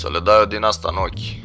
Să le dau eu din asta în ochi.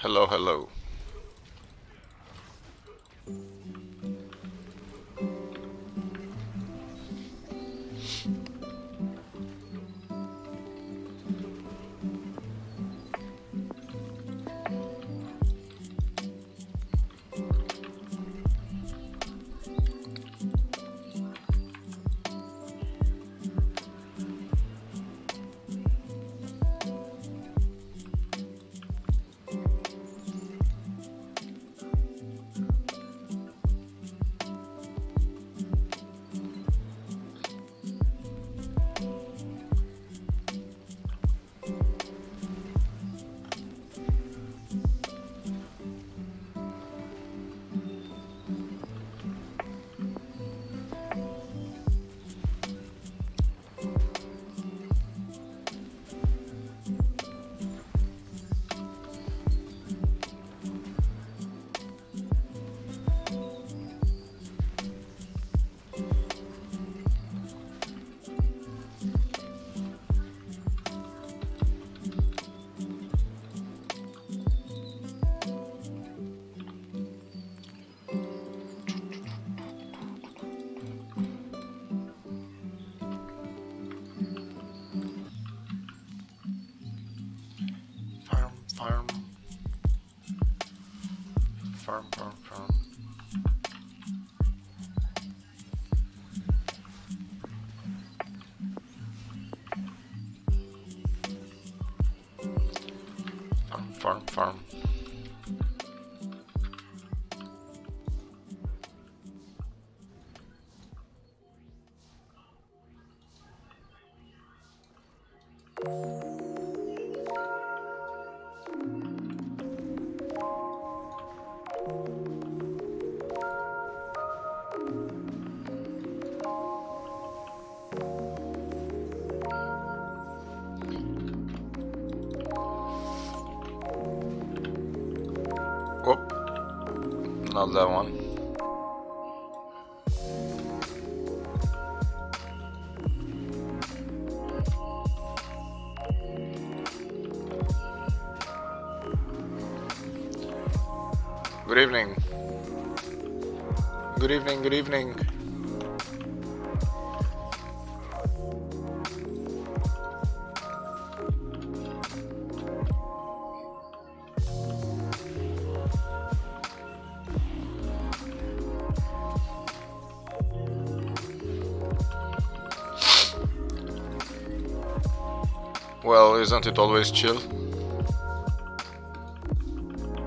Hello, hello. Farm. Farm. Oh, not that one. Good evening. Good evening, good evening. Well, isn't it always chill?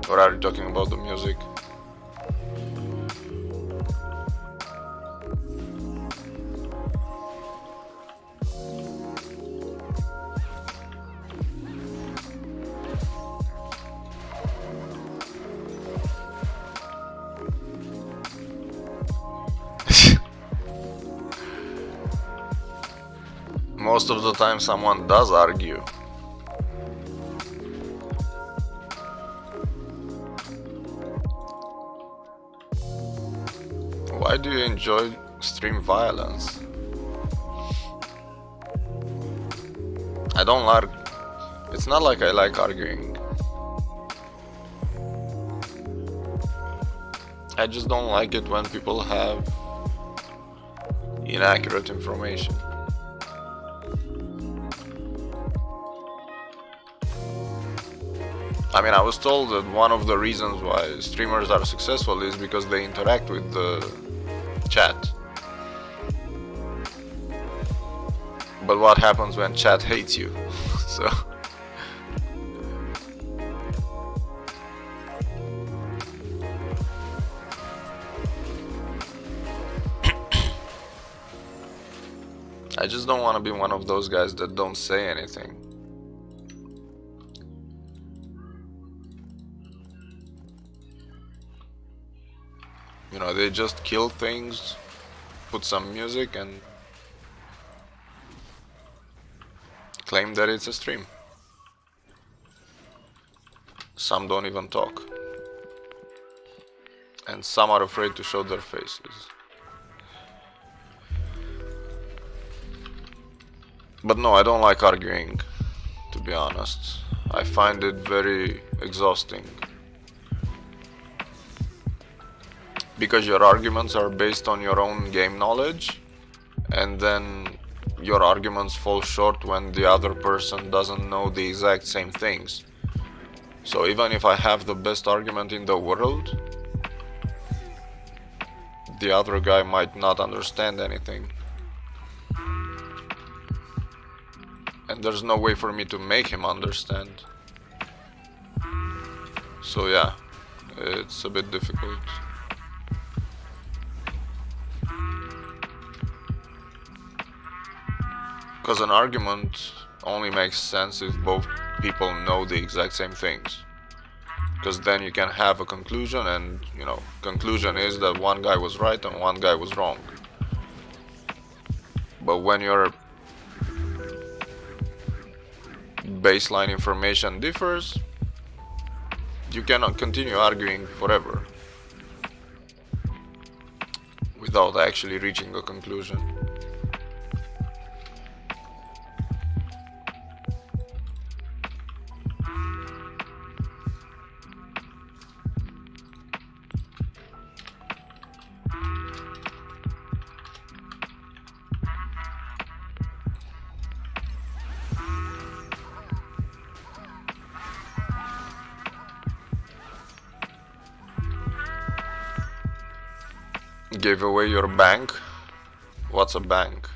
Or are you talking about the music? Most of the time someone does argue. Why do you enjoy extreme violence? I don't like. It's not like I like arguing. I just don't like it when people have inaccurate information. I mean, I was told that one of the reasons why streamers are successful is because they interact with the chat. But what happens when chat hates you? So I just don't want to be one of those guys that don't say anything. You know, they just kill things, put some music and claim that it's a stream. Some don't even talk. And some are afraid to show their faces. But no, I don't like arguing, to be honest. I find it very exhausting. because your arguments are based on your own game knowledge, and then your arguments fall short when the other person doesn't know the exact same things. So even if I have the best argument in the world, the other guy might not understand anything. And there's no way for me to make him understand. So yeah, it's a bit difficult. Because an argument only makes sense if both people know the exact same things. Because then you can have a conclusion, and conclusion is that one guy was right and one guy was wrong. But when your baseline information differs, you cannot continue arguing forever without actually reaching a conclusion. Gave away your bank? What's a bank?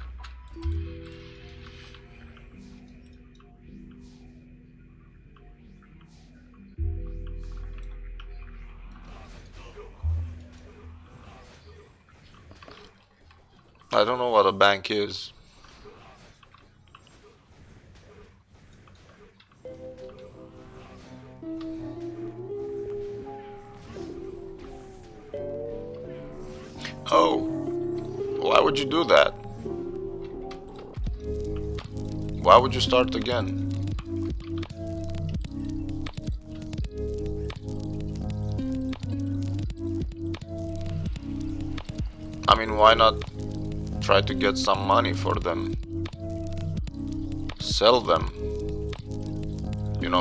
I don't know what a bank is. Oh, why would you do that? Why would you start again? I mean, why not try to get some money for them? Sell them.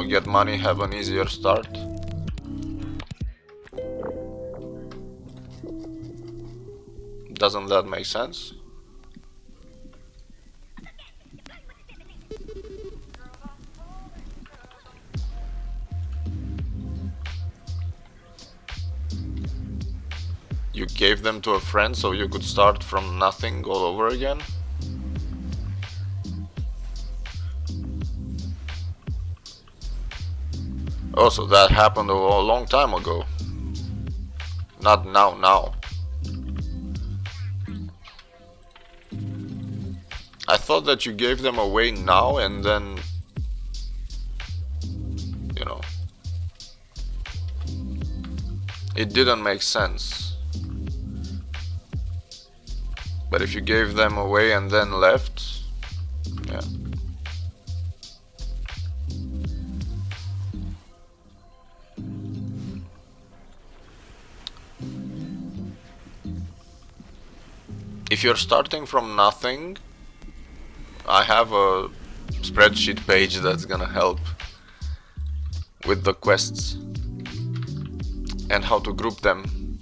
Get money, have an easier start. Doesn't that make sense? You gave them to a friend so you could start from nothing all over again? Oh, so that happened a long time ago. Not now. I thought that you gave them away now and then, it didn't make sense. But if you gave them away and then left, yeah. If you're starting from nothing, I have a spreadsheet page that's gonna help with the quests and how to group them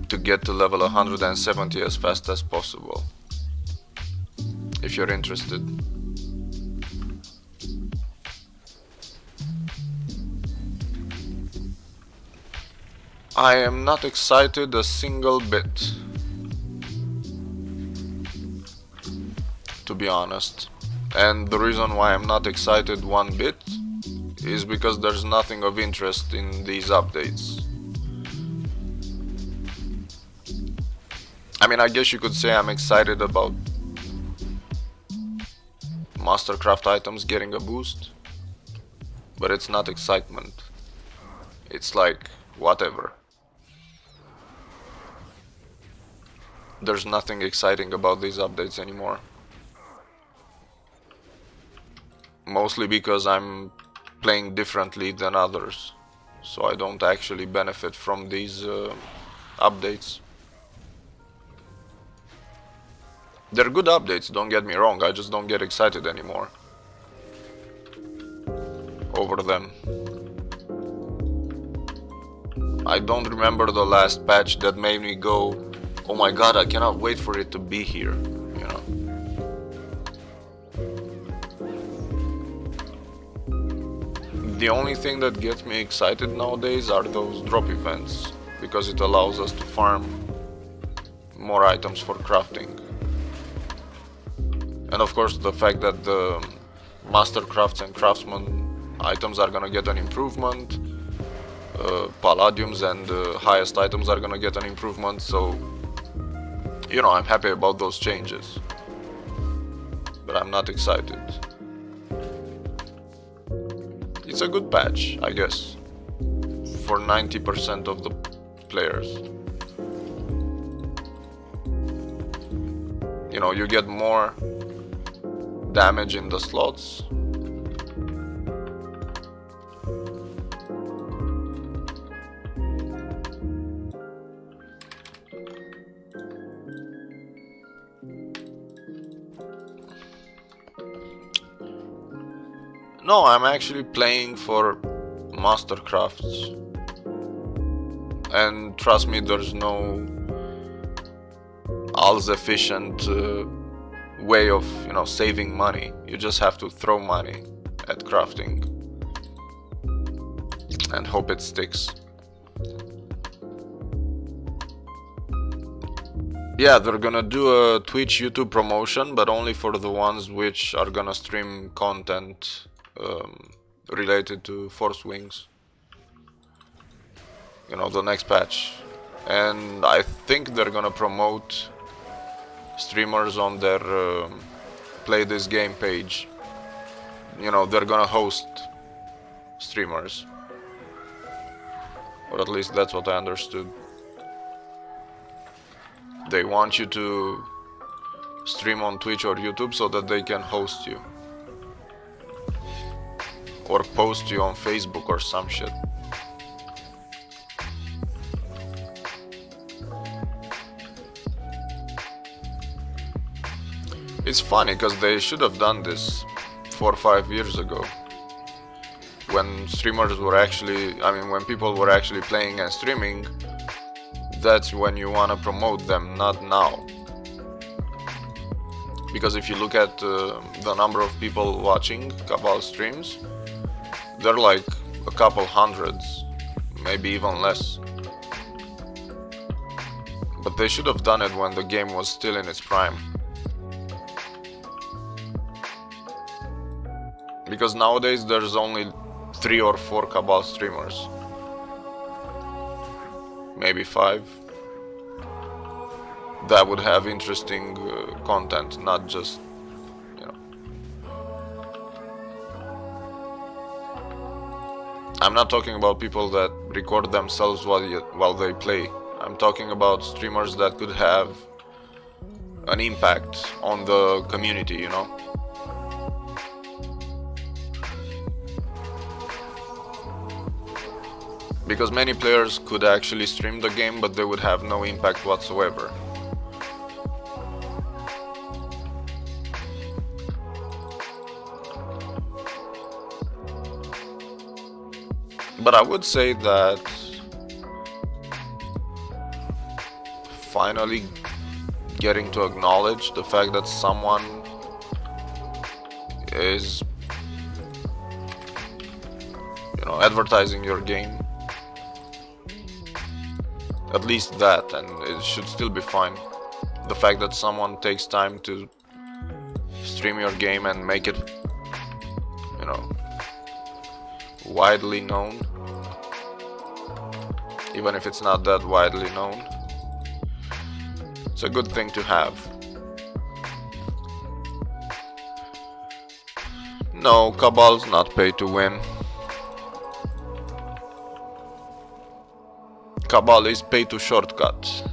to get to level 170 as fast as possible, if you're interested. I am not excited a single bit, to be honest. And the reason why I'm not excited one bit is because there's nothing of interest in these updates. I mean, I guess you could say I'm excited about Mastercraft items getting a boost, but it's not excitement. It's like, whatever. There's nothing exciting about these updates anymore. Mostly because I'm playing differently than others, so I don't actually benefit from these updates. They're good updates, don't get me wrong, I just don't get excited anymore over them. I don't remember the last patch that made me go, oh my god, I cannot wait for it to be here, you know. The only thing that gets me excited nowadays are those drop events, because it allows us to farm more items for crafting. And of course the fact that the Mastercrafts and Craftsman items are gonna get an improvement, Palladiums and highest items are gonna get an improvement, so you know, I'm happy about those changes, but I'm not excited. It's a good patch, I guess, for 90% of the players. You know, you get more damage in the slots. No, I'm actually playing for Mastercrafts, and trust me, there's no as efficient way of, you know, saving money. You just have to throw money at crafting and hope it sticks. Yeah, they're gonna do a Twitch YouTube promotion, but only for the ones which are gonna stream content related to Force Wings, you know, the next patch. And I think they're gonna promote streamers on their Play This Game page. You know, they're gonna host streamers, or at least that's what I understood. They want you to stream on Twitch or YouTube so that they can host you, or post you on Facebook or some shit. It's funny because they should have done this 4 or 5 years ago, when streamers were actually, I mean, when people were actually playing and streaming. That's when you want to promote them, not now. Because if you look at the number of people watching Cabal streams, they're like a couple hundreds, maybe even less. But they should have done it when the game was still in its prime. Because nowadays there's only 3 or 4 Cabal streamers. Maybe 5. That would have interesting content, not just, you know. I'm not talking about people that record themselves while they play. I'm talking about streamers that could have an impact on the community, you know. Because many players could actually stream the game, but they would have no impact whatsoever. But I would say that finally getting to acknowledge the fact that someone is, you know, advertising your game, at least that, and it should still be fine. The fact that someone takes time to stream your game and make it, you know, widely known, even if it's not that widely known, it's a good thing to have. No, Cabal's not pay to win. Cabal is pay to shortcut.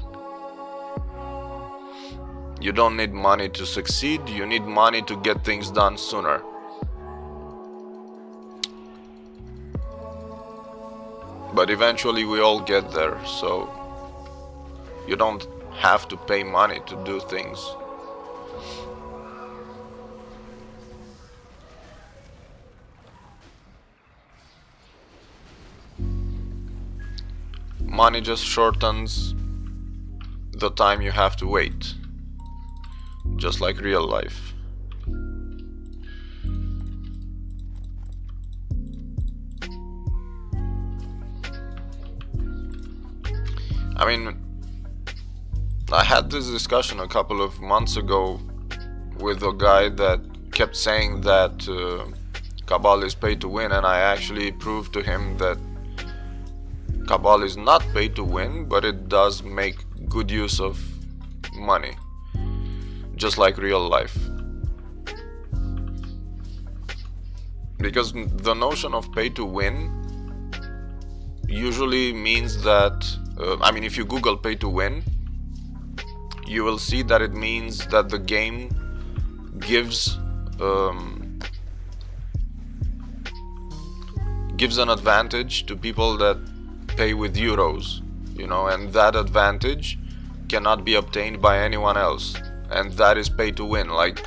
You don't need money to succeed, you need money to get things done sooner. But eventually we all get there, so you don't have to pay money to do things. money just shortens the time you have to wait, just like real life. I mean, I had this discussion a couple of months ago with a guy that kept saying that Cabal is pay to win, and I actually proved to him that Cabal is not pay to win, but it does make good use of money, just like real life. Because the notion of pay to win usually means that, I mean, if you Google pay to win, you will see that it means that the game gives an advantage to people that pay with euros, you know, and that advantage cannot be obtained by anyone else, and that is pay to win. Like,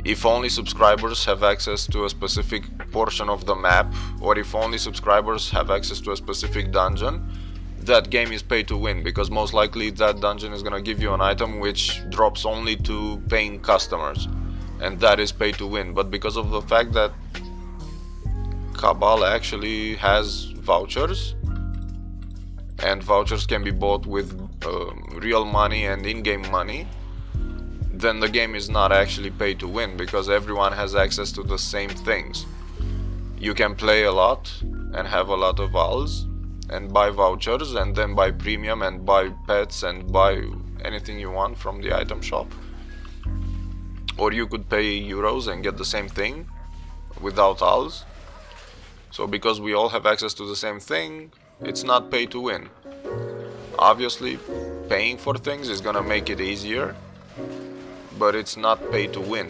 if only subscribers have access to a specific portion of the map, or if only subscribers have access to a specific dungeon, that game is pay to win, because most likely that dungeon is gonna give you an item which drops only to paying customers, and that is pay to win. But because of the fact that Cabal actually has vouchers, and vouchers can be bought with real money and in-game money, then the game is not actually pay to win, because everyone has access to the same things. You can play a lot and have a lot of vals and buy vouchers, and then buy premium and buy pets and buy anything you want from the item shop. Or you could pay euros and get the same thing without vals. So because we all have access to the same thing, it's not pay to win. Obviously, paying for things is gonna make it easier, but it's not pay to win,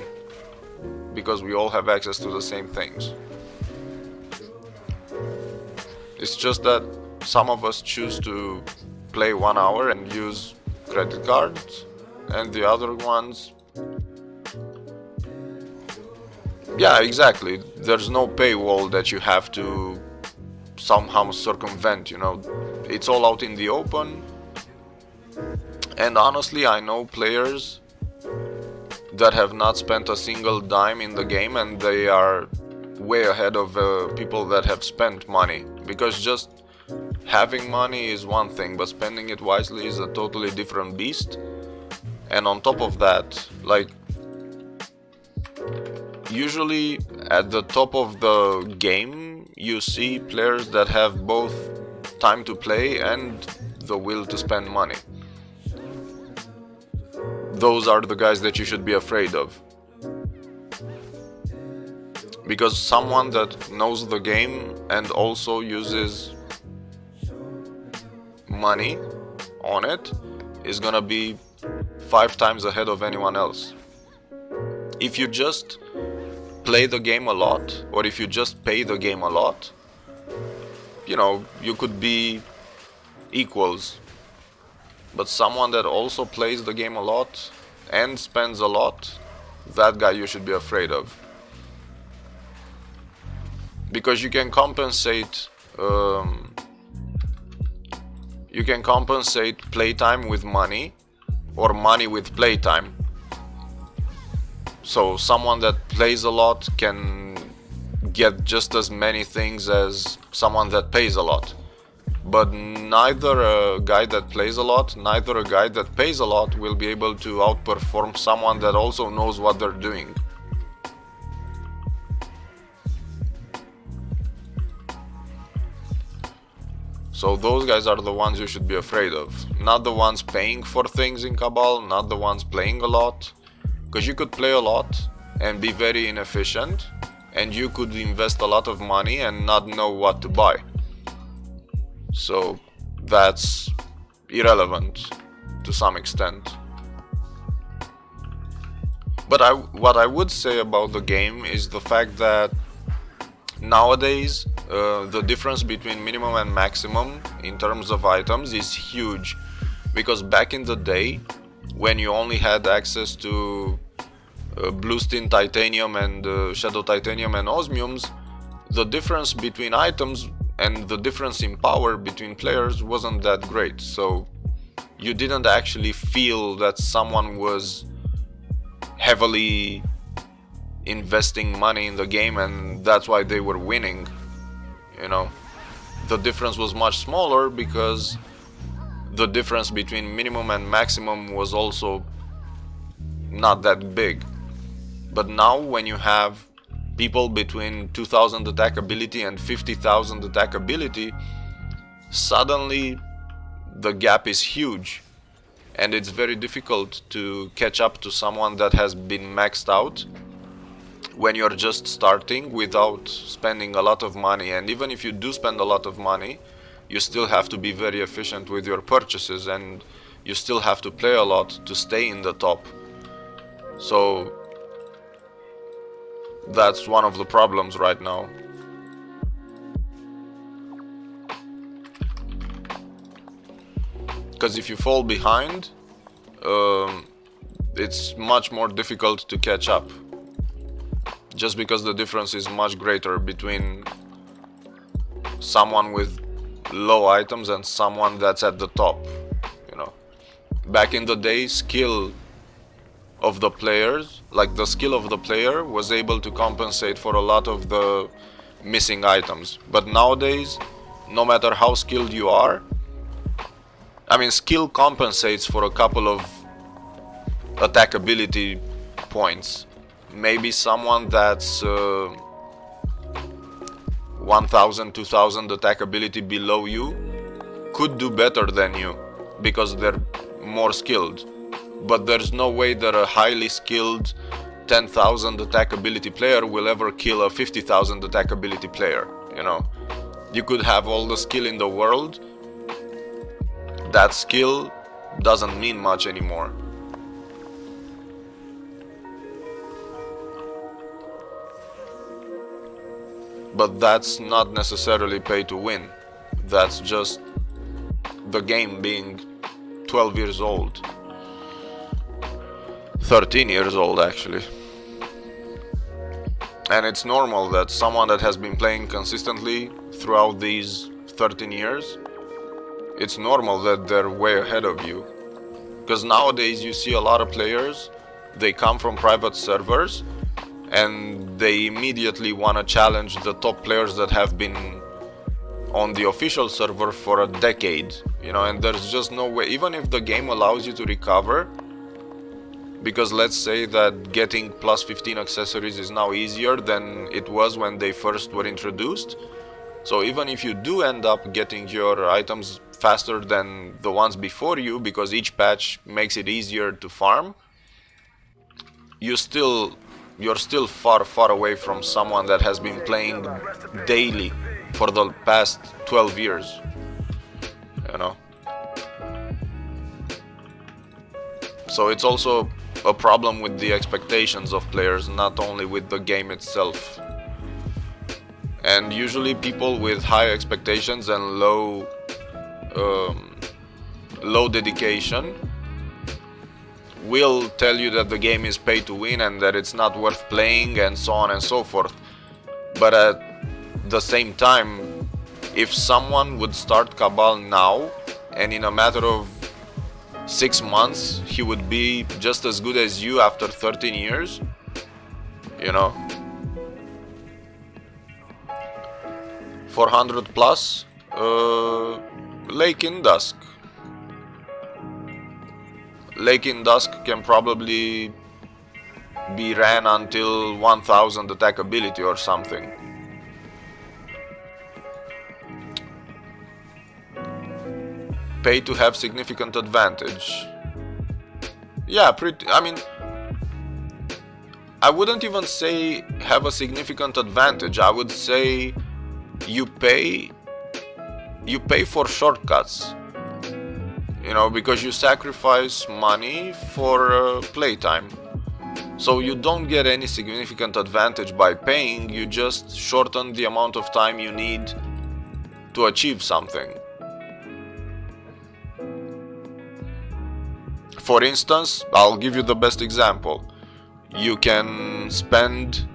because we all have access to the same things. It's just that some of us choose to play 1 hour and use credit cards, and the other ones, yeah, exactly, there's no paywall that you have to somehow circumvent, you know, it's all out in the open. And honestly, I know players that have not spent a single dime in the game, and they are way ahead of people that have spent money, because just having money is one thing, but spending it wisely is a totally different beast. And on top of that, like, usually at the top of the game you see players that have both time to play and the will to spend money. Those are the guys that you should be afraid of, because someone that knows the game and also uses money on it is gonna be 5 times ahead of anyone else. If you just play the game a lot, or if you just pay the game a lot, you know, you could be equals. But someone that also plays the game a lot and spends a lot, that guy you should be afraid of. Because you can compensate playtime with money, or money with playtime. So someone that plays a lot can get just as many things as someone that pays a lot. But neither a guy that plays a lot, neither a guy that pays a lot will be able to outperform someone that also knows what they're doing. So those guys are the ones you should be afraid of, not the ones paying for things in Cabal, not the ones playing a lot. Because you could play a lot and be very inefficient, and you could invest a lot of money and not know what to buy. So that's irrelevant to some extent. But what I would say about the game is the fact that nowadays the difference between minimum and maximum in terms of items is huge. Because back in the day, when you only had access to Bluestone Titanium and Shadow Titanium and Osmiums, the difference between items and the difference in power between players wasn't that great, so you didn't actually feel that someone was heavily investing money in the game and that's why they were winning. You know, the difference was much smaller because the difference between minimum and maximum was also not that big. But now when you have people between 2000 attack ability and 50,000 attack ability, suddenly the gap is huge and it's very difficult to catch up to someone that has been maxed out when you're just starting without spending a lot of money. And even if you do spend a lot of money, you still have to be very efficient with your purchases and you still have to play a lot to stay in the top. So that's one of the problems right now. Because if you fall behind, it's much more difficult to catch up. Just because the difference is much greater between someone with low items and someone that's at the top, you know. Back in the day, skill of the players, like the skill of the player was able to compensate for a lot of the missing items. But nowadays, no matter how skilled you are, I mean, skill compensates for a couple of attack ability points. Maybe someone that's 1000, 2000 attack ability below you could do better than you because they're more skilled. But there's no way that a highly skilled 10,000 attack ability player will ever kill a 50,000 attack ability player, you know. You could have all the skill in the world, that skill doesn't mean much anymore. But that's not necessarily pay to win. That's just the game being 12 years old. 13 years old actually. And it's normal that someone that has been playing consistently throughout these 13 years, it's normal that they're way ahead of you. Because nowadays you see a lot of players, they come from private servers and they immediately want to challenge the top players that have been on the official server for a decade, you know, and there's just no way, even if the game allows you to recover, because let's say that getting plus 15 accessories is now easier than it was when they first were introduced. So even if you do end up getting your items faster than the ones before you, because each patch makes it easier to farm, you're still far away from someone that has been playing daily for the past 12 years, you know. So it's also a problem with the expectations of players, not only with the game itself. And usually people with high expectations and low dedication will tell you that the game is pay to win and that it's not worth playing and so on and so forth. But at the same time, if someone would start Cabal now and in a matter of 6 months he would be just as good as you after 13 years, you know, 400 plus, Lake in Dusk. Lake in Dusk can probably be ran until 1000 attack ability or something. Pay to have significant advantage. Yeah, I mean, I wouldn't even say have a significant advantage. I would say you pay for shortcuts. You know, because you sacrifice money for playtime. So you don't get any significant advantage by paying, you just shorten the amount of time you need to achieve something. For instance, I'll give you the best example. You can spend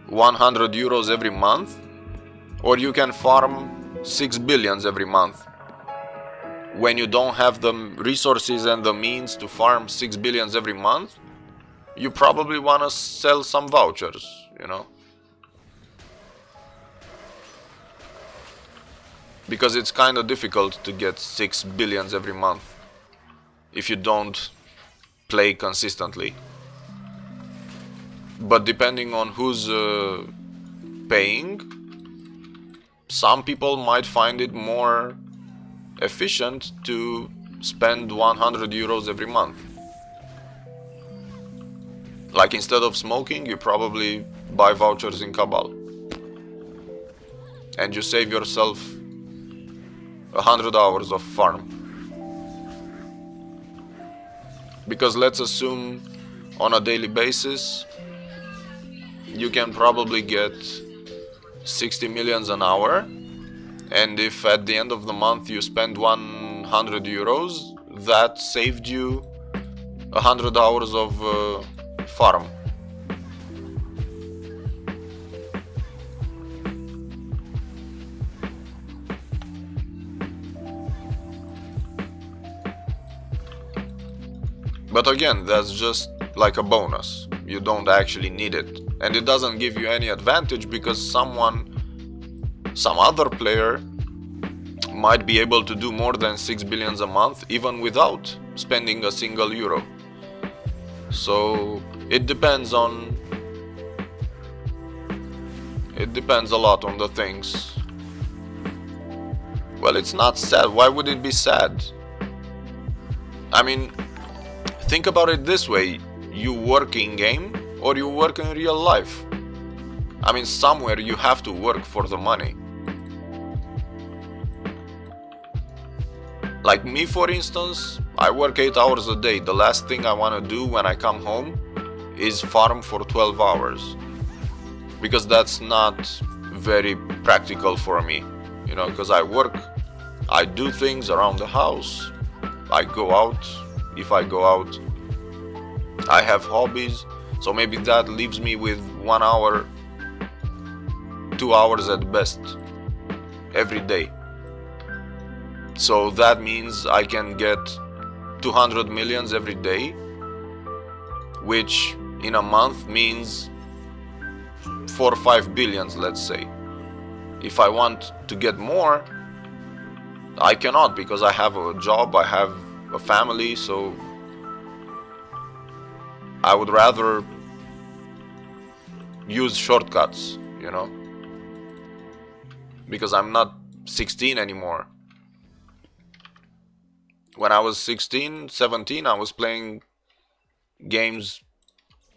100 euros every month, or you can farm 6 billions every month. When you don't have the resources and the means to farm 6 billions every month, you probably want to sell some vouchers, you know? Because it's kind of difficult to get 6 billions every month if you don't play consistently. But depending on who's paying, some people might find it more efficient to spend 100 euros every month. Like, instead of smoking, you probably buy vouchers in Cabal. And you save yourself 100 hours of farm. Because let's assume on a daily basis you can probably get 60 millions an hour, and if at the end of the month you spend 100 euros, that saved you 100 hours of farm. But again, that's just like a bonus. You don't actually need it. And it doesn't give you any advantage because some other player might be able to do more than 6 billions a month even without spending a single euro. So it depends a lot on the things. Well, it's not sad. Why would it be sad? I mean, think about it this way. You work in game or you work in real life. I mean, somewhere you have to work for the money. Like me, for instance, I work 8 hours a day. The last thing I want to do when I come home is farm for 12 hours. Because that's not very practical for me. You know, because I work, I do things around the house. I go out, if I go out. I have hobbies, so maybe that leaves me with 1 hour, 2 hours at best every day. So that means I can get 200 millions every day, which in a month means 4 or 5 billions, let's say. If I want to get more, I cannot, because I have a job, I have a family, so I would rather use shortcuts, you know, because I'm not 16 anymore. When I was 16, 17, I was playing games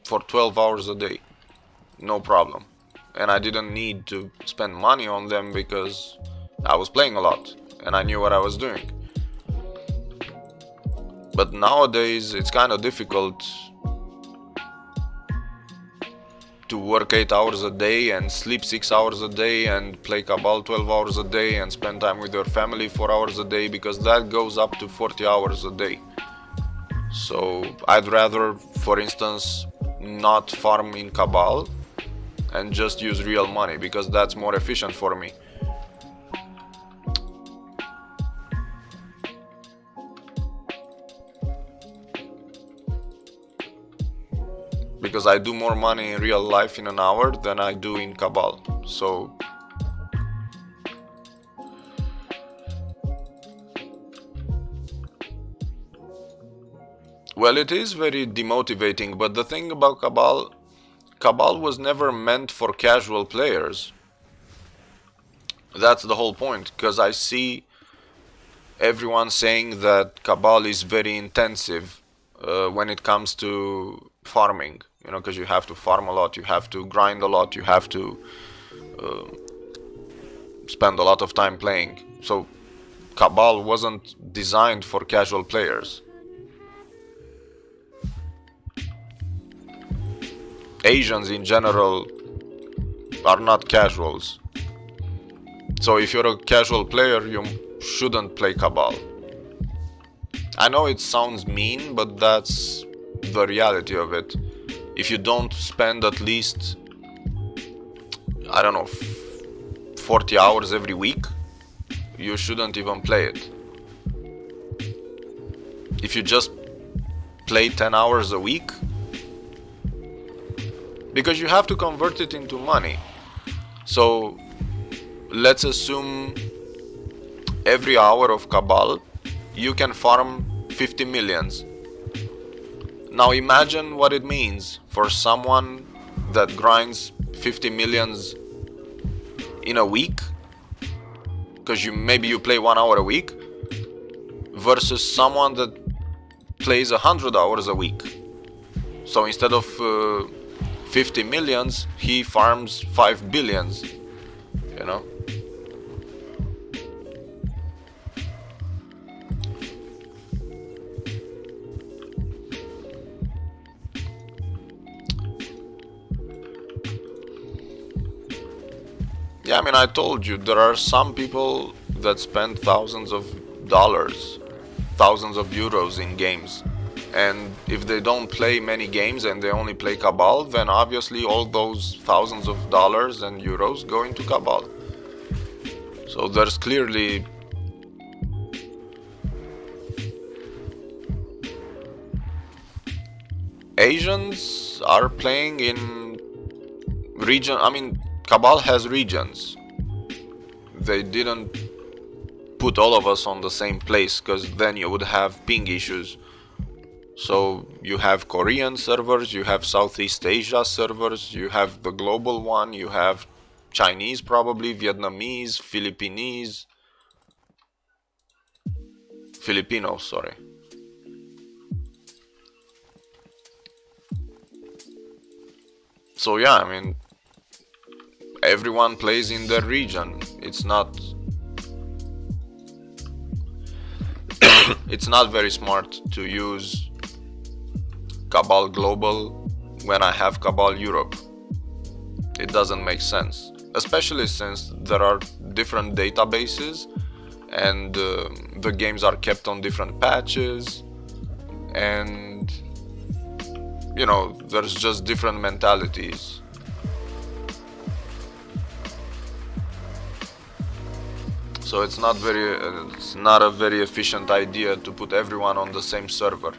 for 12 hours a day, no problem. And I didn't need to spend money on them because I was playing a lot and I knew what I was doing. But nowadays it's kind of difficult to work 8 hours a day and sleep 6 hours a day and play Cabal 12 hours a day and spend time with your family 4 hours a day, because that goes up to 40 hours a day. So I'd rather, for instance, not farm in Cabal and just use real money, because that's more efficient for me. Because I do more money in real life in an hour than I do in Cabal. So well, it is very demotivating, but the thing about Cabal was never meant for casual players. That's the whole point, because I see everyone saying that Cabal is very intensive when it comes to farming. You know, because you have to farm a lot, you have to grind a lot, you have to spend a lot of time playing. So Cabal wasn't designed for casual players. Asians in general are not casuals. So if you're a casual player, you shouldn't play Cabal. I know it sounds mean, but that's the reality of it. If you don't spend at least, I don't know, 40 hours every week you shouldn't even play it. If you just play 10 hours a week, because you have to convert it into money. So let's assume every hour of Cabal you can farm 50 millions. Now imagine what it means for someone that grinds 50 millions in a week, because maybe you play 1 hour a week, versus someone that plays 100 hours a week. So instead of 50 millions, he farms 5 billions, you know? Yeah, I mean, I told you, there are some people that spend thousands of dollars, thousands of euros in games. And if they don't play many games and they only play Cabal, then obviously all those thousands of dollars and euros go into Cabal. So there's clearly Asians are playing in region. I mean, Cabal has regions. They didn't put all of us on the same place, because then you would have ping issues. So you have Korean servers, you have Southeast Asia servers, you have the global one, you have Chinese probably, Vietnamese, Filipinos, sorry. So yeah, I mean, everyone plays in their region. It's not it's not very smart to use Cabal Global when I have Cabal Europe. It doesn't make sense, especially since there are different databases and the games are kept on different patches, and you know, there's just different mentalities. So it's not a very efficient idea to put everyone on the same server.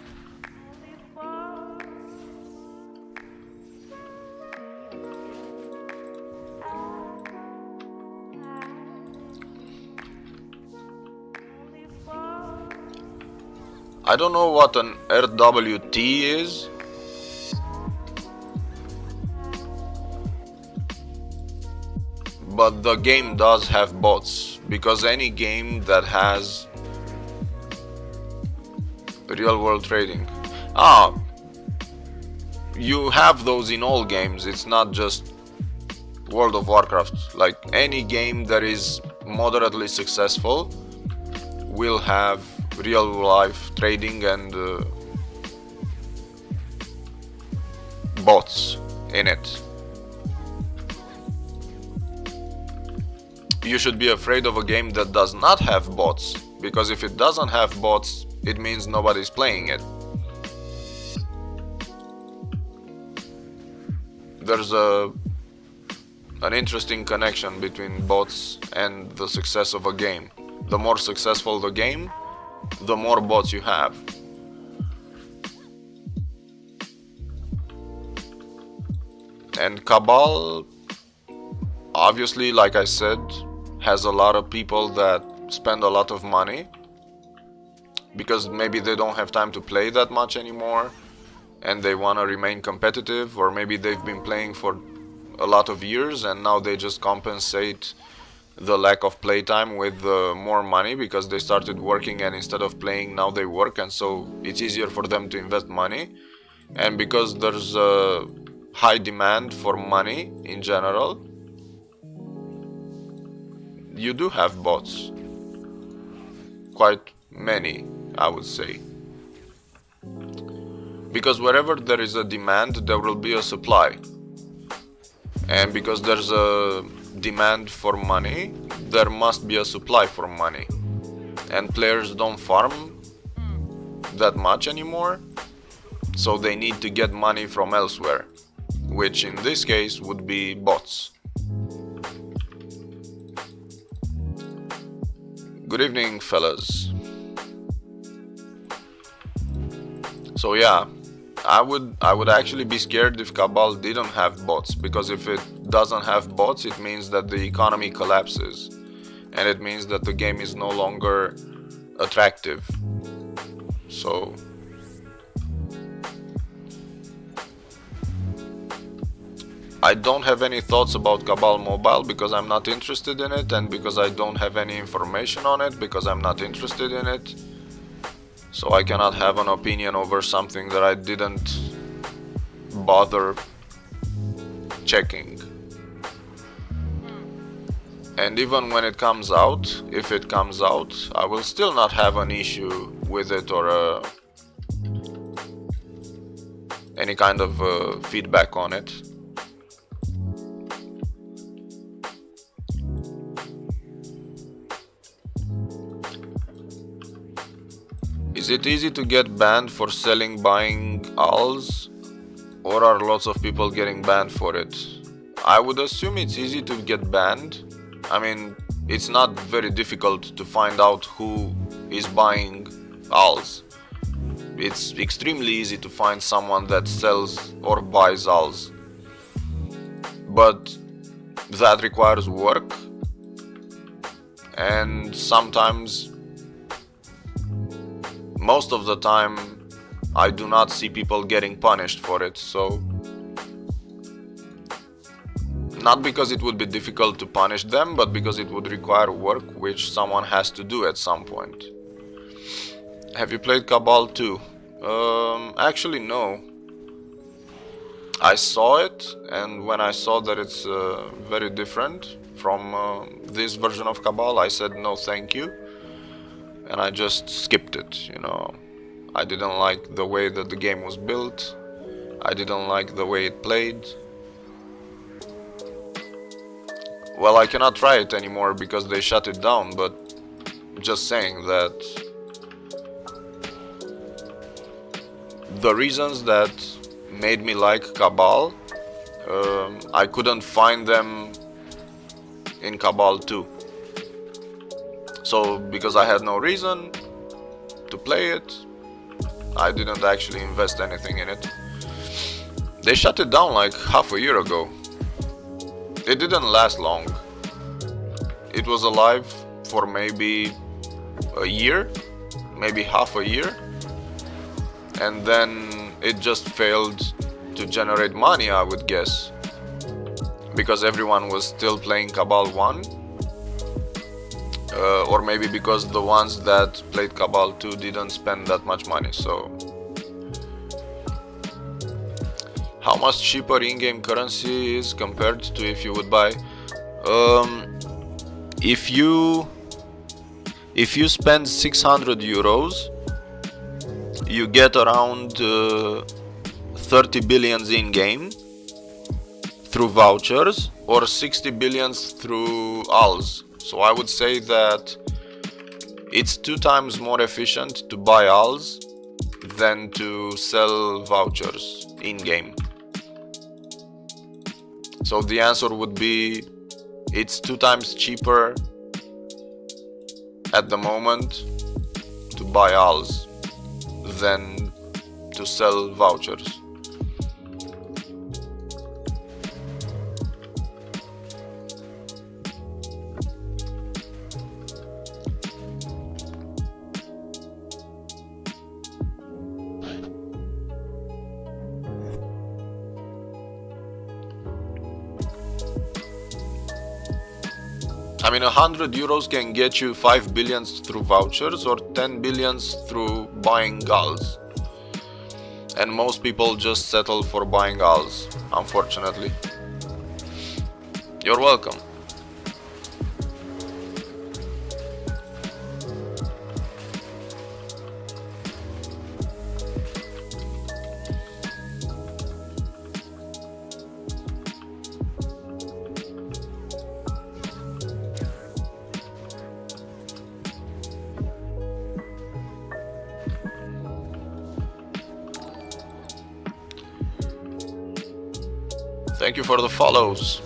I don't know what an RWT is. But the game does have bots, because any game that has real world trading, you have those in all games. It's not just World of Warcraft. Like any game that is moderately successful will have real life trading and bots in it. You should be afraid of a game that does not have bots, because if it doesn't have bots, it means nobody's playing it. There's an interesting connection between bots and the success of a game. The more successful the game, the more bots you have. And Cabal, obviously, like I said, has a lot of people that spend a lot of money because maybe they don't have time to play that much anymore and they want to remain competitive, or maybe they've been playing for a lot of years and now they just compensate the lack of playtime with more money because they started working, and instead of playing now they work, and so it's easier for them to invest money. And because there's a high demand for money in general, you do have bots. Quite many, I would say. Because wherever there is a demand, there will be a supply. And because there's a demand for money, there must be a supply for money. And players don't farm that much anymore, so they need to get money from elsewhere, which in this case would be bots. Good evening, fellas. So yeah, I would actually be scared if Cabal didn't have bots, because if it doesn't have bots, it means that the economy collapses, and it means that the game is no longer attractive. So I don't have any thoughts about Cabal Mobile because I'm not interested in it, and because I don't have any information on it because I'm not interested in it. So I cannot have an opinion over something that I didn't bother checking. And even when it comes out, if it comes out, I will still not have an issue with it or any kind of feedback on it. Is it easy to get banned for selling buying ALs, or are lots of people getting banned for it? I would assume it's easy to get banned. I mean, it's not very difficult to find out who is buying ALs. It's extremely easy to find someone that sells or buys ALs. But that requires work, and sometimes, most of the time, I do not see people getting punished for it. So not because it would be difficult to punish them, but because it would require work which someone has to do at some point. Have you played Cabal 2? Actually no. I saw it, and when I saw that it's very different from this version of Cabal, I said no thank you, and I just skipped it, you know. I didn't like the way that the game was built. I didn't like the way it played. Well, I cannot try it anymore because they shut it down, but just saying that the reasons that made me like Cabal, I couldn't find them in Cabal 2. So because I had no reason to play it, I didn't actually invest anything in it. They shut it down like half a year ago. It didn't last long. It was alive for maybe a year, maybe half a year, and then it just failed to generate money, I would guess, because everyone was still playing Cabal 1, or maybe because the ones that played Cabal 2 didn't spend that much money. So how much cheaper in-game currency is compared to if you would buy? If you spend 600 euros, you get around 30 billions in-game through vouchers, or 60 billions through ALs. So I would say that it's 2 times more efficient to buy ALs than to sell vouchers in-game. So the answer would be, it's 2 times cheaper at the moment to buy ALs than to sell vouchers. I mean, 100 euros can get you 5 billions through vouchers or 10 billions through buying ALs. And most people just settle for buying ALs, unfortunately. You're welcome. Thank you for the follows.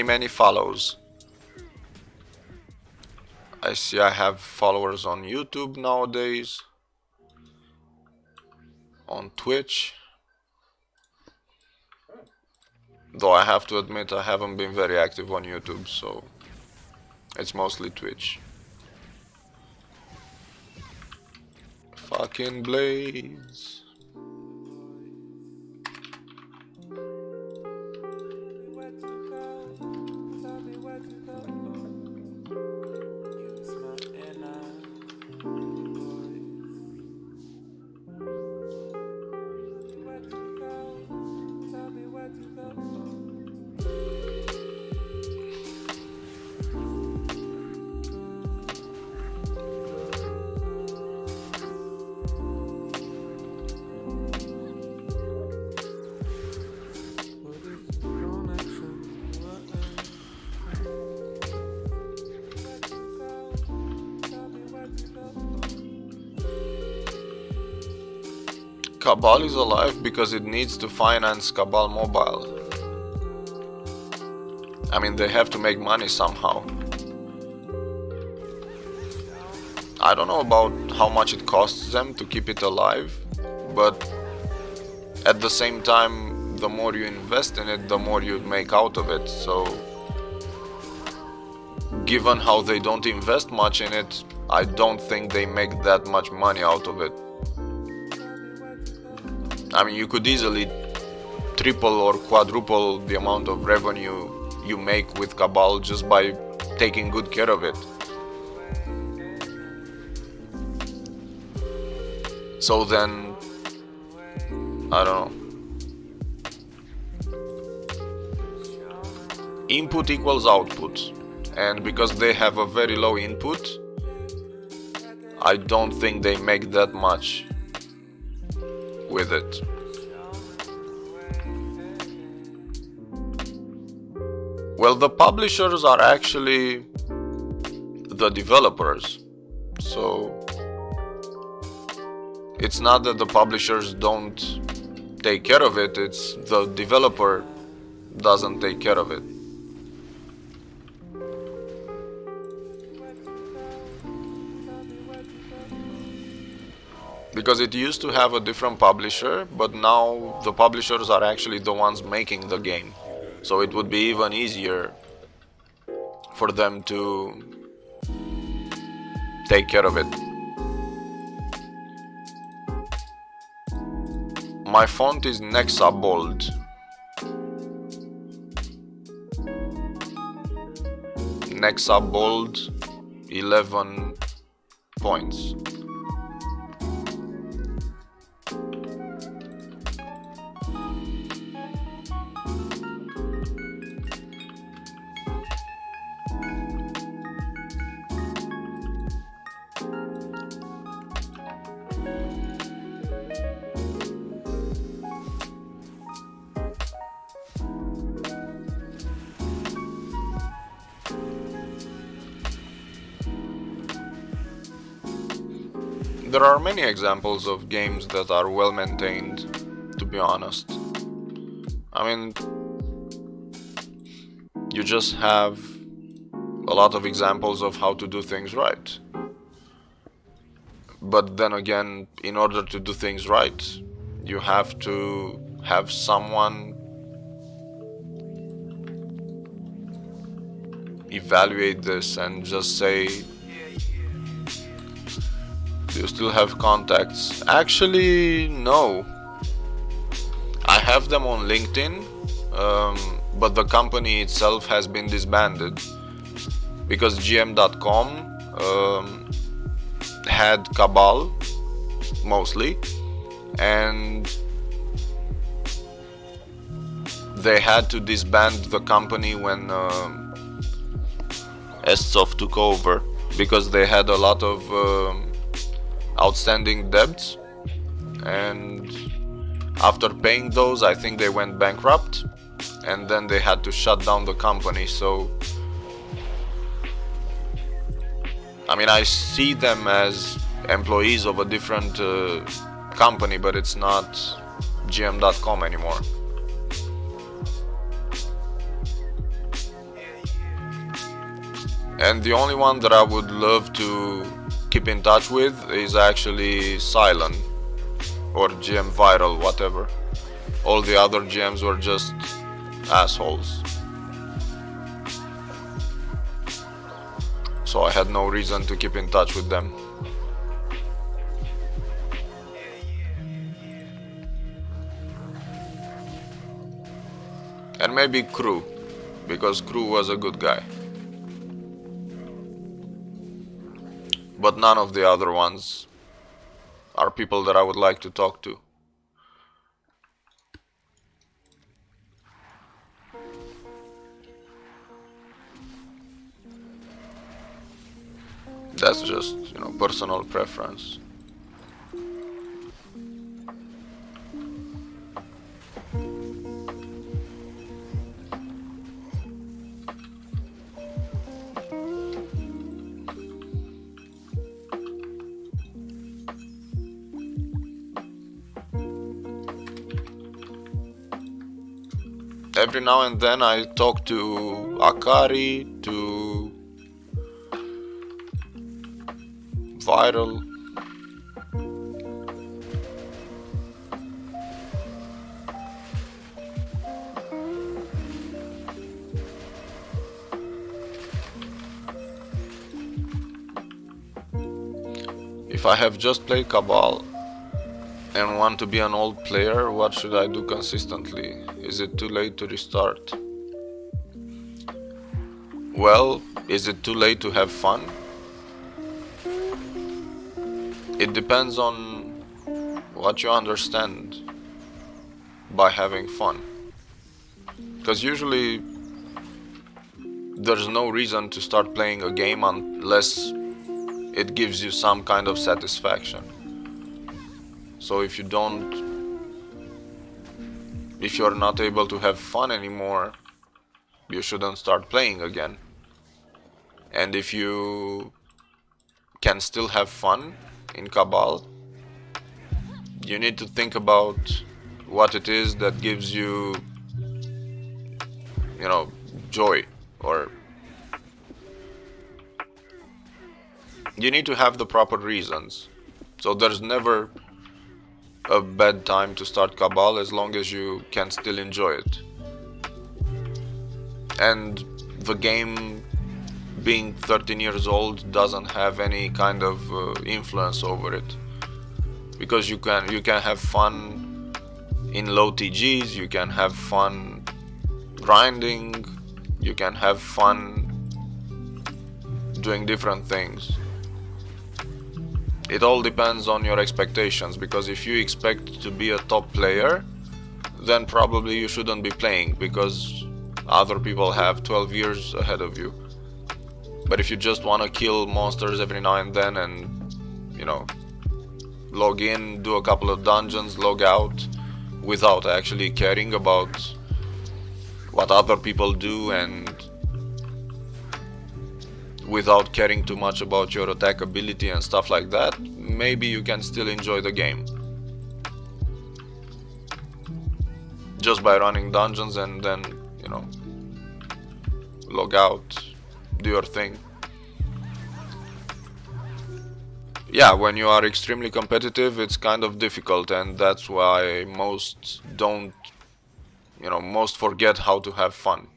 many follows. I see I have followers on YouTube nowadays, on Twitch, though I have to admit I haven't been very active on YouTube, so it's mostly Twitch. Fucking blades. Cabal is alive because it needs to finance Cabal Mobile. I mean, they have to make money somehow. I don't know about how much it costs them to keep it alive, but at the same time, the more you invest in it, the more you make out of it. So, given how they don't invest much in it, I don't think they make that much money out of it. I mean, you could easily triple or quadruple the amount of revenue you make with Cabal just by taking good care of it. So then, I don't know. Input equals output, and because they have a very low input, I don't think they make that much with it. Well, the publishers are actually the developers, so it's not that the publishers don't take care of it, it's the developer doesn't take care of it. Because it used to have a different publisher, but now the publishers are actually the ones making the game. So it would be even easier for them to take care of it. My font is Nexa Bold. Nexa Bold 11 points. There are many examples of games that are well maintained, to be honest. I mean, you just have a lot of examples of how to do things right. But then again, in order to do things right, you have to have someone evaluate this and just say, do you still have contacts? Actually, no. I have them on LinkedIn, but the company itself has been disbanded because GM.com had Cabal mostly, and they had to disband the company when Estsoft took over because they had a lot of outstanding debts, and after paying those, I think they went bankrupt, and then they had to shut down the company. So I mean, I see them as employees of a different company, but it's not GM.com anymore. And the only one that I would love to keep in touch with is actually Silent or GM Viral, whatever. All the other GMs were just assholes. So I had no reason to keep in touch with them. And maybe Crew, because Crew was a good guy. But none of the other ones are people that I would like to talk to. That's just, personal preference. Every now and then I talk to Akari, to Viral. If I have just played Cabal and want to be an old player, what should I do consistently? Is it too late to restart? Well, is it too late to have fun? It depends on what you understand by having fun. Because usually there's no reason to start playing a game unless it gives you some kind of satisfaction. So if you're not able to have fun anymore, you shouldn't start playing again. And if you can still have fun in Cabal, you need to think about what it is that gives you, joy, or you need to have the proper reasons. So there's never a bad time to start Cabal as long as you can still enjoy it. And the game being 13 years old doesn't have any kind of influence over it, because you can have fun in low TGs, you can have fun grinding, you can have fun doing different things. It all depends on your expectations, because if you expect to be a top player, then probably you shouldn't be playing, because other people have 12 years ahead of you. But if you just want to kill monsters every now and then and, log in, do a couple of dungeons, log out, without actually caring about what other people do and without caring too much about your attack ability and stuff like that, maybe you can still enjoy the game. Just by running dungeons and then, log out, do your thing. Yeah, when you are extremely competitive, it's kind of difficult, and that's why most don't, most forget how to have fun.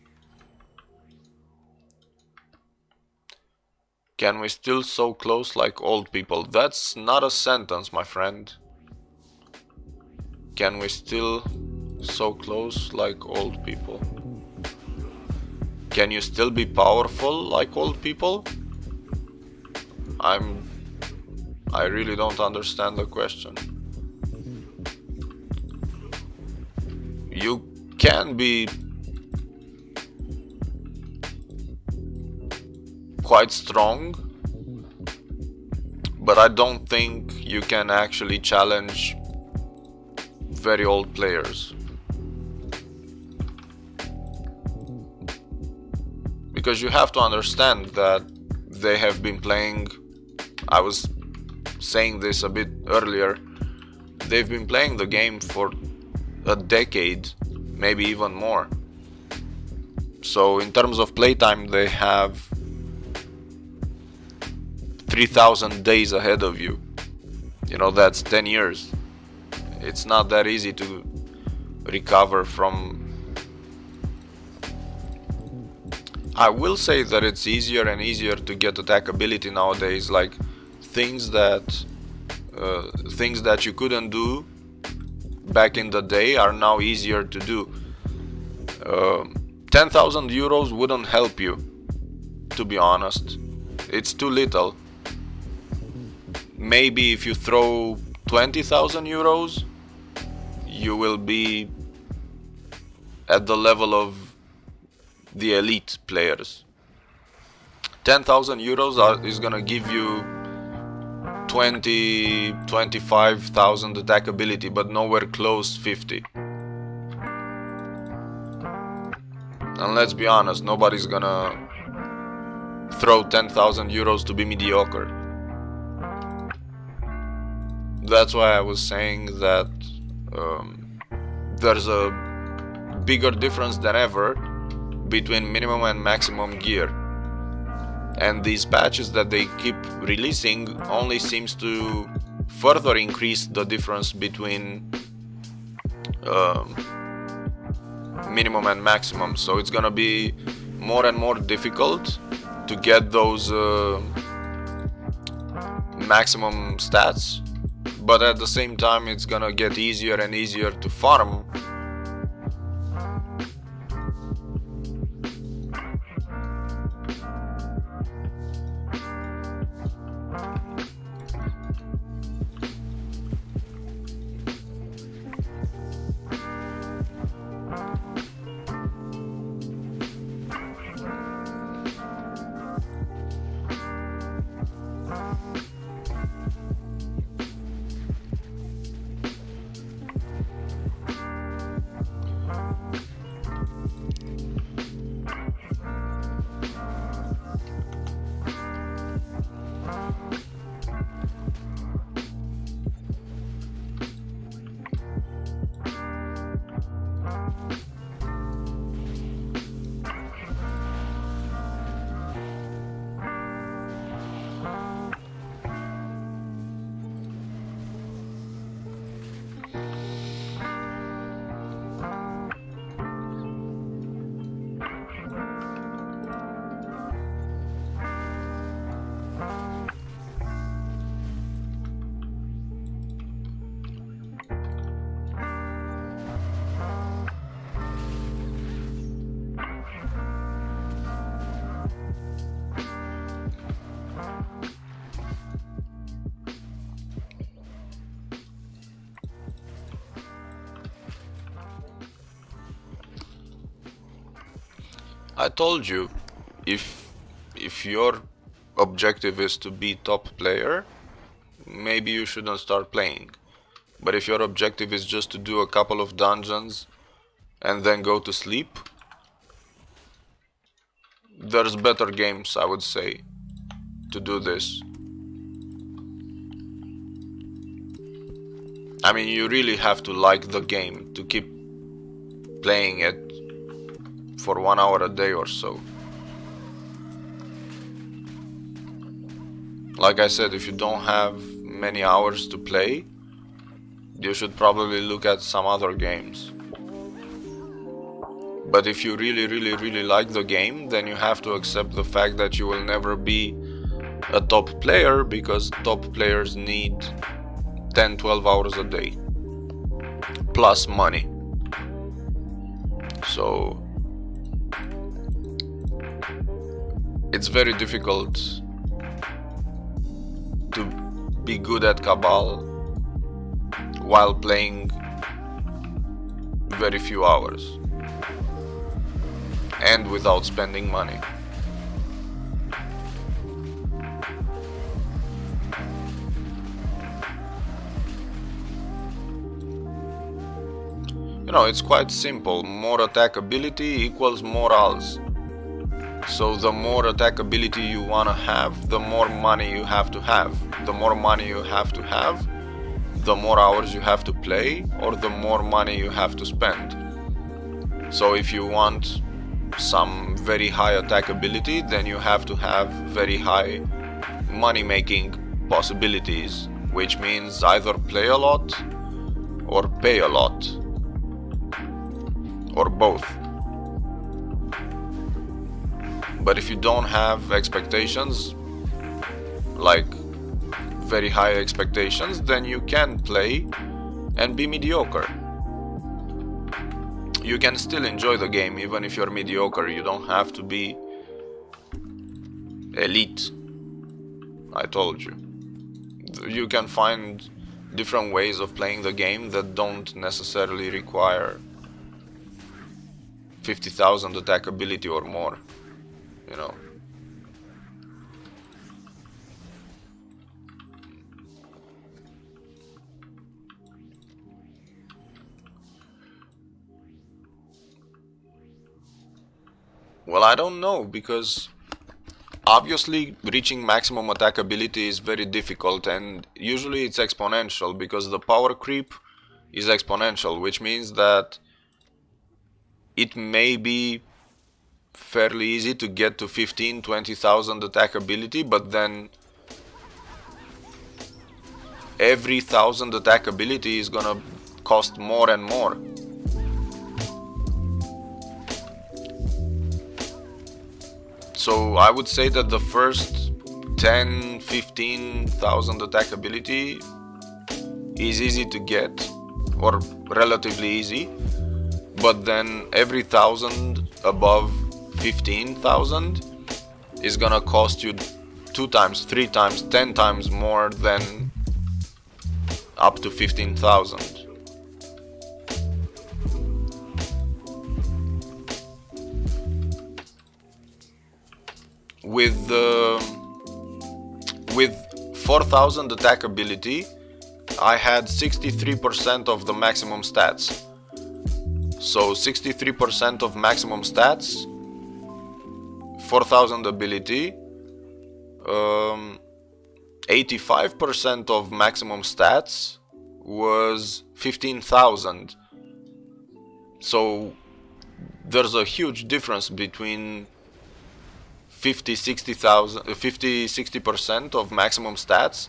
Can we still so close like old people? That's not a sentence, my friend. Can we still so close like old people? Can you still be powerful like old people? I really don't understand the question. You can be quite strong, but I don't think you can actually challenge very old players. Because you have to understand that they have been playing, I was saying this a bit earlier, they've been playing the game for a decade, maybe even more. So in terms of playtime, they have 3,000 days ahead of you. You know, that's 10 years. It's not that easy to recover from. I will say that it's easier and easier to get attack ability nowadays, like things that you couldn't do back in the day are now easier to do. 10,000 euros wouldn't help you, to be honest. It's too little. Maybe if you throw 20,000 euros, you will be at the level of the elite players. 10,000 euros is gonna give you 25,000 attack ability, but nowhere close 50. And let's be honest, nobody's gonna throw 10,000 euros to be mediocre. That's why I was saying that there's a bigger difference than ever between minimum and maximum gear. And these patches that they keep releasing only seems to further increase the difference between minimum and maximum. So it's gonna be more and more difficult to get those maximum stats, but at the same time it's gonna get easier and easier to farm. I told you, if your objective is to be top player, maybe you shouldn't start playing. But if your objective is just to do a couple of dungeons and then go to sleep, there's better games, I would say, to do this. I mean, you really have to like the game to keep playing it for 1 hour a day or so. Like I said, if you don't have many hours to play, you should probably look at some other games. But if you really like the game, then you have to accept the fact that you will never be a top player, because top players need 10-12 hours a day plus money. So it's very difficult to be good at Cabal while playing very few hours and without spending money. You know, it's quite simple. More attack ability equals more alls. So the more attack ability you wanna have, the more money you have to have. The more money you have to have, the more hours you have to play, or the more money you have to spend. So if you want some very high attack ability, then you have to have very high money-making possibilities, which means either play a lot or pay a lot, or both. But if you don't have expectations, like very high expectations, then you can play and be mediocre. You can still enjoy the game even if you're mediocre. You don't have to be elite. I told you. You can find different ways of playing the game that don't necessarily require 50,000 attack ability or more, you know. Well, I don't know, because obviously reaching maximum attack ability is very difficult, and usually it's exponential because the power creep is exponential, which means that it may be fairly easy to get to 15-20,000 attack ability, but then every 1,000 attack ability is gonna cost more and more. So I would say that the first 10-15,000 attack ability is easy to get, or relatively easy, but then every 1,000 above 15,000 is gonna cost you 2 times, 3 times, 10 times more than up to 15,000. With 4,000 attack ability, I had 63% of the maximum stats. So 63% of maximum stats, 4,000 ability, 85% of maximum stats was 15,000. So there's a huge difference between 50-60% of maximum stats,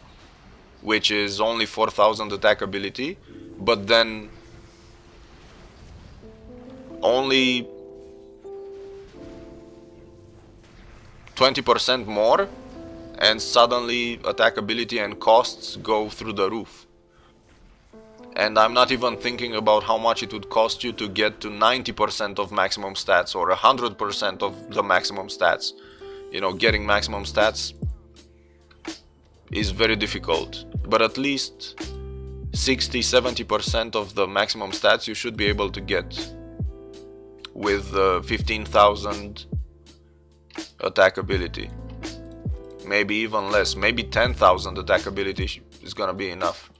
which is only 4,000 attack ability, but then only 20% more, and suddenly attack ability and costs go through the roof. And I'm not even thinking about how much it would cost you to get to 90% of maximum stats or 100% of the maximum stats. You know, getting maximum stats is very difficult, but at least 60-70% of the maximum stats you should be able to get with 15,000 attack ability. Maybe even less, maybe 10,000 attack ability is gonna be enough.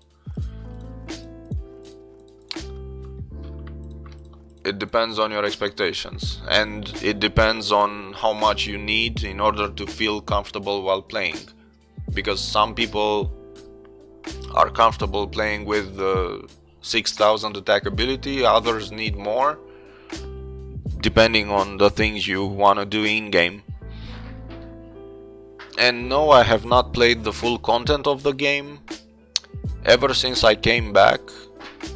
It depends on your expectations, and it depends on how much you need in order to feel comfortable while playing, because some people are comfortable playing with 6,000 attack ability, others need more, depending on the things you want to do in game. And no, I have not played the full content of the game. Ever since I came back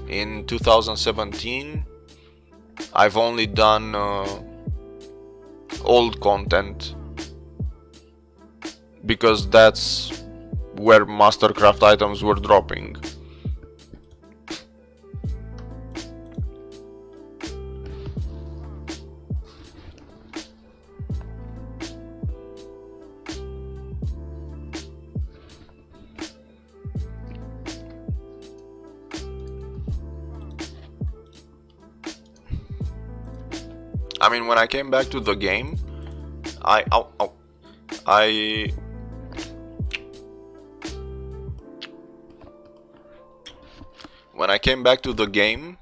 in 2017, I've only done old content, because that's where Mastercraft items were dropping. I mean, when I came back to the game, when I came back to the game,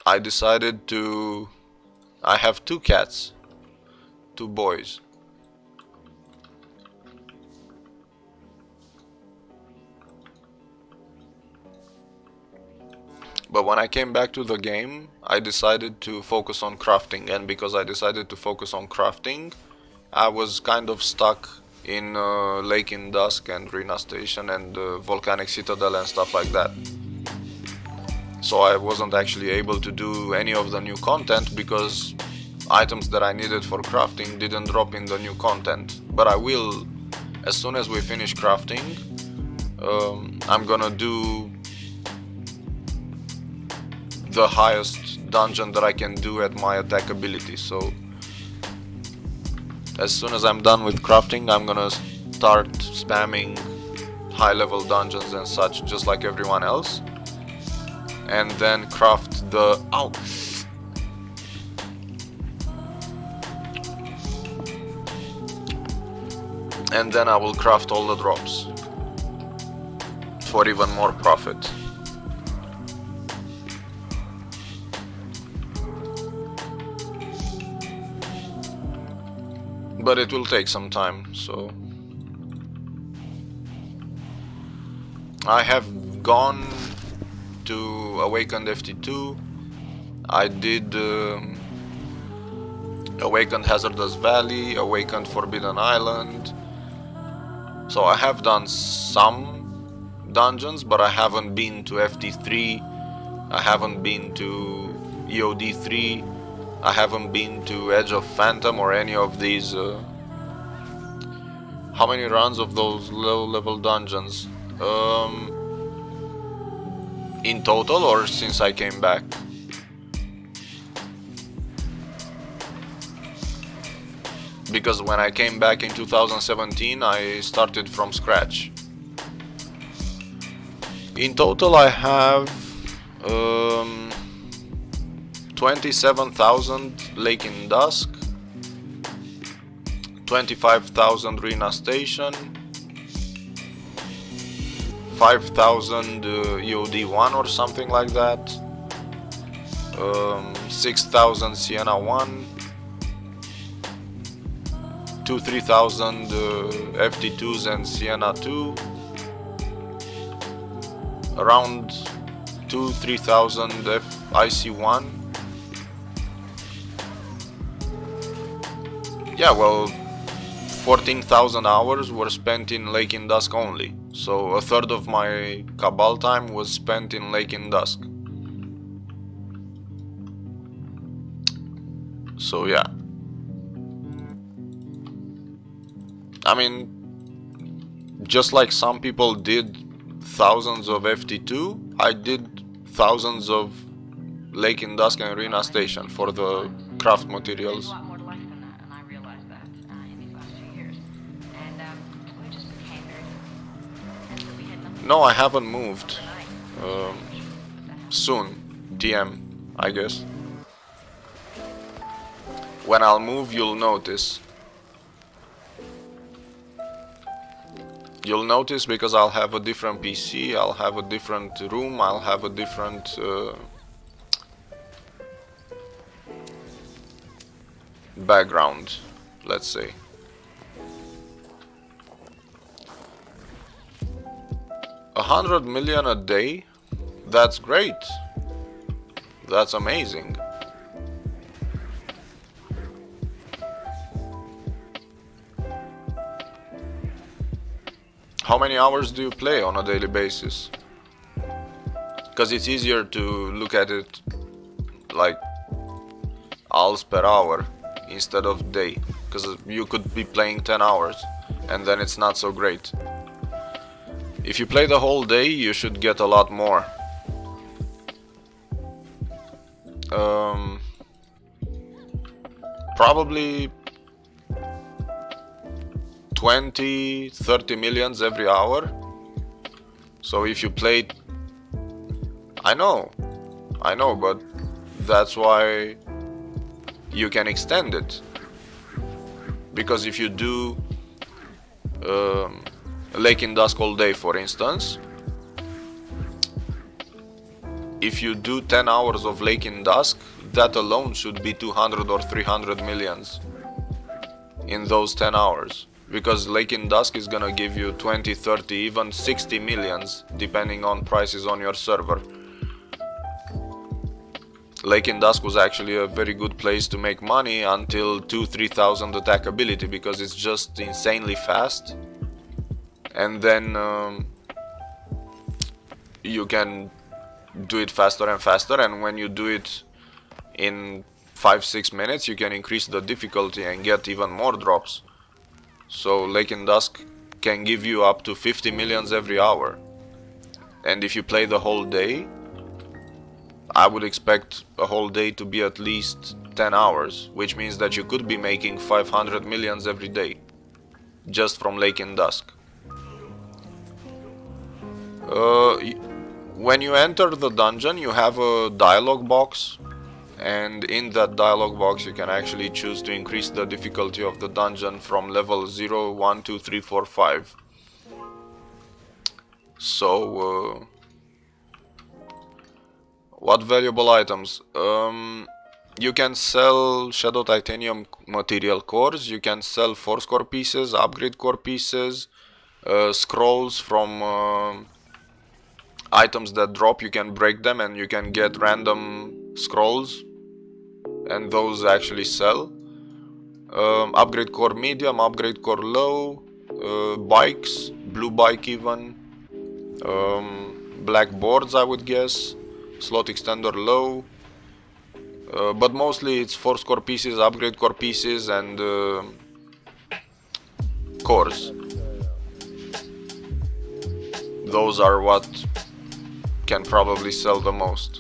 I decided to... I have 2 cats, 2 boys. But when I came back to the game, I decided to focus on crafting, and because I decided to focus on crafting, I was kind of stuck in Lake in Dusk and Rena Station and Volcanic Citadel and stuff like that. So I wasn't actually able to do any of the new content because items that I needed for crafting didn't drop in the new content. But I will, as soon as we finish crafting, I'm gonna do the highest dungeon that I can do at my attack ability. So as soon as I'm done with crafting, I'm gonna start spamming high level dungeons and such, just like everyone else, and then craft the and then I will craft all the drops for even more profit. But it will take some time, so I have gone to Awakened FT2. I did Awakened Hazardous Valley, Awakened Forbidden Island. So I have done some dungeons, but I haven't been to FT3, I haven't been to EOD3, I haven't been to Edge of Phantom or any of these. How many runs of those low level dungeons? In total, or since I came back? Because when I came back in 2017, I started from scratch. In total I have 27,000 Lake in Dusk, 25,000 Rena Station, 5,000 EOD1 or something like that, 6,000 Sienna 1, 3,000 FT2s and Sienna 2, around 3,000 IC1. Yeah, well, 14,000 hours were spent in Lake in Dusk only, so a third of my Cabal time was spent in Lake in Dusk. So yeah, I mean, just like some people did thousands of FT2, I did thousands of Lake in Dusk and Rena Station for the craft materials. No, I haven't moved. Soon, TM, I guess. When I'll move, you'll notice. You'll notice because I'll have a different PC, I'll have a different room, I'll have a different background, let's say. $100 million a day? That's great. That's amazing. How many hours do you play on a daily basis? Because it's easier to look at it like hours per hour instead of day. Because you could be playing 10 hours and then it's not so great. If you play the whole day, you should get a lot more. Probably 20-30 millions every hour. So if you play, I know, but that's why you can extend it. Because if you do Lake in Dusk all day, for instance, if you do 10 hours of Lake in Dusk, that alone should be 200 or 300 millions in those 10 hours. Because Lake in Dusk is gonna give you 20, 30, even 60 millions, depending on prices on your server. Lake in Dusk was actually a very good place to make money until 2-3,000 attack ability, because it's just insanely fast, and then you can do it faster and faster, and when you do it in 5-6 minutes you can increase the difficulty and get even more drops. So Lake in Dusk can give you up to 50 millions every hour, and if you play the whole day, I would expect a whole day to be at least 10 hours, which means that you could be making 500 millions every day just from Lake in Dusk. When you enter the dungeon, you have a dialogue box, and in that dialogue box you can actually choose to increase the difficulty of the dungeon from level 0, 1, 2, 3, 4, 5. So what valuable items? You can sell Shadow Titanium material cores, you can sell Force Core pieces, Upgrade Core pieces, scrolls from items that drop. You can break them and you can get random scrolls, and those actually sell. Upgrade Core medium, Upgrade Core low, bikes, blue bike even, black boards I would guess, slot extender low, but mostly it's Force Core pieces, Upgrade Core pieces, and cores. Those are what can probably sell the most.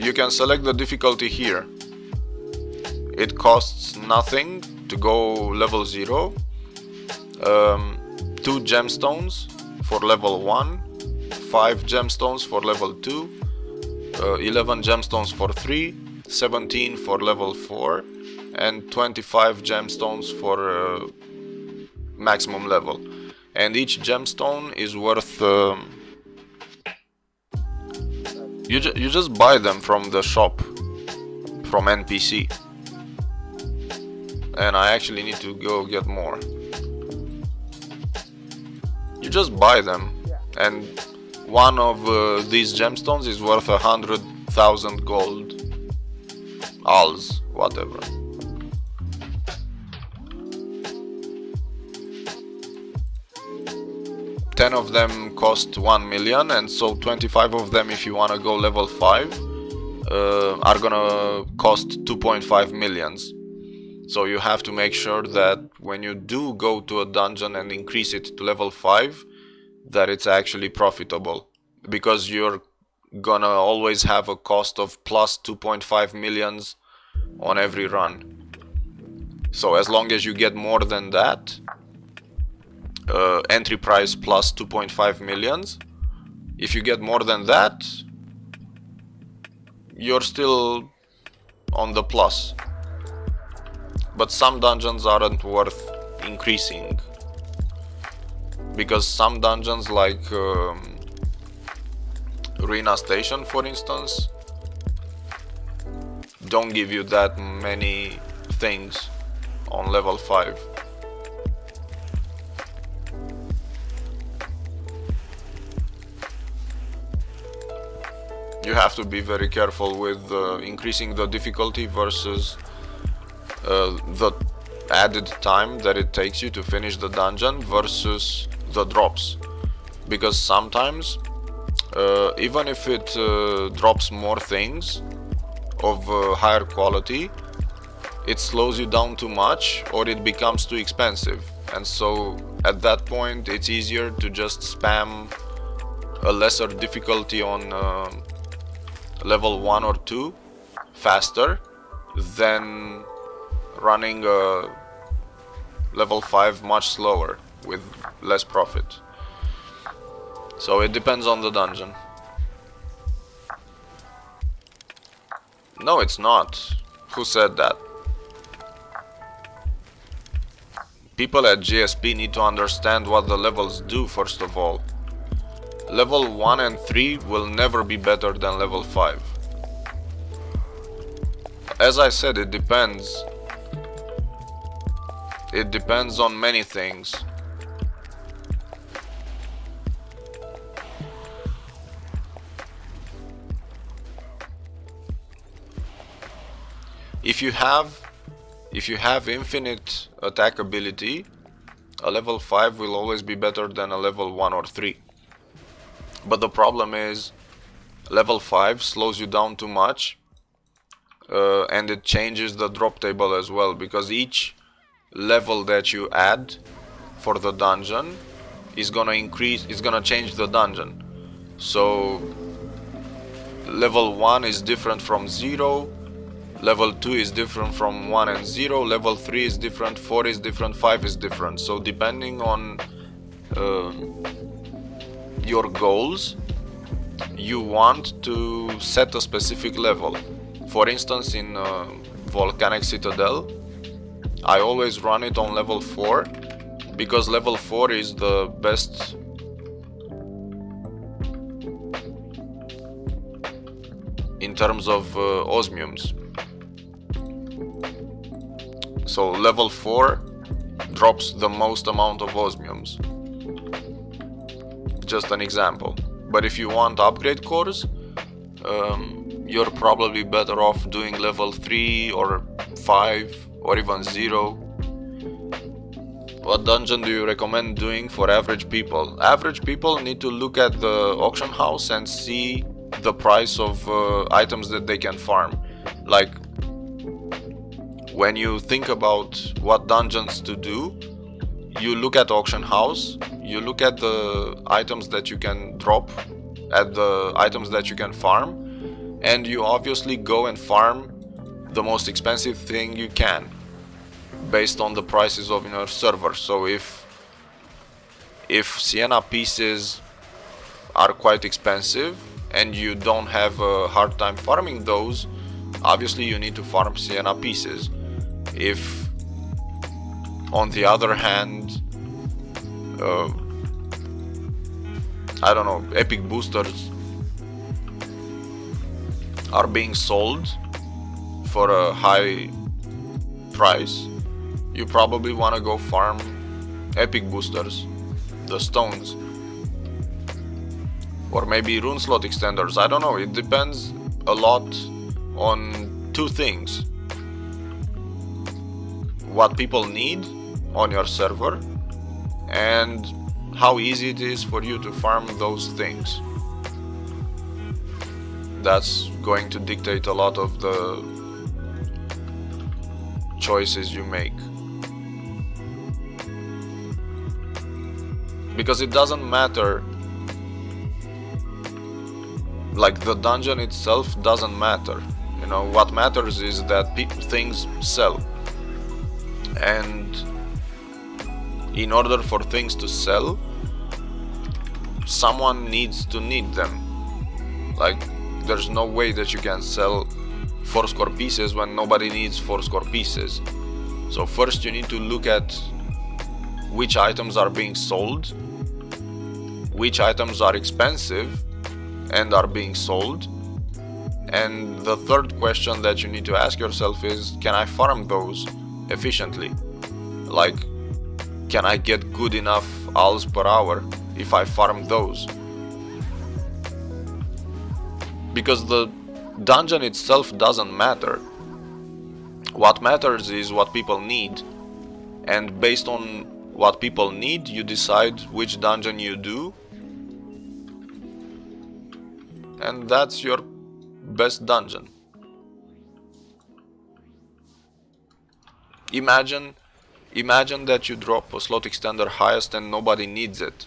You can select the difficulty here. It costs nothing to go level 0. 2 gemstones for level 1, 5 gemstones for level 2, 11 gemstones for 3, 17 for level 4, and 25 gemstones for maximum level. And each gemstone is worth... You just buy them from the shop, from NPC. And I actually need to go get more. You just buy them, and one of these gemstones is worth 100,000 gold. Alls, whatever. Ten of them cost 1 million, and so 25 of them, if you want to go level 5, are gonna cost 2.5 millions. So you have to make sure that when you do go to a dungeon and increase it to level 5, that it's actually profitable, because you're gonna always have a cost of plus 2.5 millions on every run. So as long as you get more than that, entry price plus 2.5 millions, if you get more than that, you're still on the plus. But some dungeons aren't worth increasing, because some dungeons, like Ruina Station for instance, don't give you that many things on level 5. You have to be very careful with increasing the difficulty versus the added time that it takes you to finish the dungeon versus the drops, because sometimes even if it drops more things of higher quality, it slows you down too much or it becomes too expensive, and so at that point it's easier to just spam a lesser difficulty on level 1 or 2 faster than running level 5 much slower with less profit. So it depends on the dungeon. No, it's not. Who said that? People at GSP need to understand what the levels do first of all. Level 1 and 3 will never be better than level 5. As I said, it depends. It depends on many things. If you have infinite attack ability, a level 5 will always be better than a level 1 or 3. But the problem is level 5 slows you down too much, and it changes the drop table as well, because each level that you add for the dungeon is gonna change the dungeon. So level 1 is different from 0, level 2 is different from 1 and 0, level 3 is different, 4 is different, 5 is different. So depending on your goals, you want to set a specific level. For instance, in Volcanic Citadel, I always run it on level 4, because level 4 is the best in terms of osmiums. So level 4 drops the most amount of osmiums. Just an example. But if you want upgrade cores, you're probably better off doing level 3 or 5 or even 0. What dungeon do you recommend doing for average people? Average people need to look at the auction house and see the price of items that they can farm. Like, when you think about what dungeons to do, you look at auction house, you look at the items that you can drop, at the items that you can farm, and you obviously go and farm the most expensive thing you can based on the prices of your server. So if Sienna pieces are quite expensive and you don't have a hard time farming those, obviously you need to farm Sienna pieces. If on the other hand, I don't know, epic boosters are being sold for a high price, you probably want to go farm epic boosters, the stones, or maybe rune slot extenders. I don't know, it depends a lot on two things: what people need on your server and how easy it is for you to farm those things. That's going to dictate a lot of the choices you make. Because it doesn't matter, like the dungeon itself doesn't matter. You know, what matters is that things sell. And in order for things to sell, someone needs to need them. Like, there's no way that you can sell 4-score pieces when nobody needs 4-score pieces. So first you need to look at which items are being sold, which items are expensive and are being sold, and the third question that you need to ask yourself is, can I farm those efficiently? Like, can I get good enough ALs per hour if I farm those? Because the dungeon itself doesn't matter. What matters is what people need, and based on what people need, you decide which dungeon you do, and that's your best dungeon. Imagine that you drop a slot extender highest and nobody needs it.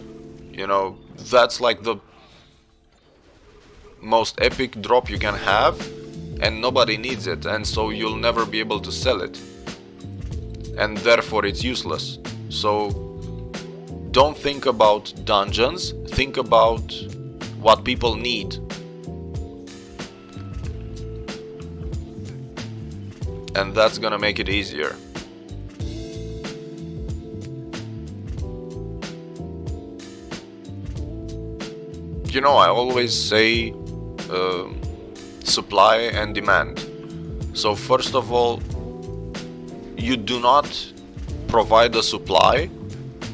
You know, that's like the most epic drop you can have, and nobody needs it, and so you'll never be able to sell it, and therefore it's useless. So don't think about dungeons, think about what people need. and that's gonna make it easier. You know, I always say supply and demand. So first of all, you do not provide a supply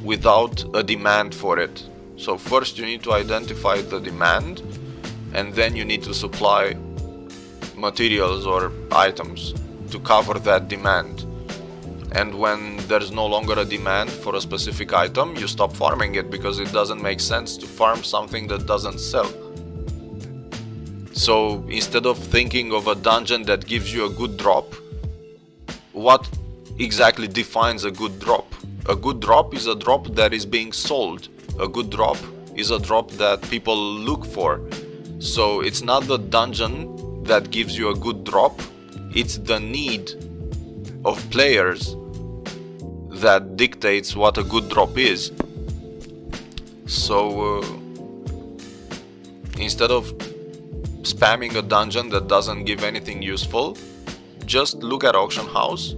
without a demand for it. So first you need to identify the demand, and then you need to supply materials or items to cover that demand. And when there's no longer a demand for a specific item, you stop farming it, because it doesn't make sense to farm something that doesn't sell. So instead of thinking of a dungeon that gives you a good drop, what exactly defines a good drop? A good drop is a drop that is being sold. A good drop is a drop that people look for. So it's not the dungeon that gives you a good drop, it's the need of players that dictates what a good drop is. So instead of spamming a dungeon that doesn't give anything useful, just look at auction house,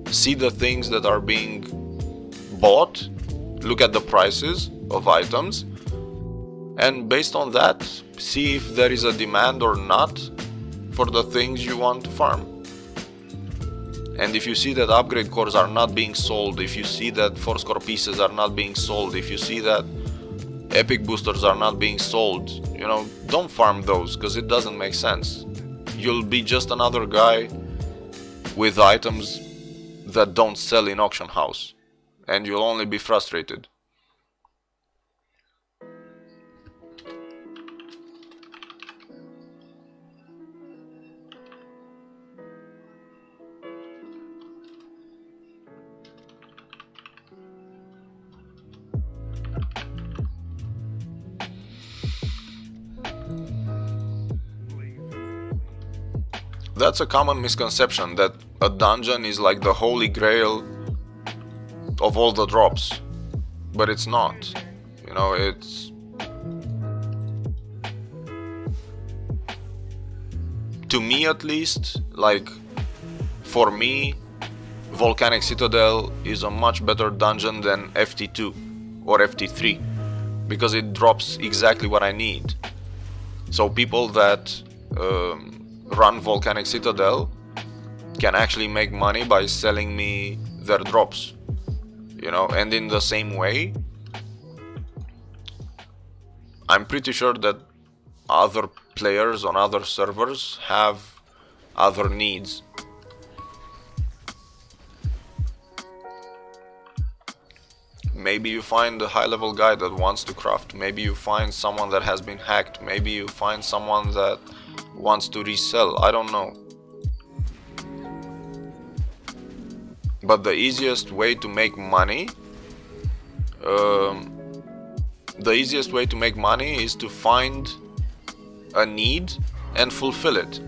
see the things that are being bought, look at the prices of items, and based on that see if there is a demand or not for the things you want to farm. And if you see that upgrade cores are not being sold, if you see that force core pieces are not being sold, if you see that epic boosters are not being sold, you know, don't farm those, because it doesn't make sense. You'll be just another guy with items that don't sell in auction house, and you'll only be frustrated. That's a common misconception, that a dungeon is like the holy grail of all the drops, but it's not. You know, it's... to me at least, like, for me, Volcanic Citadel is a much better dungeon than FT2 or FT3, because it drops exactly what I need. So people that run Volcanic Citadel can actually make money by selling me their drops, you know. And in the same way, I'm pretty sure that other players on other servers have other needs. Maybe you find a high-level guy that wants to craft, maybe you find someone that has been hacked, maybe you find someone that wants to resell, I don't know. But the easiest way to make money, is to find a need and fulfill it.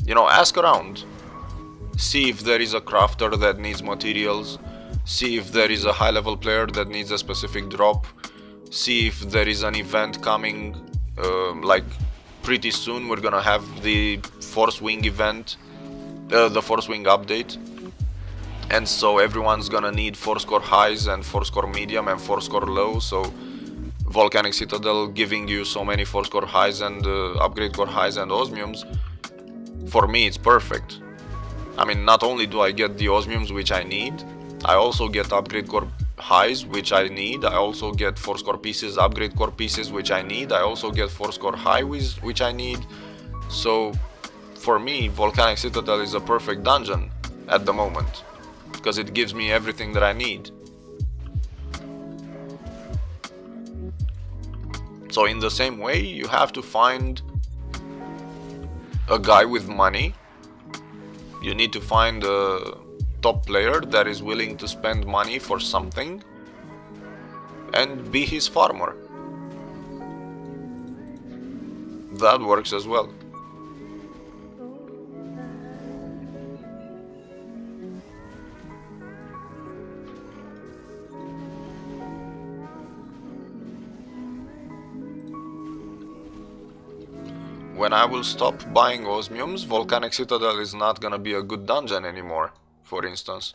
You know, ask around, see if there is a crafter that needs materials, see if there is a high-level player that needs a specific drop, see if there is an event coming, like pretty soon we're gonna have the Force Wing event, the Force Wing update, and so everyone's gonna need Force Core highs and Force Core medium and Force Core low. So Volcanic Citadel giving you so many Force Core highs and upgrade core highs and osmiums, for me it's perfect. I mean, not only do I get the osmiums which I need, I also get upgrade core highs which I need, I also get force core pieces, upgrade core pieces which I need, I also get force core high which I need. So for me, Volcanic Citadel is a perfect dungeon at the moment, because it gives me everything that I need. So in the same way, you have to find a guy with money. You need to find a top player that is willing to spend money for something and be his farmer. That works as well. when I will stop buying osmiums, Volcanic Citadel is not gonna be a good dungeon anymore, for instance.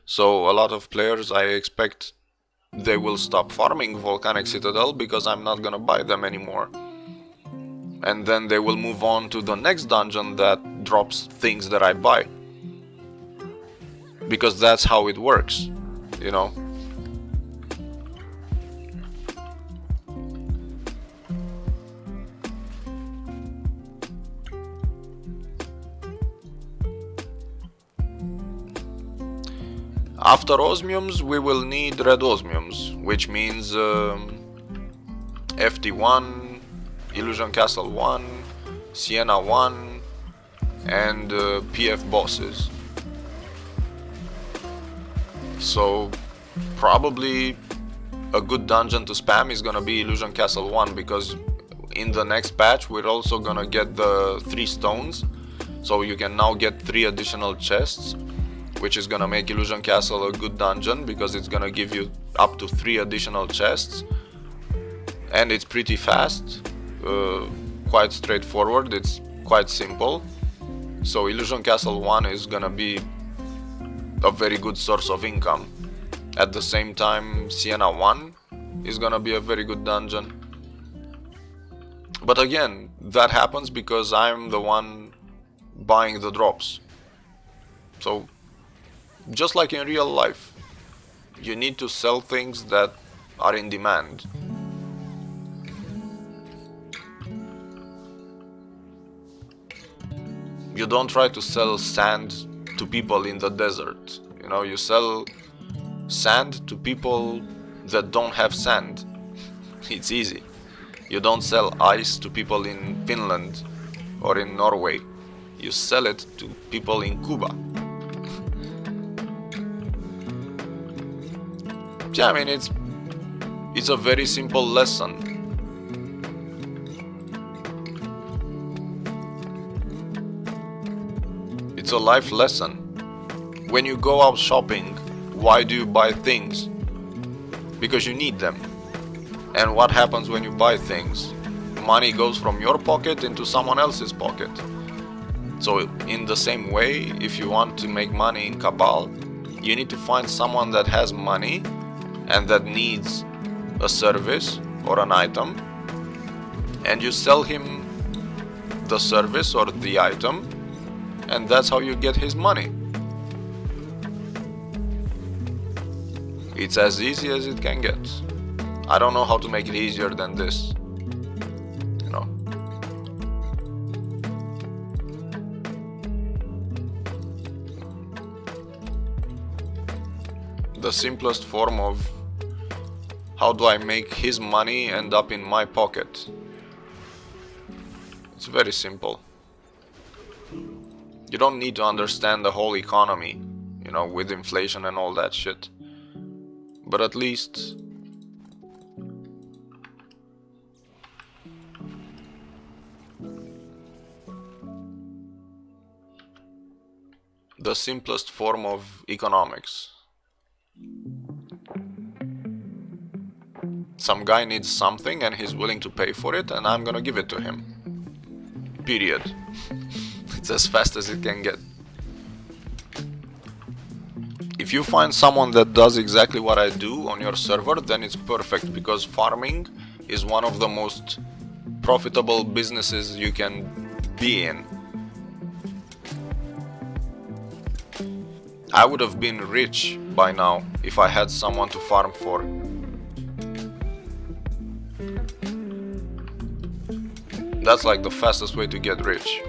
So a lot of players, I expect they will stop farming Volcanic Citadel because I'm not gonna buy them anymore. And then they will move on to the next dungeon that drops things that I buy. Because that's how it works, you know. After osmiums, we will need red osmiums, which means FT1, Illusion Castle 1, Siena 1, and PF bosses. So probably a good dungeon to spam is gonna be Illusion Castle 1, because in the next patch we're also gonna get the 3 stones, so you can now get 3 additional chests, which is gonna make Illusion Castle a good dungeon because it's gonna give you up to 3 additional chests, and it's pretty fast, quite straightforward, it's quite simple. So Illusion Castle 1 is gonna be a very good source of income. At the same time, Siena 1 is gonna be a very good dungeon. But again, that happens because I'm the one buying the drops. So just like in real life, you need to sell things that are in demand. You don't try to sell sand to people in the desert. You know, you sell sand to people that don't have sand. It's easy. You don't sell ice to people in Finland or in Norway. You sell it to people in Cuba. Yeah, I mean, it's a very simple lesson. It's a life lesson. When you go out shopping, why do you buy things? Because you need them. And what happens when you buy things? Money goes from your pocket into someone else's pocket. So in the same way, if you want to make money in Cabal, you need to find someone that has money and that needs a service or an item, and you sell him the service or the item, and that's how you get his money. It's as easy as it can get. I don't know how to make it easier than this, you know. The simplest form of how do I make his money end up in my pocket? It's very simple. You don't need to understand the whole economy, you know, with inflation and all that shit. But at least the simplest form of economics. Some guy needs something and he's willing to pay for it, and I'm gonna give it to him. Period. It's as fast as it can get. If you find someone that does exactly what I do on your server, then it's perfect, because farming is one of the most profitable businesses you can be in. I would have been rich by now if I had someone to farm for. That's like the fastest way to get rich.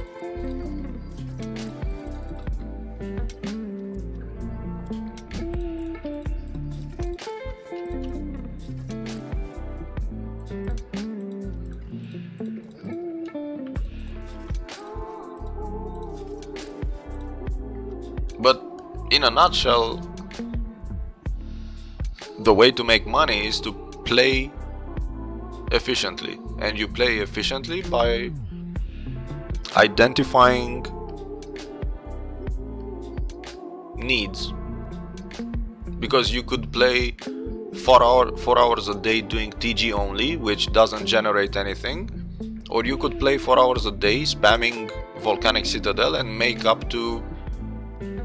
But in a nutshell, the way to make money is to play efficiently, and you play efficiently by identifying needs, because you could play 4 hours a day doing TG only, which doesn't generate anything, Or you could play 4 hours a day spamming Volcanic Citadel and make up to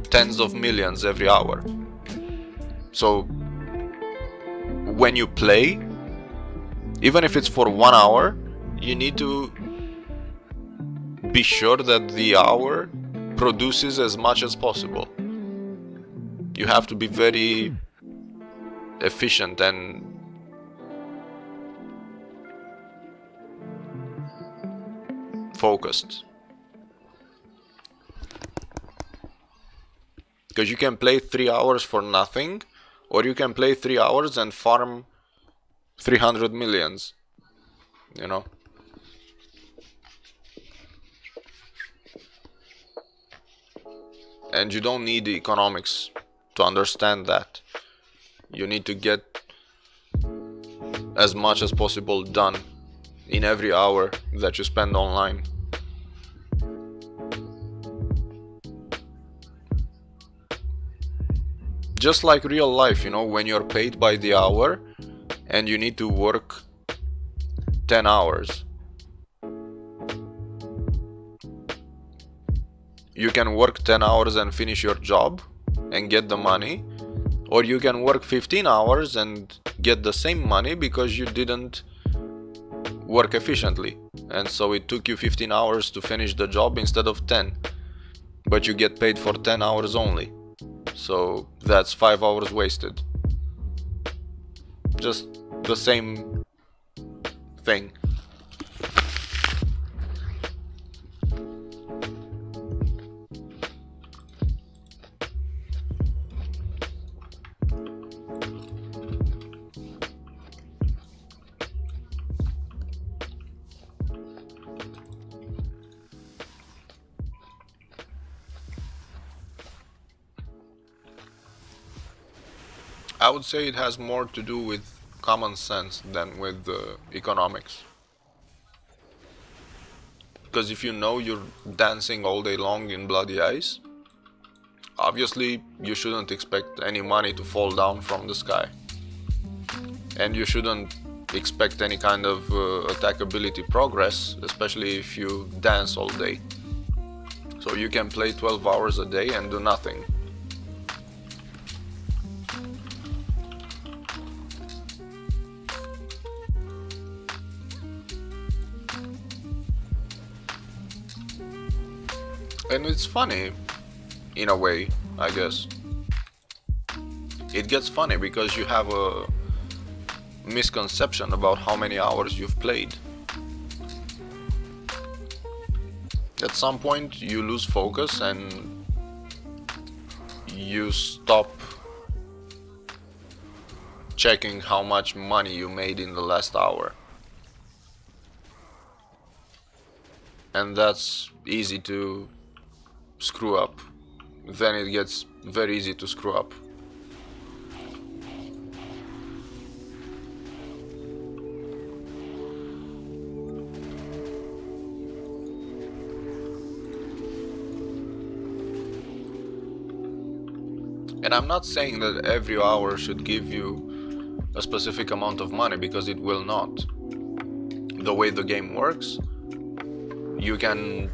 tens of millions every hour. So when you play, even if it's for 1 hour, you need to be sure that the hour produces as much as possible. You have to be very efficient and focused. Because you can play 3 hours for nothing, or you can play 3 hours and farm 300 millions, you know. And you don't need the economics to understand that. You need to get as much as possible done in every hour that you spend online. Just like real life, you know, when you're paid by the hour and you need to work 10 hours. You can work 10 hours and finish your job and get the money, or you can work 15 hours and get the same money because you didn't work efficiently, and so it took you 15 hours to finish the job instead of 10, but you get paid for 10 hours only, so that's 5 hours wasted. Just the same thing. I would say it has more to do with common sense than with economics. Because if you know you're dancing all day long in bloody ice, obviously you shouldn't expect any money to fall down from the sky. And you shouldn't expect any kind of attackability progress, especially if you dance all day. So you can play 12 hours a day and do nothing. And it's funny, in a way, I guess. It gets funny because you have a misconception about how many hours you've played. At some point you lose focus and you stop checking how much money you made in the last hour. And that's easy to screw up. Then it gets very easy to screw up. And I'm not saying that every hour should give you a specific amount of money, because it will not. The way the game works, you can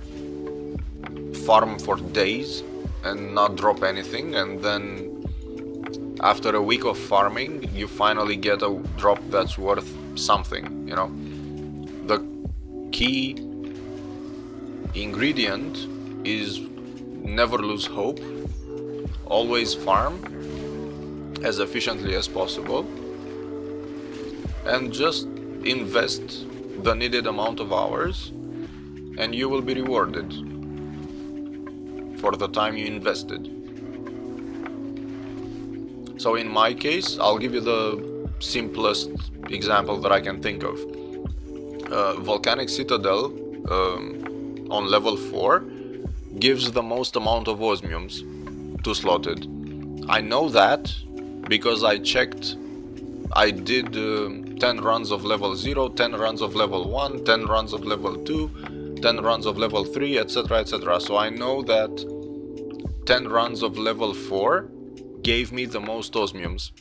farm for days and not drop anything, and then after a week of farming you finally get a drop that's worth something, you know. The key ingredient is never lose hope, always farm as efficiently as possible, and just invest the needed amount of hours and you will be rewarded for the time you invested. So in my case, I'll give you the simplest example that I can think of. Volcanic Citadel on level 4 gives the most amount of osmiums to slotted. I know that because I checked. I did 10 runs of level 0, 10 runs of level 1, 10 runs of level 2, 10 runs of level 3, etc, etc. So I know that 10 runs of level 4 gave me the most osmiums.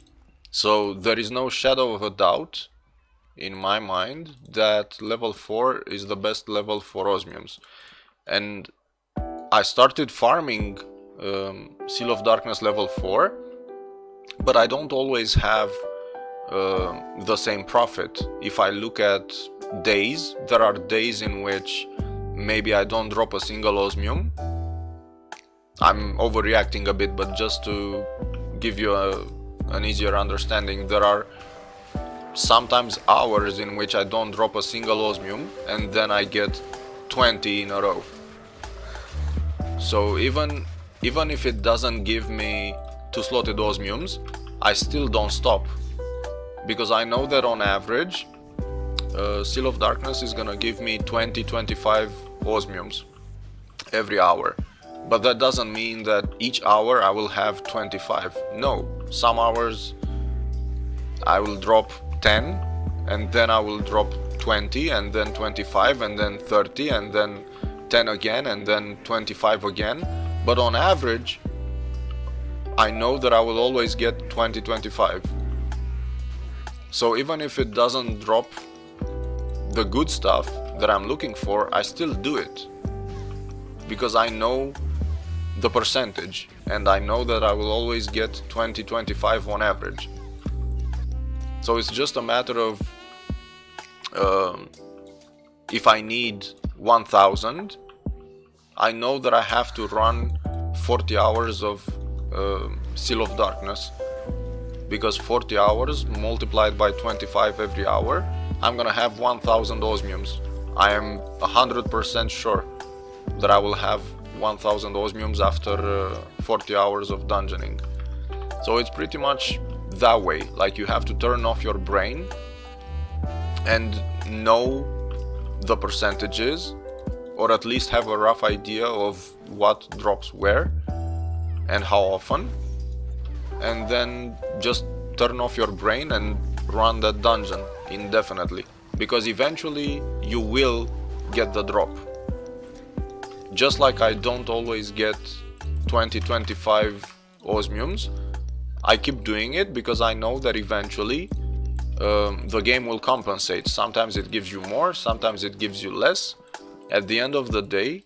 So there is no shadow of a doubt in my mind that level 4 is the best level for osmiums. And I started farming Seal of Darkness level 4, but I don't always have the same profit. If I look at days, there are days in which maybe I don't drop a single osmium. I'm overreacting a bit, but just to give you an easier understanding, there are sometimes hours in which I don't drop a single osmium, and then I get 20 in a row. So even if it doesn't give me 2 slotted osmiums, I still don't stop, because I know that on average Seal of Darkness is gonna give me 20-25 osmiums every hour. But that doesn't mean that each hour I will have 25. No, some hours I will drop 10, and then I will drop 20, and then 25, and then 30, and then 10 again, and then 25 again. But on average, I know that I will always get 20-25. So even if it doesn't drop the good stuff that I'm looking for, I still do it, because I know the percentage, and I know that I will always get 20-25 on average. So it's just a matter of if I need 1000, I know that I have to run 40 hours of Seal of Darkness, because 40 hours multiplied by 25 every hour, I'm gonna have 1000 osmiums. I am 100% sure that I will have 1000 osmiums after 40 hours of dungeoning. So it's pretty much that way. Like, you have to turn off your brain and know the percentages, or at least have a rough idea of what drops where and how often, and then just turn off your brain and run that dungeon indefinitely, because eventually you will get the drop. Just like I don't always get 20-25 osmiums, I keep doing it because I know that eventually the game will compensate. Sometimes it gives you more, sometimes it gives you less. At the end of the day,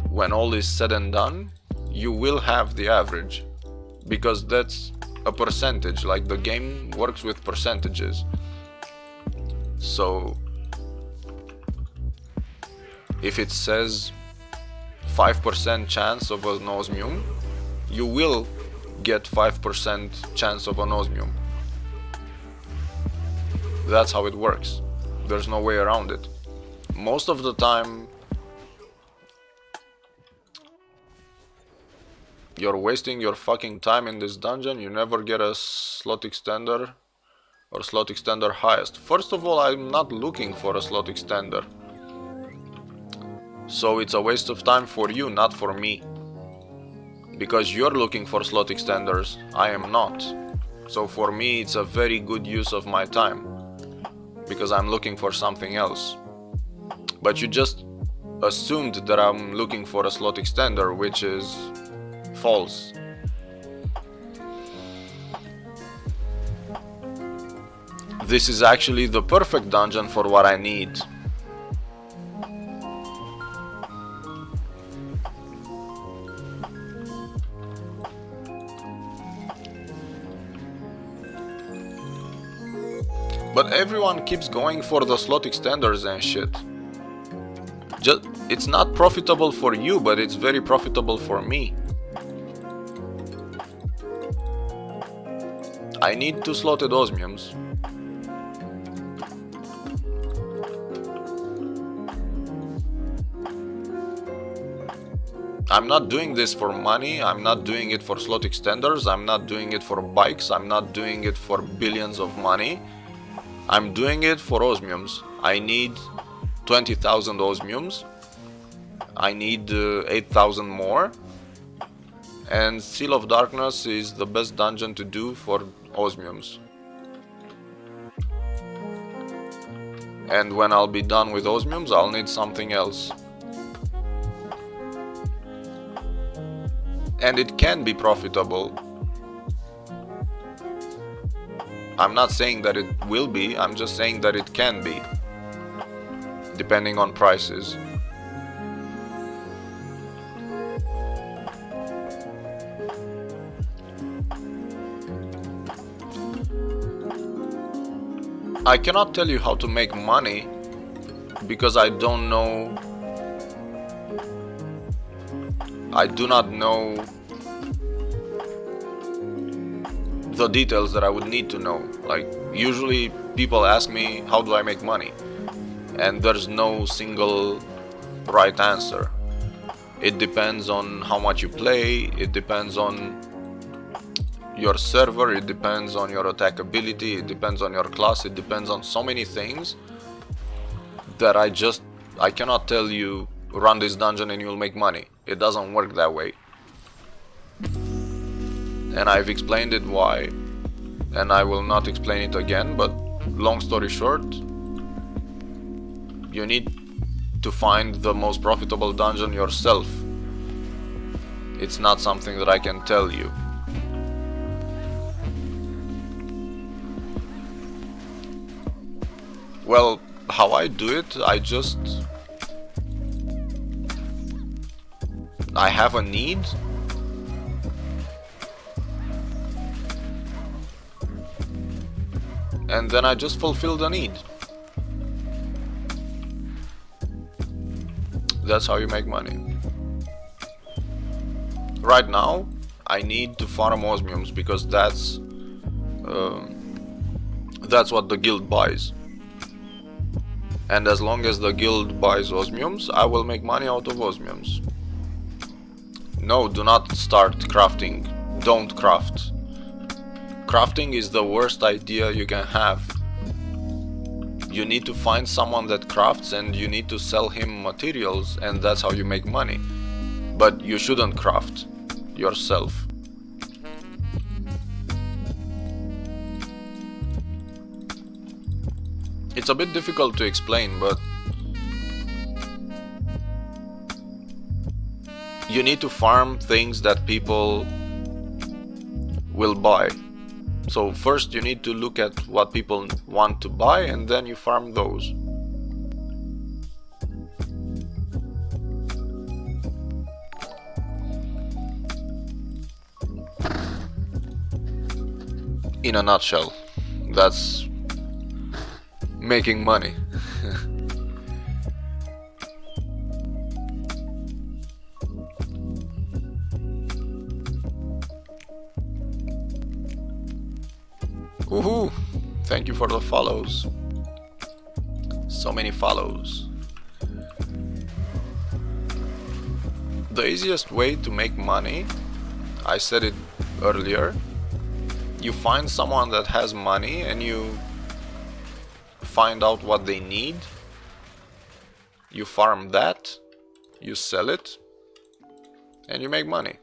when all is said and done, you will have the average, because that's a percentage. Like, the game works with percentages. So if it says 5% chance of an osmium, you will get 5% chance of an osmium. That's how it works. There's no way around it. Most of the time you're wasting your fucking time in this dungeon. You never get a slot extender or slot extender highest. First of all, I'm not looking for a slot extender, so it's a waste of time for you, not for me, because you're looking for slot extenders, I am not. So for me it's a very good use of my time, because I'm looking for something else. But you just assumed that I'm looking for a slot extender, which is false. This is actually the perfect dungeon for what I need. But everyone keeps going for the slot extenders and shit. It's not profitable for you, but it's very profitable for me. I need 2 slotted osmiums. I'm not doing this for money, I'm not doing it for slot extenders, I'm not doing it for bikes, I'm not doing it for billions of money. I'm doing it for osmiums. I need 20,000 osmiums. I need 8,000 more. And Seal of Darkness is the best dungeon to do for osmiums. And when I'll be done with osmiums, I'll need something else. And it can be profitable. I'm not saying that it will be, I'm just saying that it can be, depending on prices. I cannot tell you how to make money because I do not know the details that I would need to know. Like, usually people ask me, how do I make money? And there's no single right answer. It depends on how much you play, it depends on your server, it depends on your attack ability, it depends on your class, it depends on so many things that I cannot tell you, run this dungeon and you'll make money. It doesn't work that way. And I've explained it why, and I will not explain it again, but long story short, you need to find the most profitable dungeon yourself. It's not something that I can tell you. Well, how I do it, I have a need, and then I just fulfill the need. That's how you make money. Right now, I need to farm osmiums because that's what the guild buys. And as long as the guild buys osmiums, I will make money out of osmiums. No, do not start crafting. Don't craft. Crafting is the worst idea you can have. You need to find someone that crafts and you need to sell him materials, and that's how you make money. But you shouldn't craft yourself. It's a bit difficult to explain, but you need to farm things that people will buy. So first you need to look at what people want to buy, and then you farm those. In a nutshell, that's making money. Woohoo! Thank you for the follows. So many follows. The easiest way to make money, I said it earlier, you find someone that has money and you find out what they need, you farm that, you sell it, and you make money.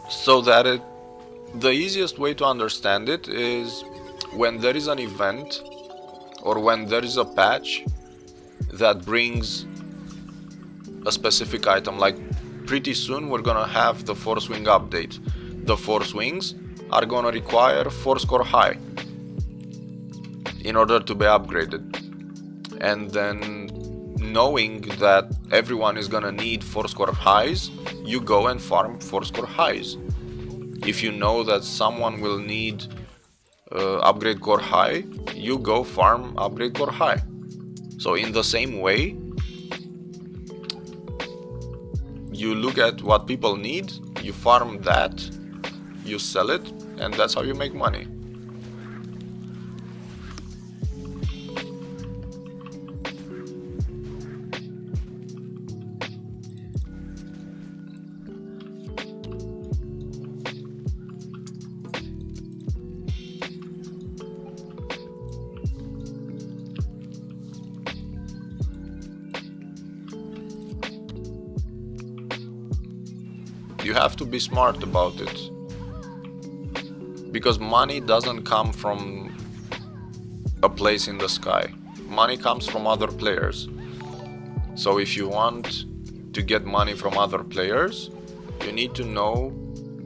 So that the easiest way to understand it is when there is an event or when there is a patch that brings a specific item. Like pretty soon we're gonna have the Force Wing update. The Force Wings are gonna require 4-score high in order to be upgraded. And then knowing that everyone is gonna need 4-score highs, you go and farm 4-score highs. If you know that someone will need upgrade core high, you go farm upgrade core high. So in the same way, you look at what people need, you farm that, you sell it, and that's how you make money. You have to be smart about it, because money doesn't come from a place in the sky. Money comes from other players. So if you want to get money from other players, you need to know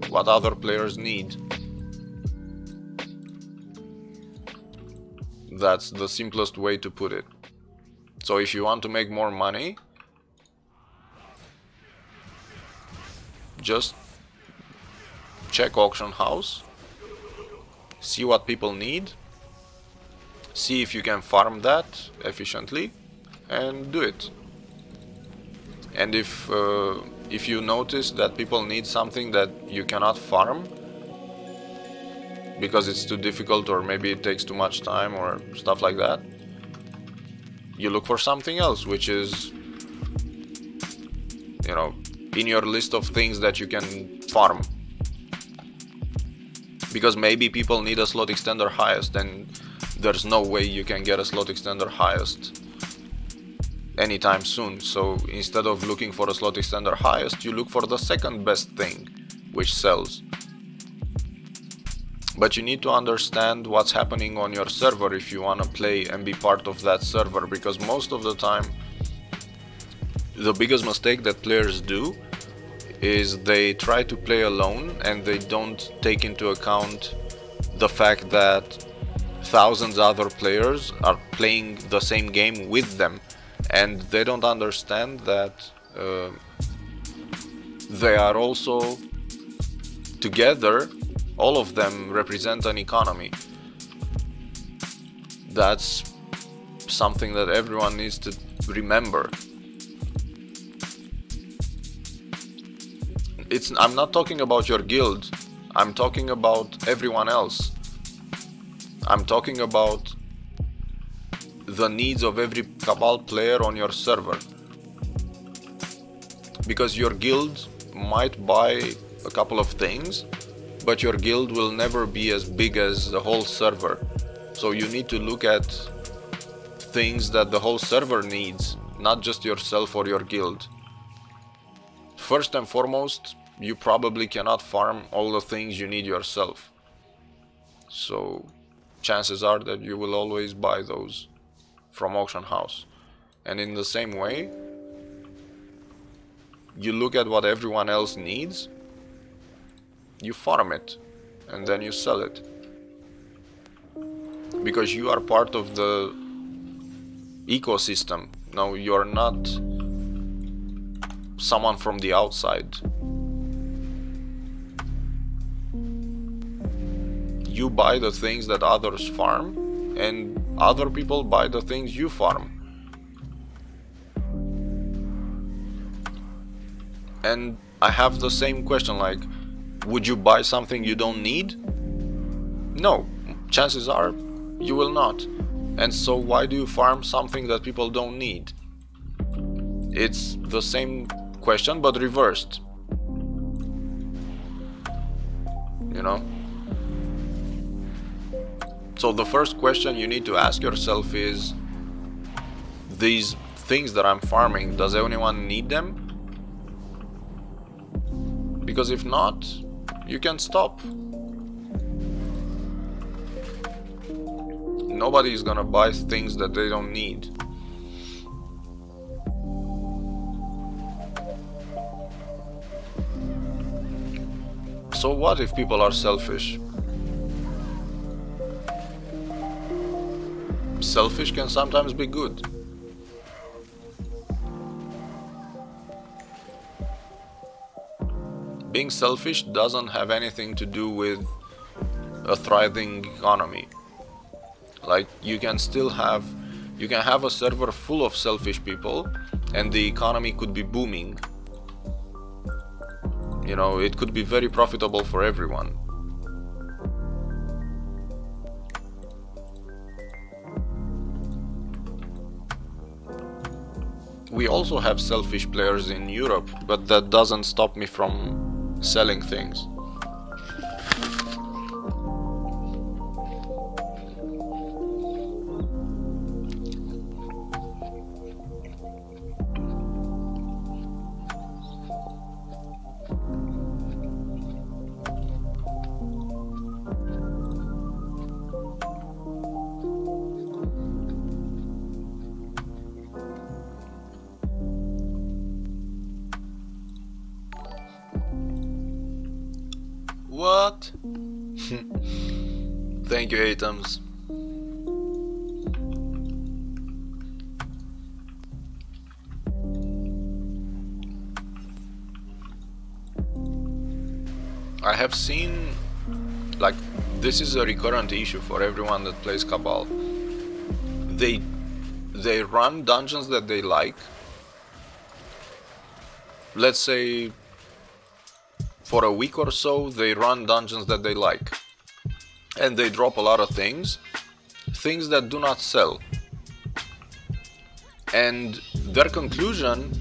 what other players need. That's the simplest way to put it. So if you want to make more money, just check auction house, see what people need, see if you can farm that efficiently, and do it. And if you notice that people need something that you cannot farm because it's too difficult, or maybe it takes too much time or stuff like that, you look for something else which is, you know, in your list of things that you can farm. Because maybe people need a slot extender highest, and there's no way you can get a slot extender highest anytime soon. So instead of looking for a slot extender highest, you look for the second best thing which sells. But you need to understand what's happening on your server if you want to play and be part of that server, because most of the time the biggest mistake that players do is they try to play alone and they don't take into account the fact that thousands of other players are playing the same game with them, and they don't understand that they are also together, all of them represent an economy. That's something that everyone needs to remember. I'm not talking about your guild, I'm talking about everyone else. I'm talking about the needs of every Cabal player on your server. Because your guild might buy a couple of things, but your guild will never be as big as the whole server. So you need to look at things that the whole server needs, not just yourself or your guild. First and foremost, you probably cannot farm all the things you need yourself. So chances are that you will always buy those from auction house. And in the same way, you look at what everyone else needs, you farm it, and then you sell it. Because you are part of the ecosystem. No, you're not someone from the outside. You buy the things that others farm, and other people buy the things you farm. And I have the same question, like, would you buy something you don't need? No, chances are you will not. And so why do you farm something that people don't need? It's the same question but reversed. You know? So the first question you need to ask yourself is, these things that I'm farming, does anyone need them? Because if not, you can stop. Nobody is gonna buy things that they don't need. So what if people are selfish? Selfish can sometimes be good. Being selfish doesn't have anything to do with a thriving economy. Like, you can have a server full of selfish people and the economy could be booming. You know, it could be very profitable for everyone. We also have selfish players in Europe, but that doesn't stop me from selling things. What? Thank you, Atoms. I have seen, like, this is a recurrent issue for everyone that plays Cabal. They run dungeons that they like. Let's say for a week or so they run dungeons that they like. And they drop a lot of things that do not sell. And their conclusion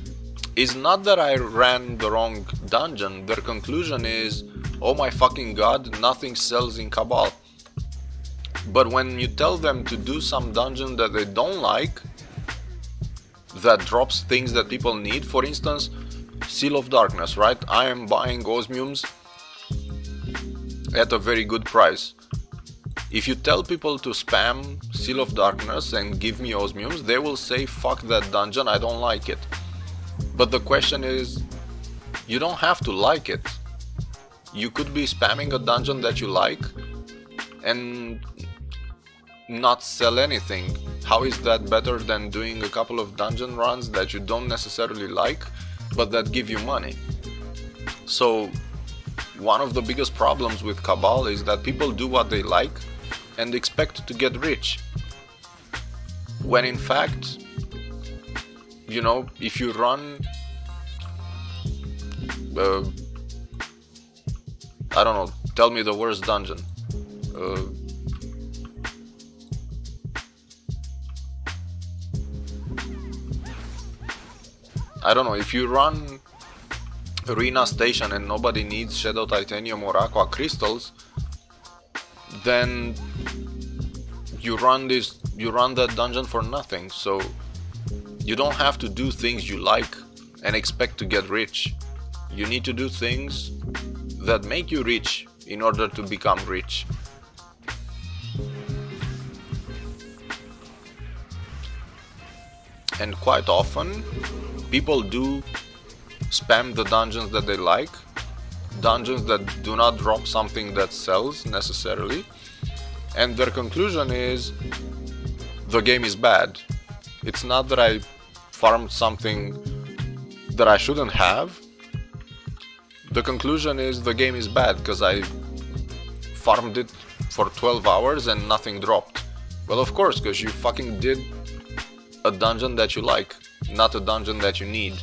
is not that I ran the wrong dungeon. Their conclusion is, oh my fucking god, nothing sells in Cabal. But when you tell them to do some dungeon that they don't like, that drops things that people need, for instance, Seal of Darkness, right? I am buying osmiums at a very good price. If you tell people to spam Seal of Darkness and give me osmiums, they will say, fuck that dungeon, I don't like it. But the question is, you don't have to like it. You could be spamming a dungeon that you like and not sell anything. How is that better than doing a couple of dungeon runs that you don't necessarily like, but that give you money? So one of the biggest problems with Cabal is that people do what they like and expect to get rich, when in fact, you know, if you run I don't know, tell me the worst dungeon. I don't know, if you run Arena Station and nobody needs Shadow Titanium or Aqua Crystals, then you run that dungeon for nothing. So you don't have to do things you like and expect to get rich. You need to do things that make you rich in order to become rich. And quite often people do spam the dungeons that they like, dungeons that do not drop something that sells necessarily, and their conclusion is the game is bad. It's not that I farmed something that I shouldn't have. The conclusion is the game is bad because I farmed it for 12 hours and nothing dropped. Well, of course, because you fucking did a dungeon that you like, not a dungeon that you need,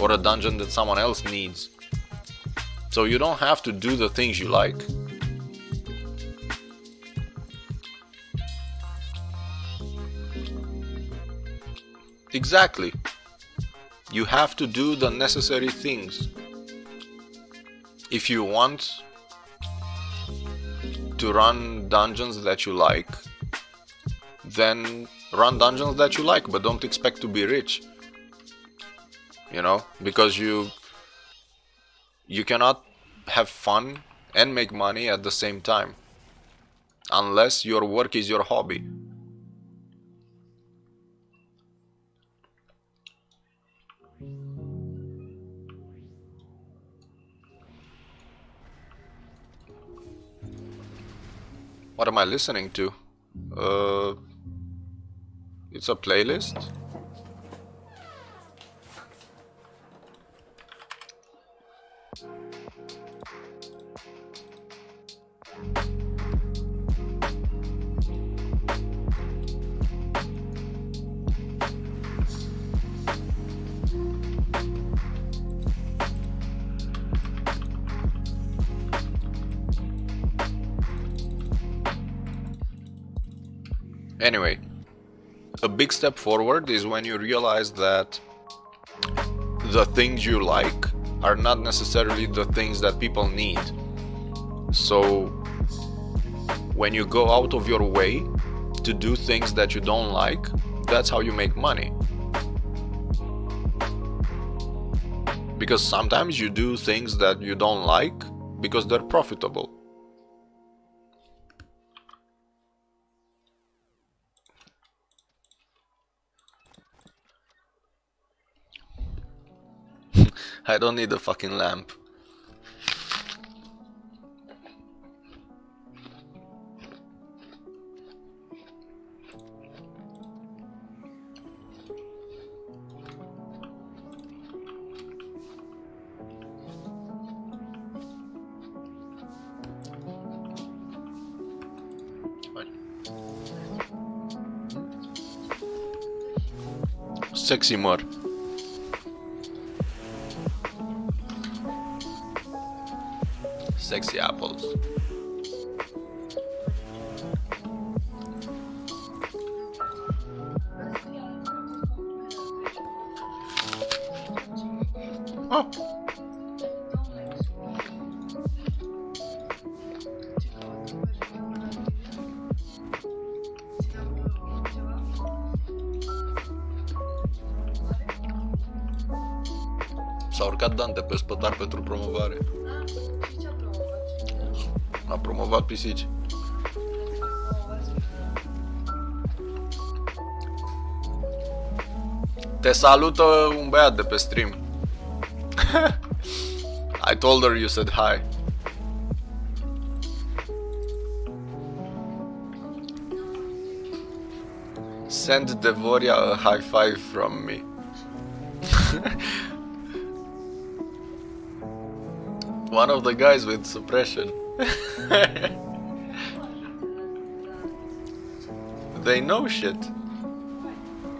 or a dungeon that someone else needs. So you don't have to do the things you like. Exactly. You have to do the necessary things. If you want to run dungeons that you like, then run dungeons that you like, but don't expect to be rich. You know, because you cannot have fun and make money at the same time, unless your work is your hobby. What am I listening to? It's a playlist? Anyway, a big step forward is when you realize that the things you like are not necessarily the things that people need. So when you go out of your way to do things that you don't like, that's how you make money. Because sometimes you do things that you don't like because they're profitable. I don't need a fucking lamp. Sexy măr. Sexy apples. Oh. S-a urcat Dante pe spătar pentru promovare. A promovat pisici. Te salută un băiat de pe stream. I told her you said hi. Send Devoria a high five from me. One of the guys with suppression. They know shit.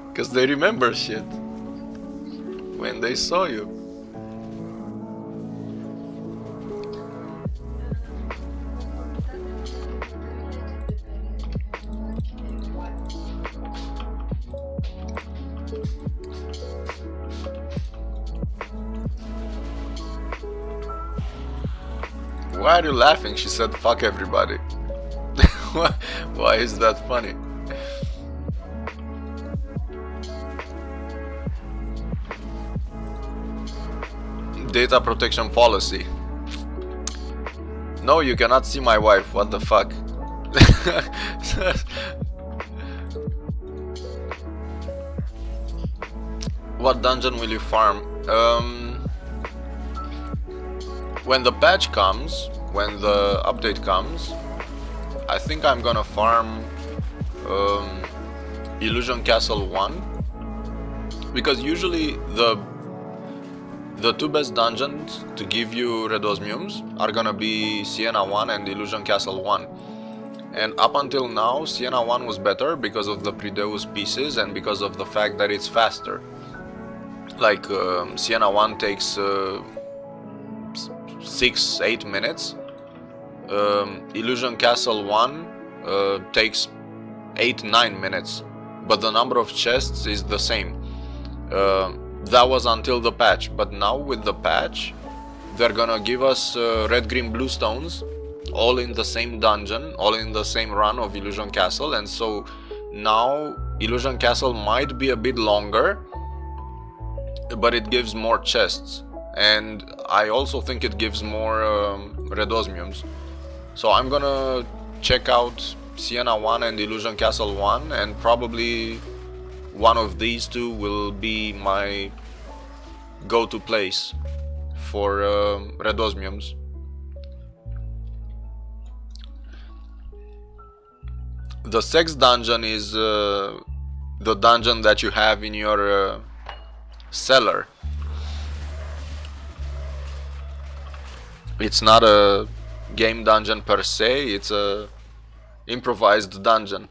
Because they remember shit. When they saw you. Why are you laughing? She said fuck everybody. Why is that funny? Data protection policy. No, you cannot see my wife. What the fuck? What dungeon will you farm? When the patch comes, when the update comes, I think I'm gonna farm Illusion Castle 1, because usually the two best dungeons to give you red osmiums are gonna be Sienna 1 and Illusion Castle 1. And up until now, Sienna 1 was better because of the Prideus pieces and because of the fact that it's faster. Like Sienna 1 takes 6-8 minutes. Illusion Castle 1 takes 8-9 minutes, but the number of chests is the same. That was until the patch, but now with the patch they're gonna give us red, green, blue stones all in the same dungeon, all in the same run of Illusion Castle, and so now Illusion Castle might be a bit longer, but it gives more chests, and I also think it gives more red osmiums. So I'm gonna check out Sienna 1 and Illusion Castle 1, and probably one of these two will be my go-to place for red osmiums. The sex dungeon is the dungeon that you have in your cellar. It's not a game dungeon per se, it's a improvised dungeon.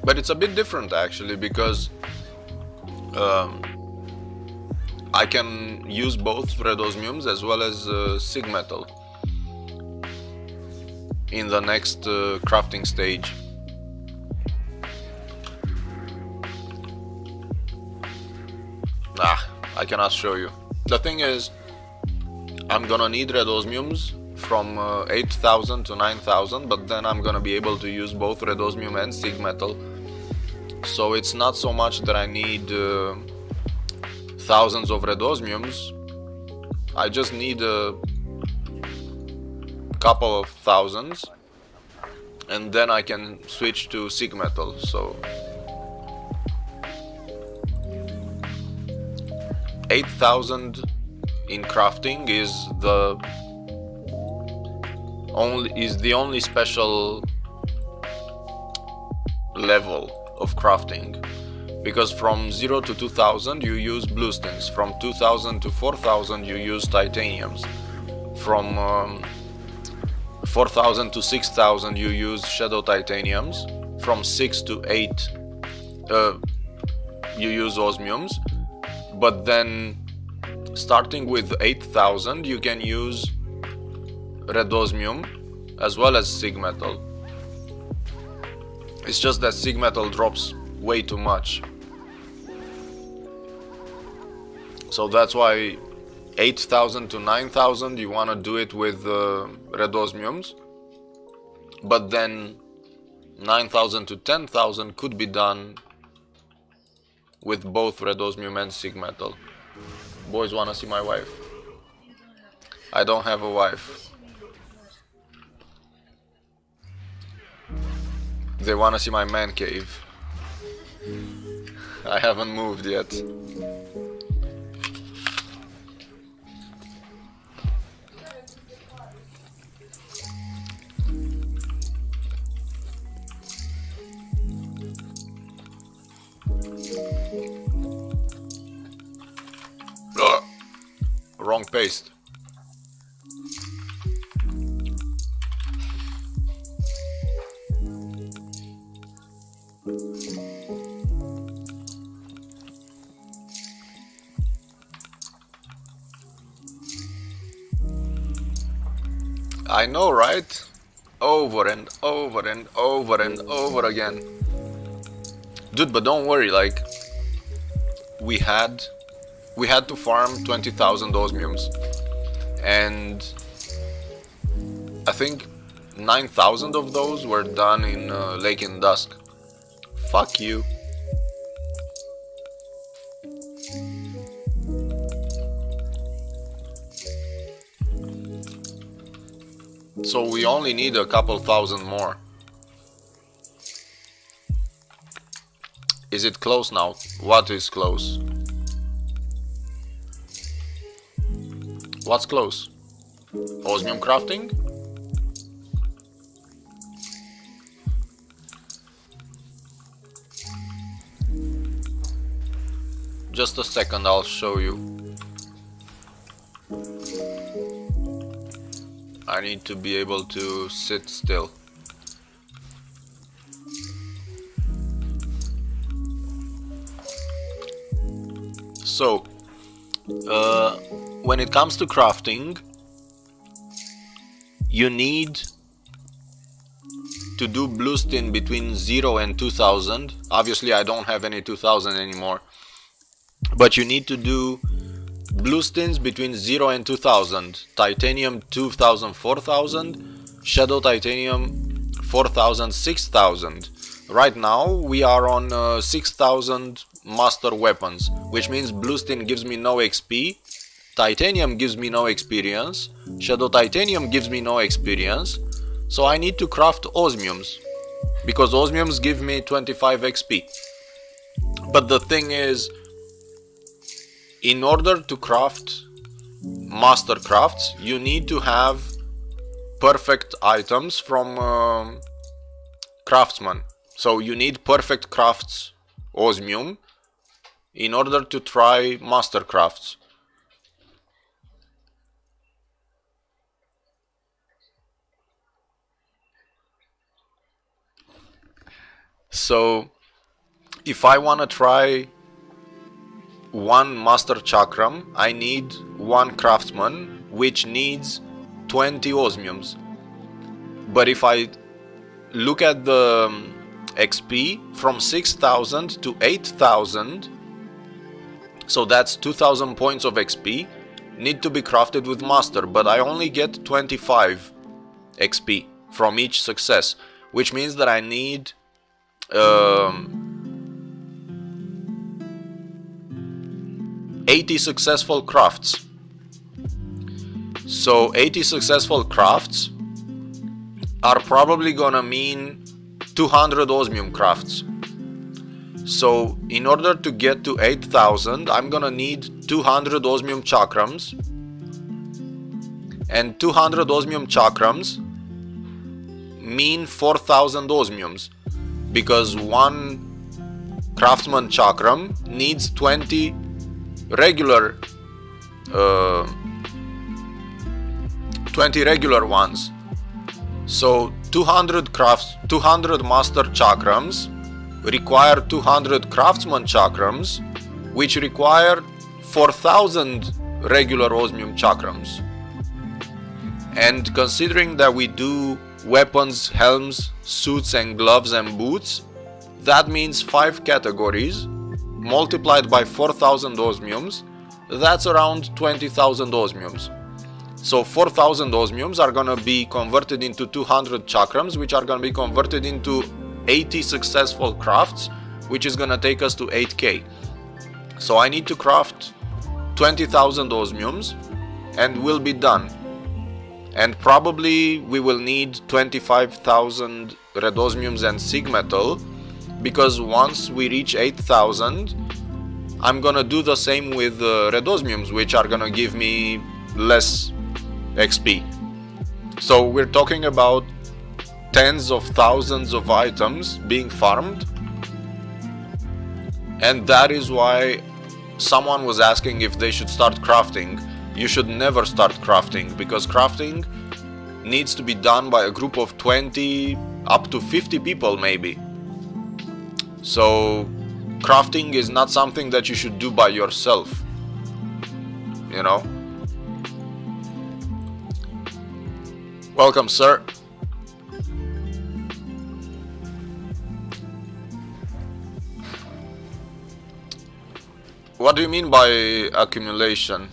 But it's a bit different actually, because I can use both red osmiums as well as sig metal in the next crafting stage. I cannot show you. The thing is, I'm gonna need red osmiums from 8,000 to 9,000, but then I'm gonna be able to use both red osmium and sig metal. So it's not so much that I need thousands of red osmiums. I just need a couple of thousands, and then I can switch to Sig Metal. So 8,000 in crafting is the only special level of crafting, because from 0 to 2000 you use blueskins, from 2000 to 4000 you use titaniums, from 4000 to 6000 you use shadow titaniums, from 6 to 8 you use osmiums, but then starting with 8000 you can use red osmium as well as Sig Metal. It's just that Sig Metal drops way too much, so that's why 8,000 to 9,000 you want to do it with red osmiums, but then 9,000 to 10,000 could be done with both red osmium and Sig Metal. Boys wanna see my wife. I don't have a wife. They wanna see my man cave. I haven't moved yet. Wrong paste. I know, right? Over and over and over and over again. Dude, but don't worry, like we had to farm 20,000 osmiums, and I think 9,000 of those were done in Lake in Dusk. Fuck you. So we only need a couple thousand more. Is it close now? What is close? What's close? Osmium crafting? Just a second, I'll show you. I need to be able to sit still. So, when it comes to crafting, you need to do blueskin between 0 and 2000. Obviously I don't have any 2000 anymore, but you need to do blueskins between 0 and 2000, titanium 2000, 4000, shadow titanium 4000, 6000. Right now we are on 6000 master weapons, which means blueskin gives me no XP, titanium gives me no experience, shadow titanium gives me no experience, so I need to craft osmiums, because osmiums give me 25 XP. But the thing is, in order to craft Mastercrafts, you need to have perfect items from Craftsman. So you need perfect crafts osmium in order to try Mastercrafts. So if I want to try one master chakram, I need one craftsman, which needs 20 osmiums. But if I look at the XP from 6000 to 8000, so that's 2000 points of XP need to be crafted with master, but I only get 25 XP from each success, which means that I need 80 successful crafts. So 80 successful crafts are probably gonna mean 200 osmium crafts. So in order to get to 8000, I'm gonna need 200 osmium chakrams, and 200 osmium chakrams mean 4000 osmiums, because one craftsman chakram needs 20 regular 20 regular ones. So 200 master chakrams require 200 craftsman chakrams, which require 4000 regular osmium chakrams. And considering that we do weapons, helms, suits and gloves and boots, that means 5 categories multiplied by 4000 osmiums, that's around 20,000 osmiums. So 4000 osmiums are gonna be converted into 200 chakrams, which are gonna be converted into 80 successful crafts, which is gonna take us to 8k. So I need to craft 20,000 osmiums and we'll be done. And probably we will need 25,000 red osmiums and sig metal, because once we reach 8,000, I'm gonna do the same with red osmiums, which are gonna give me less XP. So we're talking about tens of thousands of items being farmed, and that is why someone was asking if they should start crafting. You should never start crafting, because crafting needs to be done by a group of 20 up to 50 people maybe. So crafting is not something that you should do by yourself, you know. Welcome, sir. What do you mean by accumulation?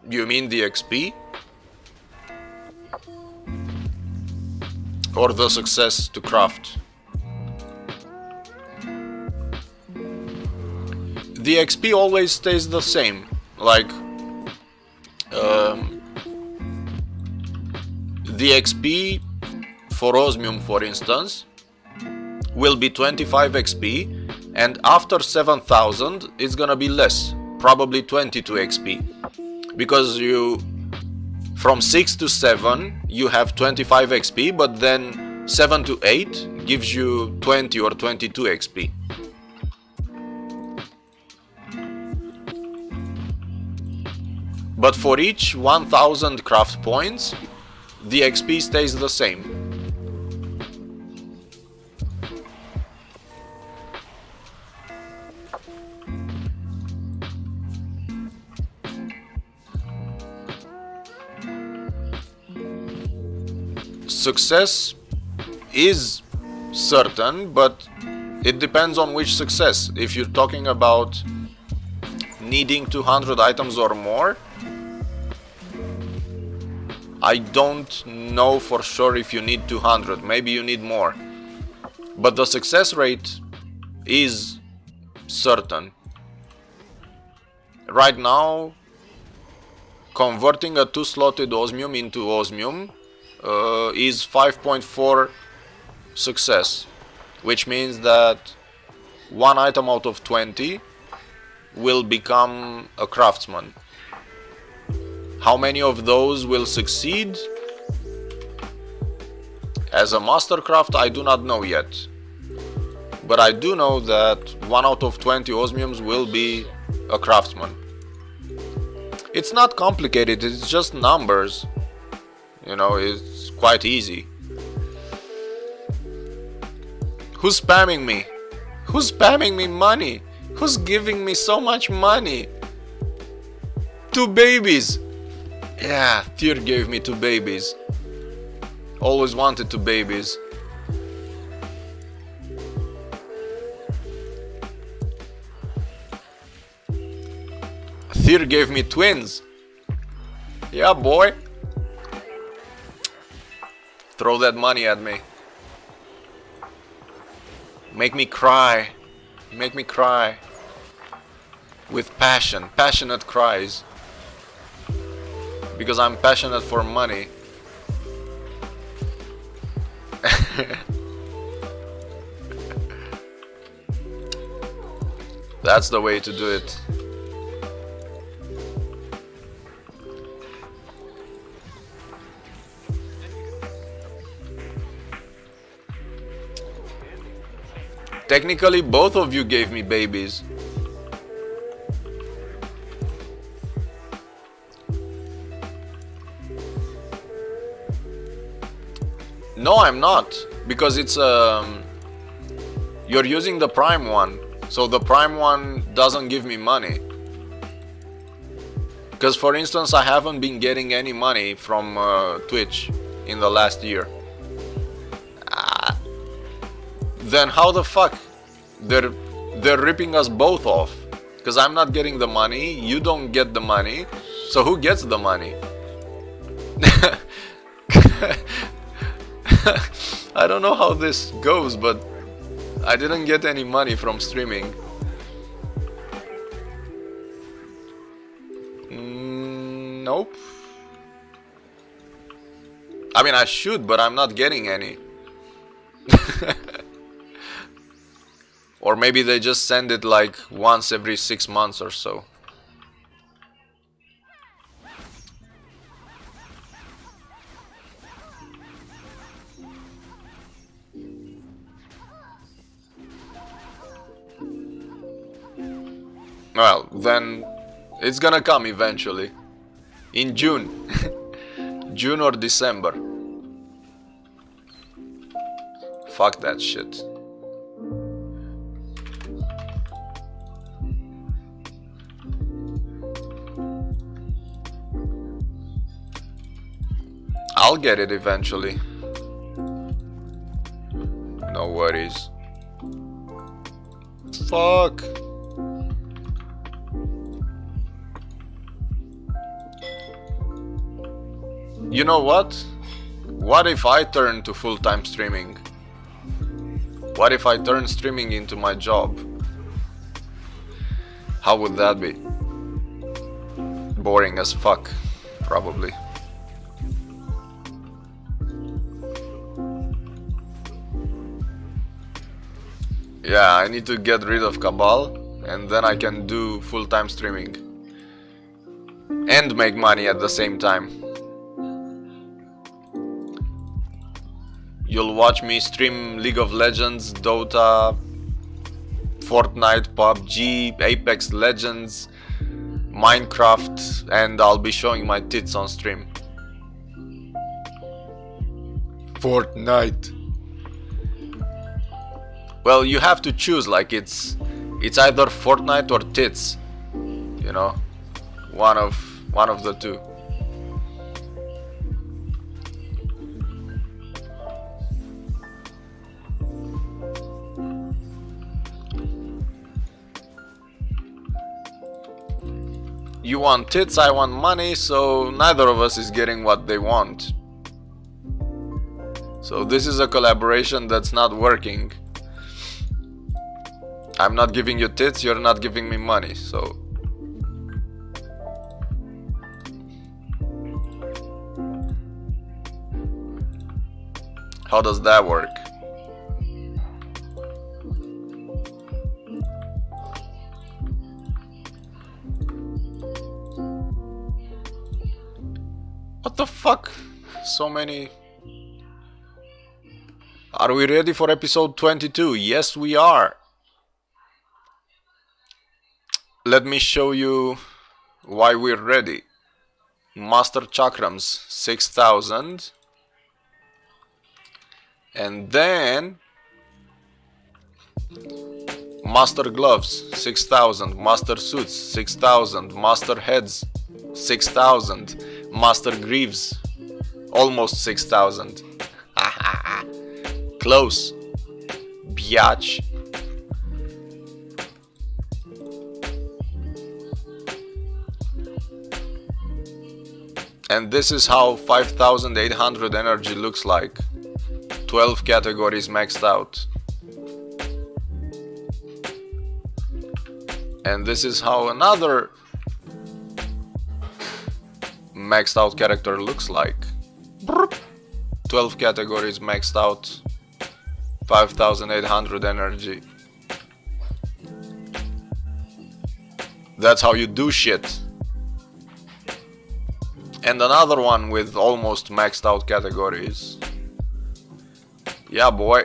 You mean the XP? Or the success to craft? The XP always stays the same. Like, the XP for osmium, for instance, will be 25 XP, and after 7000 it's gonna be less, probably 22 XP, because from 6 to 7 you have 25 XP, but then 7 to 8 gives you 20 or 22 XP. But for each 1000 craft points, the XP stays the same. Success is certain, but it depends on which success. If you're talking about needing 200 items or more, I don't know for sure if you need 200, maybe you need more. But the success rate is certain. Right now, converting a 2-slotted osmium into osmium is 5.4 success, which means that 1 item out of 20 will become a craftsman. How many of those will succeed as a mastercraft, I do not know yet. But I do know that 1 out of 20 osmiums will be a craftsman. It's not complicated, it's just numbers. You know, it's quite easy. Who's spamming me? Who's spamming me money? Who's giving me so much money? 2 babies! Yeah, Tyr gave me 2 babies. Always wanted 2 babies. Tyr gave me twins. Yeah, boy. Throw that money at me. Make me cry. Make me cry. With passion. Passionate cries. because I'm passionate for money. That's the way to do it. Technically, both of you gave me babies. No, I'm not, because it's you're using the Prime one, so the Prime one doesn't give me money. Because, for instance, I haven't been getting any money from Twitch in the last year. Then how the fuck? They're ripping us both off. Because I'm not getting the money, you don't get the money, so who gets the money? I don't know how this goes, but I didn't get any money from streaming. Nope. I mean, I should, but I'm not getting any. Or maybe they just send it like once every 6 months or so. Well, then it's gonna come eventually. In June. June or December. Fuck that shit. I'll get it eventually. No worries. Fuck. You know what? What if I turn to full-time streaming? What if I turn streaming into my job? How would that be? Boring as fuck, probably. Yeah, I need to get rid of Cabal, and then I can do full-time streaming. And make money at the same time. You'll watch me stream League of Legends, Dota, Fortnite, PUBG, Apex Legends, Minecraft, and I'll be showing my tits on stream. Fortnite. Well, you have to choose, like it's either Fortnite or tits, you know, one of the two. You want tits, I want money, so neither of us is getting what they want. So this is a collaboration that's not working. I'm not giving you tits, you're not giving me money, so... How does that work? What the fuck? So many... Are we ready for episode 22? Yes, we are. Let me show you why we're ready. Master Chakrams 6000. And then Master Gloves 6000. Master Suits 6000. Master Heads 6000. Master Greaves almost 6000. Close. Biatch. And this is how 5800 energy looks like. 12 categories maxed out. And this is how another maxed out character looks like. 12 categories maxed out, 5,800 energy. That's how you do shit. And another one with almost maxed out categories. Yeah, boy.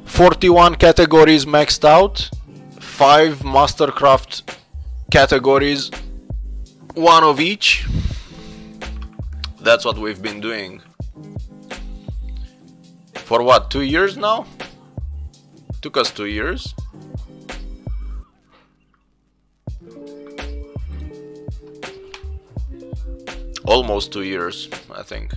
41 categories maxed out, 5 Mastercraft categories, 1 of each. That's what we've been doing. For what, 2 years now? Took us 2 years. Almost 2 years, I think.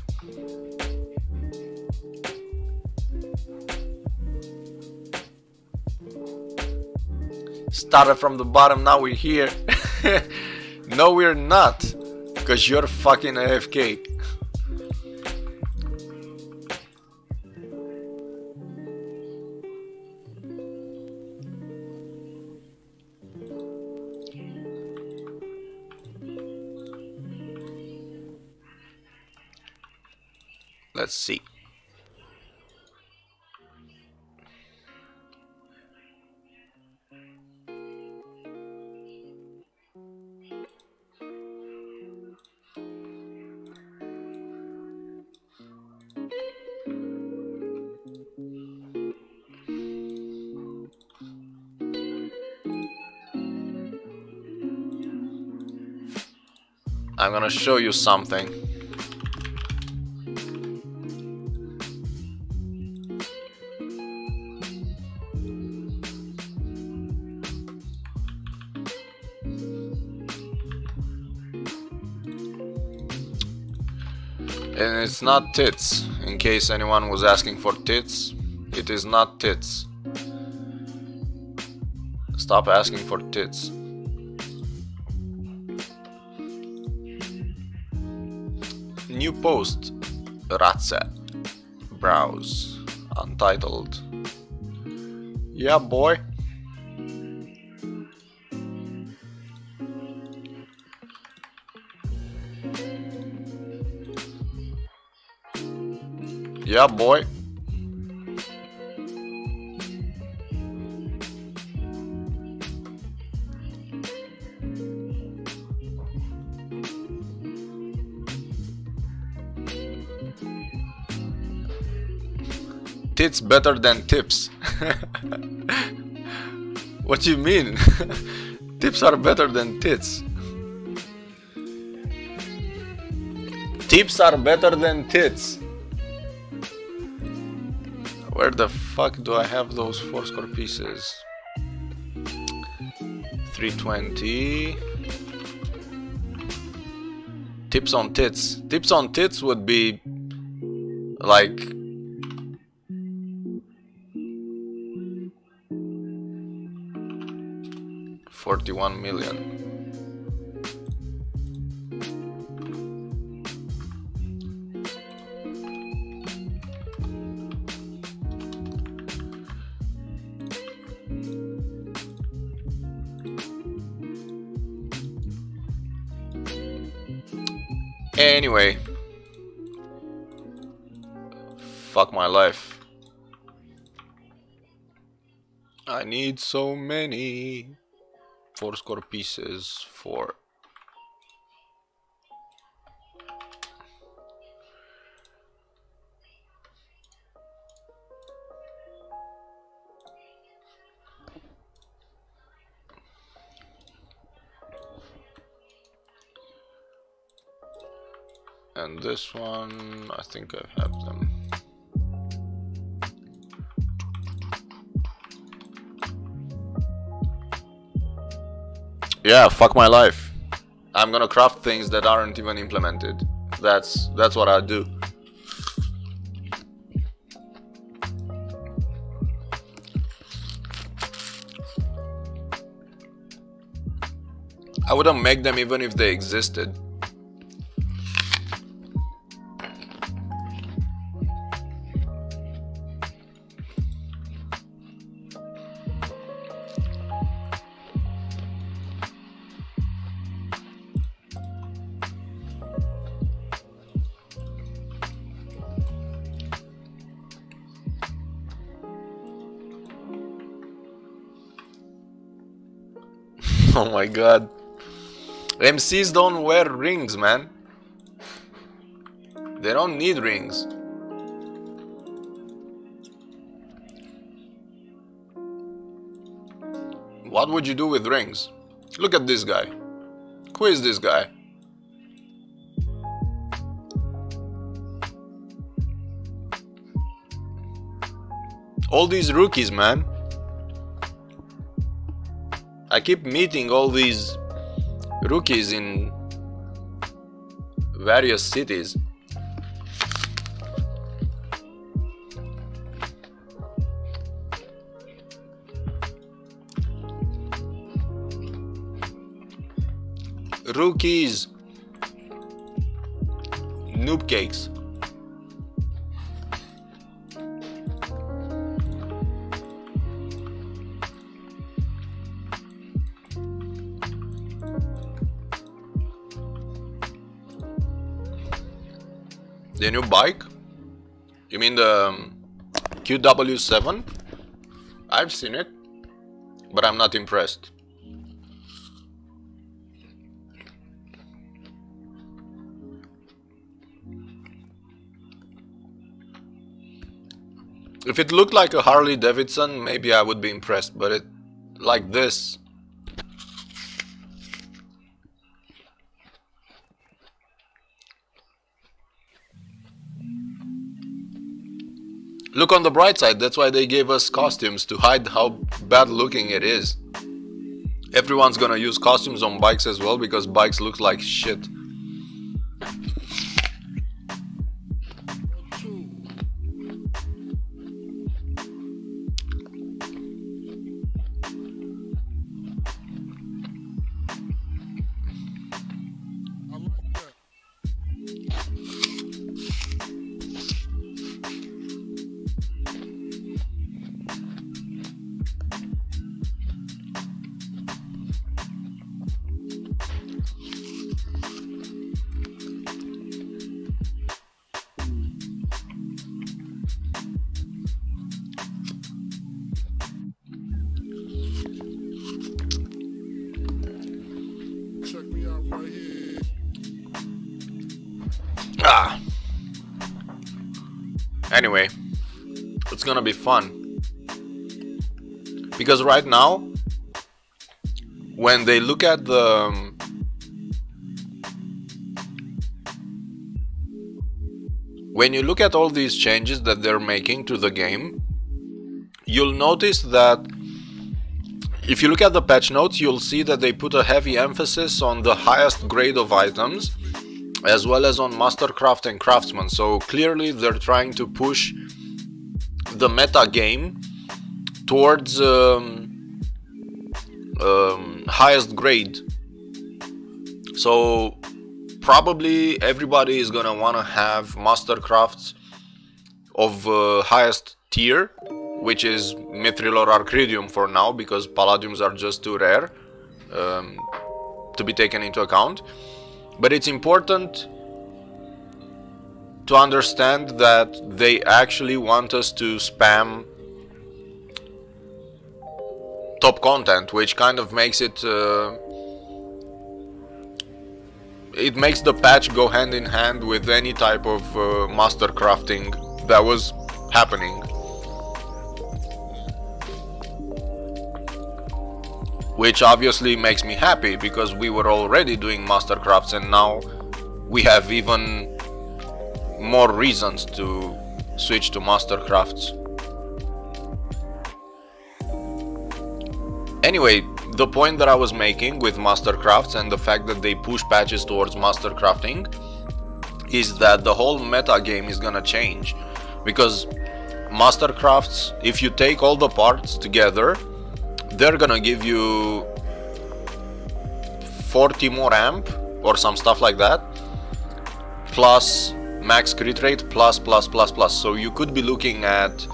Started from the bottom, now we're here. No, we're not, because you're fucking AFK. Let's see. I'm gonna show you something. And it's not tits, in case anyone was asking for tits. It is not tits. Stop asking for tits. New post. Ratsa. Browse. Untitled. Yeah, boy. Yeah, boy. Tits better than tips. What do you mean? Tips are better than tits. Tips are better than tits. Where the fuck do I have those 4-score pieces? 320. Tips on tits. Tips on tits would be like 41 million. Anyway, fuck my life. I need so many 4-score pieces for and this one, I think I have them. Yeah, fuck my life. I'm gonna craft things that aren't even implemented. That's what I do. I wouldn't make them even if they existed. Oh my god. MCs don't wear rings, man. They don't need rings. What would you do with rings? Look at this guy. Who is this guy? All these rookies, man. I keep meeting all these rookies in various cities. Rookies. Noob cakes. The new bike? You mean the QW7? I've seen it, but I'm not impressed. If it looked like a Harley Davidson, maybe I would be impressed, but it like this. Look on the bright side, that's why they gave us costumes, to hide how bad looking it is. Everyone's gonna use costumes on bikes as well, because bikes look like shit. Anyway, it's gonna be fun, because right now when they look at the when you look at all these changes that they're making to the game, you'll notice that if you look at the patch notes, you'll see that they put a heavy emphasis on the highest grade of items, as well as on Mastercraft and Craftsman. So clearly they're trying to push the meta game towards highest grade. So probably everybody is gonna wanna have Mastercrafts of highest tier, which is Mithril or Arcridium for now, because Palladiums are just too rare to be taken into account. But it's important to understand that they actually want us to spam top content, which kind of makes it makes the patch go hand in hand with any type of master crafting that was happening. Which obviously makes me happy, because we were already doing Mastercrafts and now we have even more reasons to switch to Mastercrafts. Anyway, the point that I was making with Mastercrafts and the fact that they push patches towards Mastercrafting is that the whole meta game is gonna change, because Mastercrafts, if you take all the parts together, they're gonna give you 40 more amp or some stuff like that, plus max crit rate, plus. So you could be looking at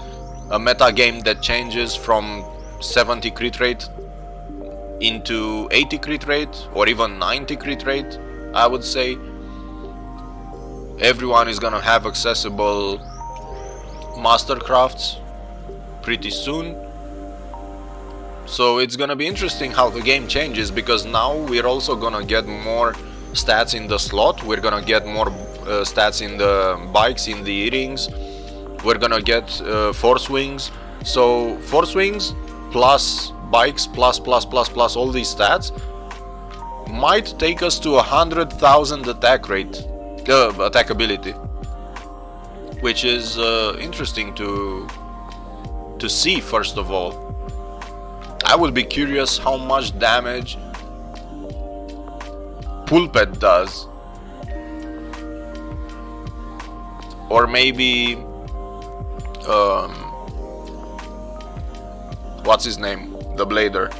a meta game that changes from 70 crit rate into 80 crit rate, or even 90 crit rate, I would say. Everyone is gonna have accessible Mastercrafts pretty soon. So it's gonna be interesting how the game changes, because now we're also gonna get more stats in the slot, we're gonna get more stats in the bikes, in the E-rings, we're gonna get force wings. So force wings plus bikes plus all these stats might take us to 100,000 attack rate, attackability, which is interesting to see. First of all, I would be curious how much damage Pulpet does, or maybe what's his name, the Blader.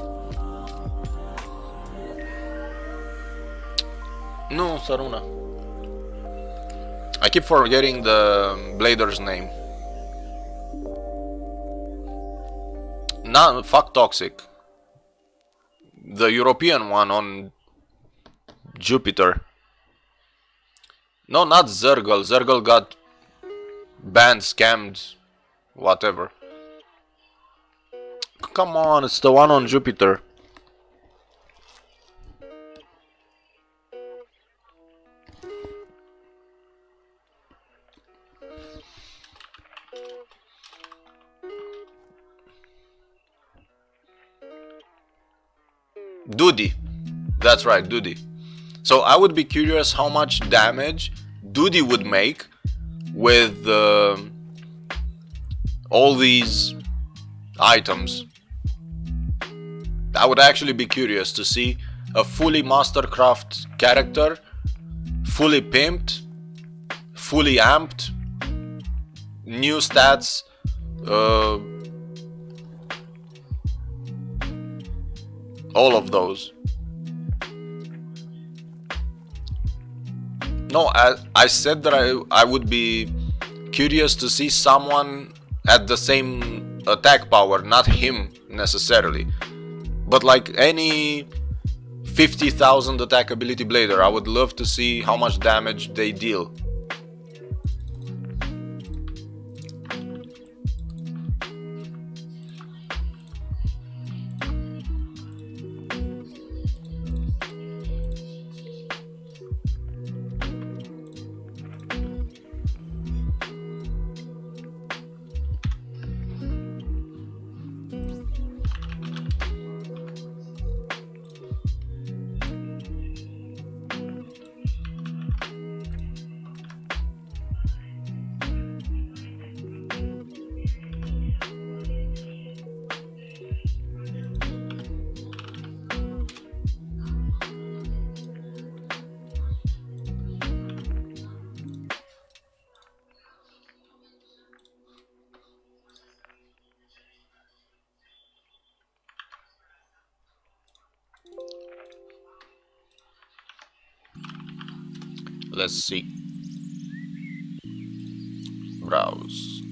No, Saruna. I keep forgetting the Blader's name. Nah, fuck Toxic. The European one on Jupiter. No, not Zergal. Zergal got banned, scammed, whatever. Come on, it's the one on Jupiter. Duty. That's right, Duty. So I would be curious how much damage Duty would make with all these items. I would actually be curious to see a fully Mastercraft character, fully pimped, fully amped, new stats, all of those. No, I said that I would be curious to see someone at the same attack power, not him necessarily, but like any 50,000 attack ability Blader. I would love to see how much damage they deal. Let's see. Browse.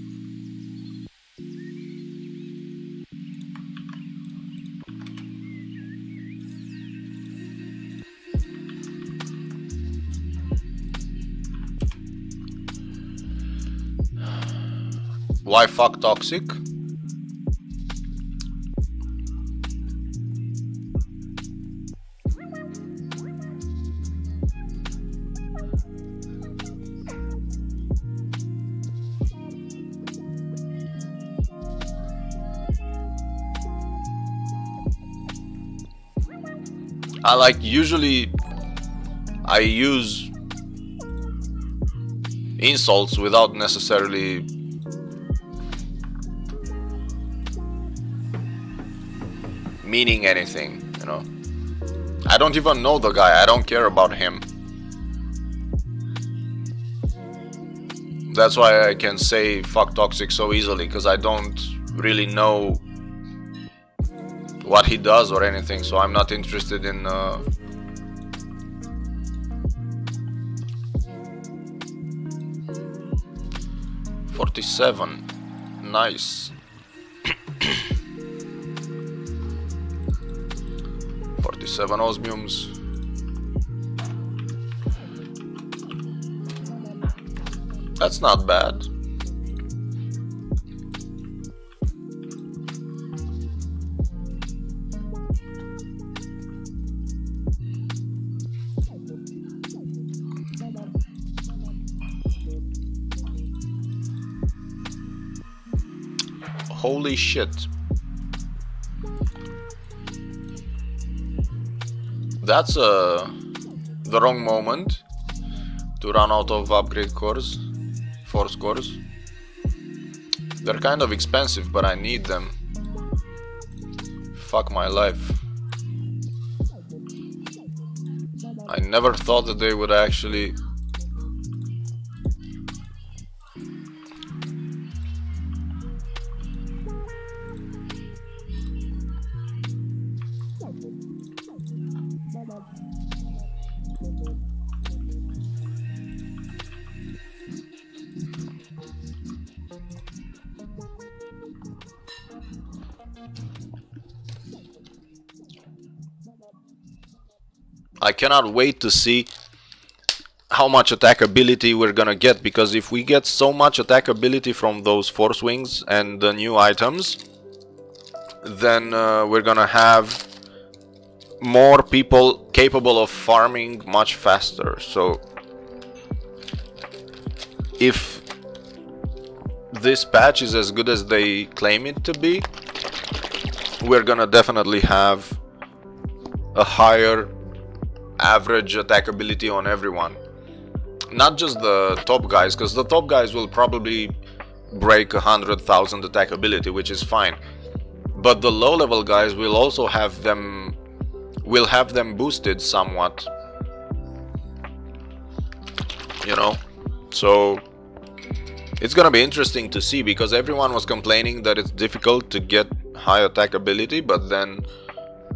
Why fuck Toxic? Usually I use insults without necessarily meaning anything, you know. I don't even know the guy, I don't care about him. That's why I can say fuck Toxic so easily, because I don't really know what he does or anything, so I'm not interested in 47. Nice. 47 osmiums. That's not bad. Holy shit. That's the wrong moment to run out of upgrade cores, force cores. They're kind of expensive, but I need them. Fuck my life. I never thought that they would actually... I cannot wait to see how much attack ability we're gonna get, because if we get so much attack ability from those force wings and the new items, then we're gonna have more people capable of farming much faster. So if this patch is as good as they claim it to be, we're gonna definitely have a higher average attack ability on everyone, not just the top guys, because the top guys will probably break 100,000 attack ability, which is fine, but the low level guys will also have them, will have them boosted somewhat, you know. So it's gonna be interesting to see, because everyone was complaining that it's difficult to get high attack ability, but then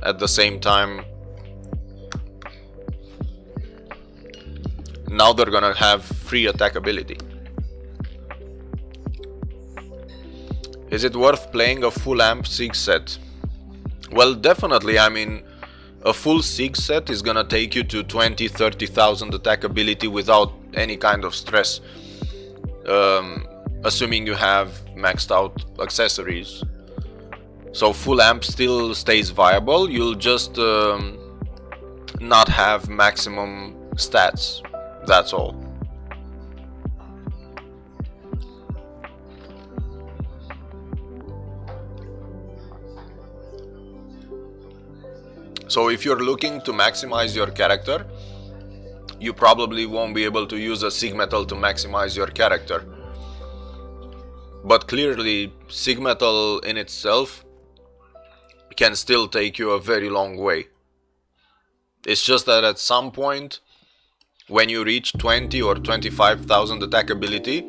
at the same time now they're gonna have free attack ability. Is it worth playing a full amp Sig set? Well, definitely. I mean, a full Sig set is gonna take you to 20-30,000 attack ability without any kind of stress, assuming you have maxed out accessories. So full amp still stays viable, you'll just not have maximum stats. That's all. So if you're looking to maximize your character, you probably won't be able to use a Sig Metal to maximize your character. But clearly, Sig Metal in itself can still take you a very long way. It's just that at some point, when you reach 20 or 25,000 attack ability,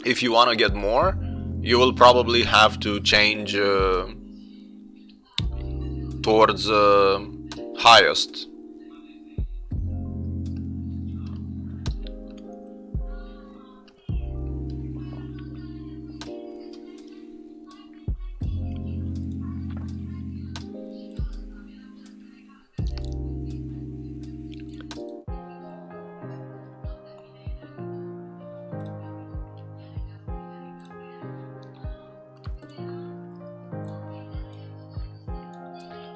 if you want to get more, you will probably have to change towards highest.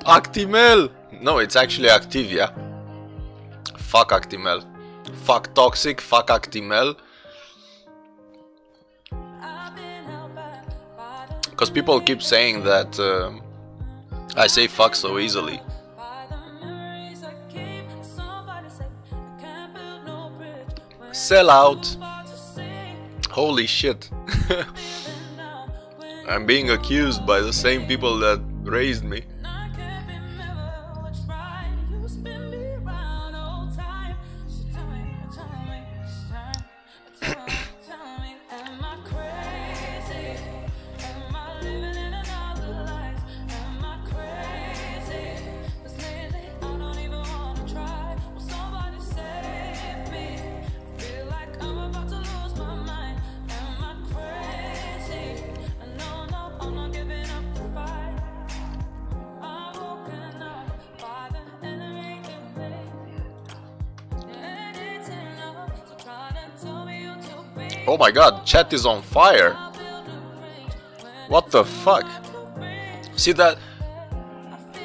Actimel! No, it's actually Activia. Fuck Actimel. Fuck Toxic, fuck Actimel. Because people keep saying that I say fuck so easily. Sell out. Holy shit. I'm being accused by the same people that raised me. Oh my god, chat is on fire. What the fuck? See that?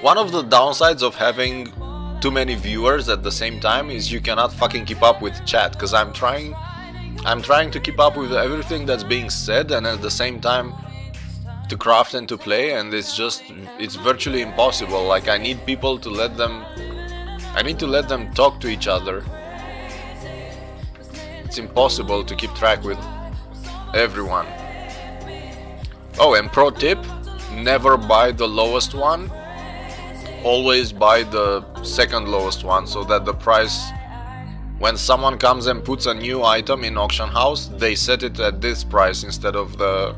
One of the downsides of having too many viewers at the same time is you cannot fucking keep up with chat, because I'm trying to keep up with everything that's being said, and at the same time to craft and to play, and it's virtually impossible. Like, I need people to let them talk to each other. It's impossible to keep track with everyone. Oh, and pro tip, never buy the lowest one, always buy the second lowest one, so that the price, when someone comes and puts a new item in auction house, they set it at this price instead of the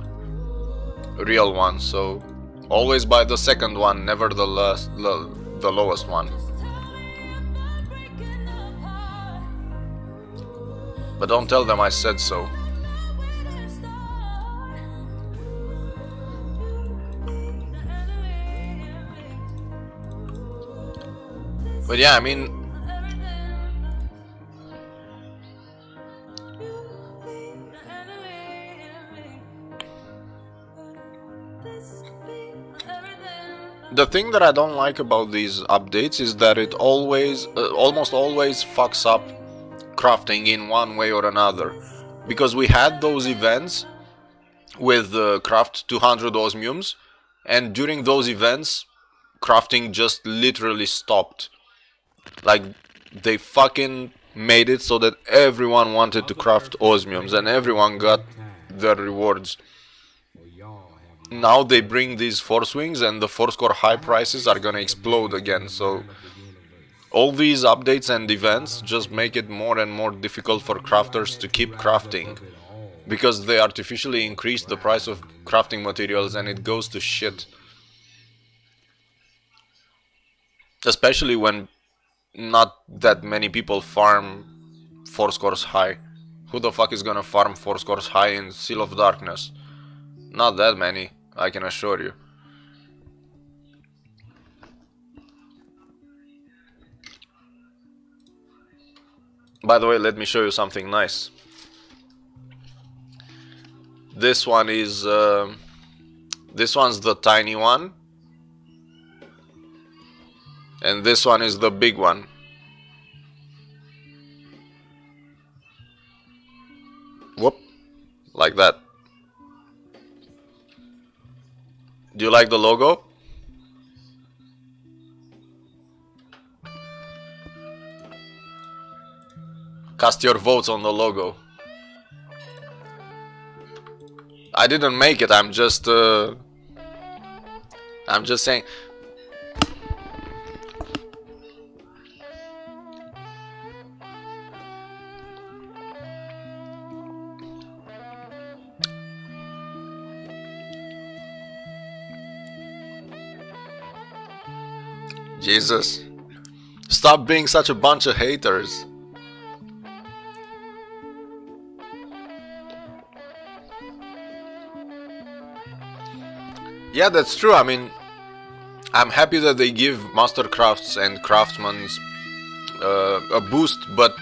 real one. So always buy the second one, never the lowest one. But don't tell them I said so. But yeah, I mean, the thing that I don't like about these updates is that it always, almost always fucks up crafting in one way or another. Because we had those events with craft 200 osmiums, and during those events, crafting just literally stopped. Like, they fucking made it so that everyone wanted to craft osmiums and everyone got their rewards. Now they bring these force wings and the force core high prices are gonna explode again. So all these updates and events just make it more and more difficult for crafters to keep crafting, because they artificially increase the price of crafting materials and it goes to shit. Especially when not that many people farm force cores high. Who the fuck is gonna farm force cores high in Seal of Darkness? Not that many, I can assure you. By the way, let me show you something nice. This one is this one's the tiny one, and this one is the big one. Whoop, like that. Do you like the logo? Cast your votes on the logo. I didn't make it, I'm just saying. Jesus, stop being such a bunch of haters. Yeah, that's true. I mean, I'm happy that they give Mastercrafts and Craftsmans a boost, but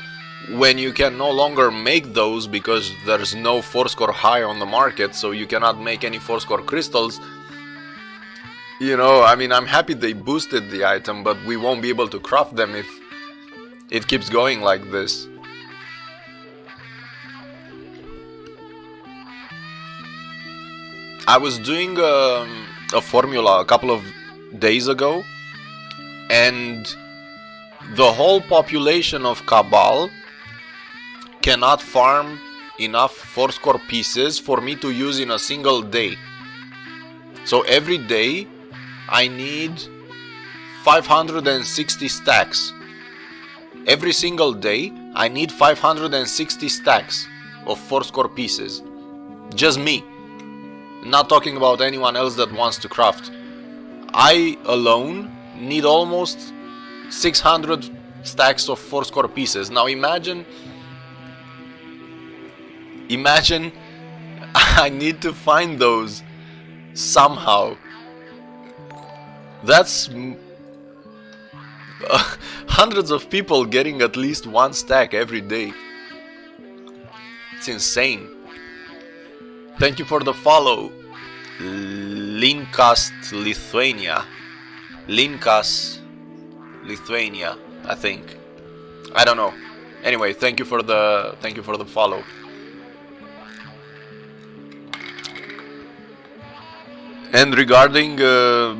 when you can no longer make those because there's no force core high on the market, so you cannot make any force core crystals, you know, I mean, I'm happy they boosted the item, but we won't be able to craft them if it keeps going like this. I was doing a formula a couple of days ago, and the whole population of Cabal cannot farm enough force core pieces for me to use in a single day. So every day I need 560 stacks. Every single day I need 560 stacks of force core pieces. Just me. Not talking about anyone else that wants to craft. I alone need almost 600 stacks of force core pieces. Now imagine I need to find those somehow. That's hundreds of people getting at least one stack every day. It's insane. Thank you for the follow, Lincast Lithuania. Lincast Lithuania, I think. I don't know. Anyway, thank you for the follow. And regarding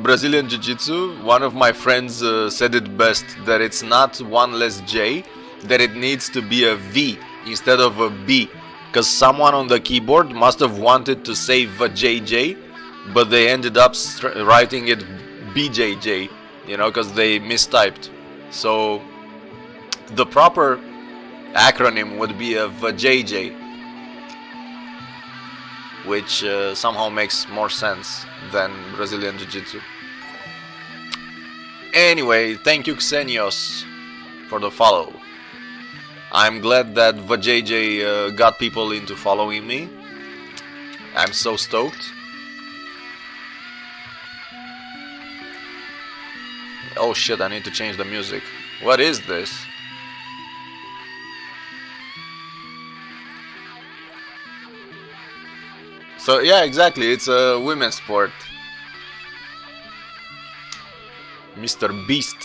Brazilian Jiu-Jitsu, one of my friends said it best, that it's not one less J, that it needs to be a V instead of a B. Because someone on the keyboard must have wanted to say VJJ, but they ended up writing it BJJ, you know, because they mistyped. So the proper acronym would be a VJJ, which somehow makes more sense than Brazilian Jiu-Jitsu. Anyway, thank you Xenios for the follow. I'm glad that VJJ got people into following me. I'm so stoked. Oh shit, I need to change the music. What is this? So yeah, exactly, it's a women's sport. Mr. Beast.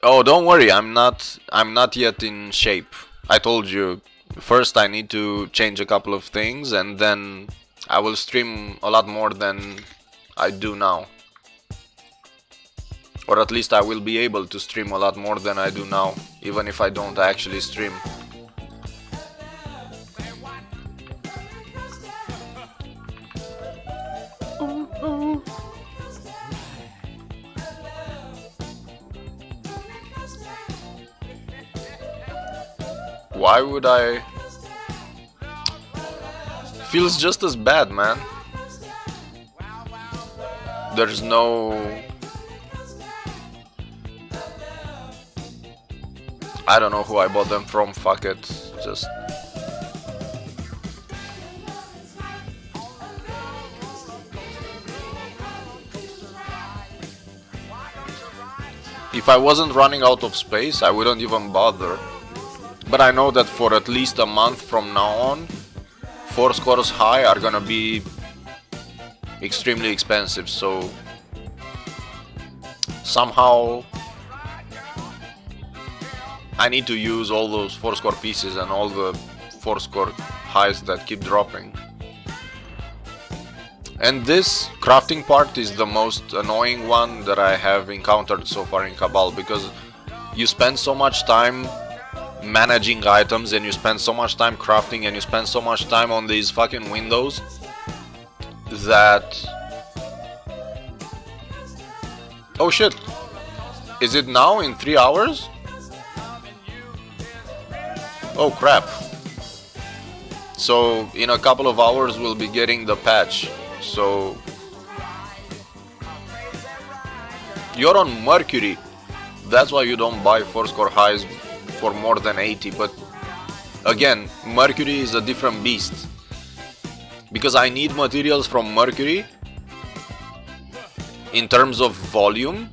Oh, don't worry, I'm not yet in shape. I told you, first I need to change a couple of things and then I will stream a lot more than I do now. Or at least I will be able to stream a lot more than I do now, even if I don't actually stream. Why would I? Feels just as bad, man. There's no... I don't know who I bought them from, fuck it, just... If I wasn't running out of space, I wouldn't even bother. But I know that for at least a month from now on, 4 scores high are gonna be extremely expensive, so somehow I need to use all those 4 score pieces and all the 4 score highs that keep dropping. And this crafting part is the most annoying one that I have encountered so far in Cabal, because you spend so much time managing items and you spend so much time crafting and you spend so much time on these fucking windows that... Oh shit! Is it now in 3 hours? Oh crap. So in a couple of hours we'll be getting the patch. So you're on Mercury. That's why you don't buy 4 score highs for more than 80. But again, Mercury is a different beast, because I need materials from Mercury in terms of volume,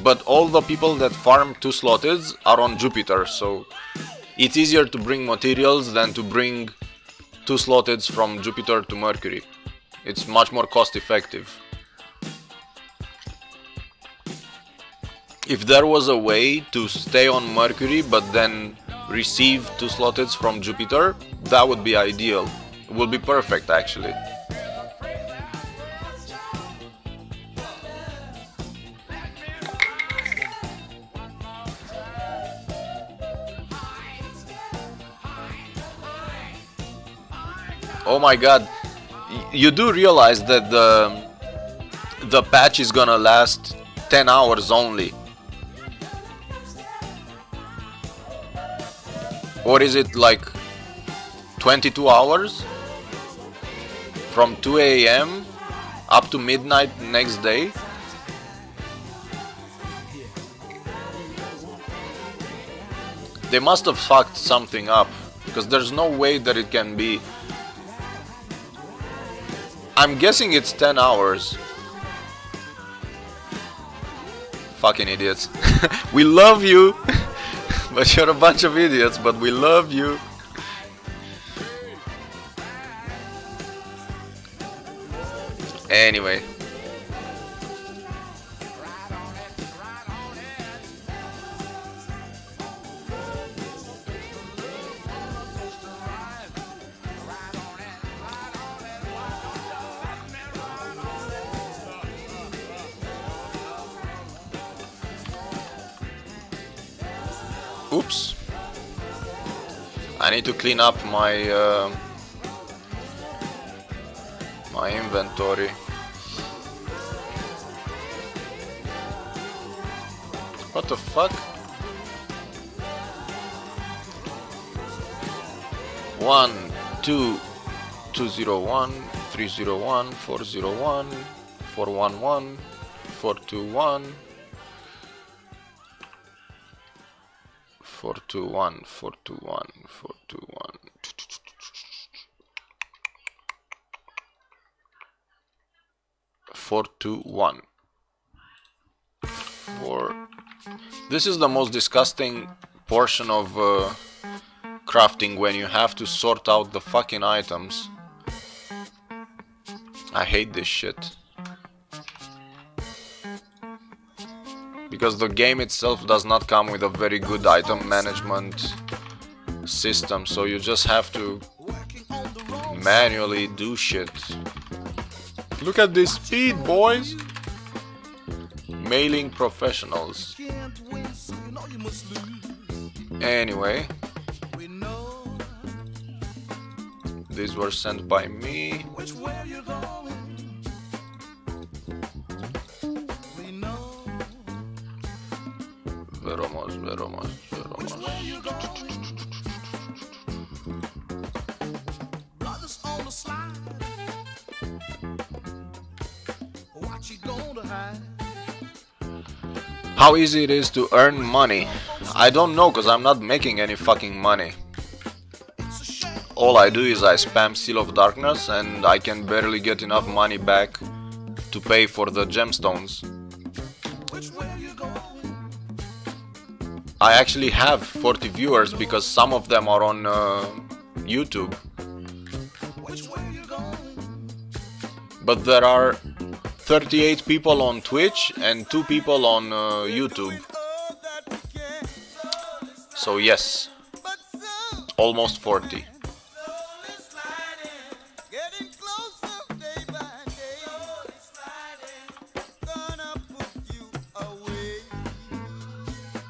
but all the people that farm 2 slotted are on Jupiter, so it's easier to bring materials than to bring 2 slotted from Jupiter to Mercury. It's much more cost effective. If there was a way to stay on Mercury but then receive 2 slotted from Jupiter, that would be ideal. It would be perfect actually. Oh my god, you do realize that the patch is gonna last 10 hours only. Or is it like 22 hours? From 2 AM up to midnight next day? They must have fucked something up, because there's no way that it can be. I'm guessing it's 10 hours. Fucking idiots. We love you! But you're a bunch of idiots, but we love you. Anyway. Oops. I need to clean up my my inventory. What the fuck? 1, 2, 201, 301, 401, 411, 421, 421, 421, 421. 421. 4. This is the most disgusting portion of crafting, when you have to sort out the fucking items. I hate this shit. Because the game itself does not come with a very good item management system, so you just have to manually do shit. Look at this speed, boys! Mailing professionals. Anyway, these were sent by me. Veromos, veromos, veromos. How easy it is to earn money? I don't know, cause I'm not making any fucking money. All I do is I spam Seal of Darkness and I can barely get enough money back to pay for the gemstones. I actually have 40 viewers because some of them are on YouTube. But there are 38 people on Twitch and 2 people on YouTube. So yes, almost 40.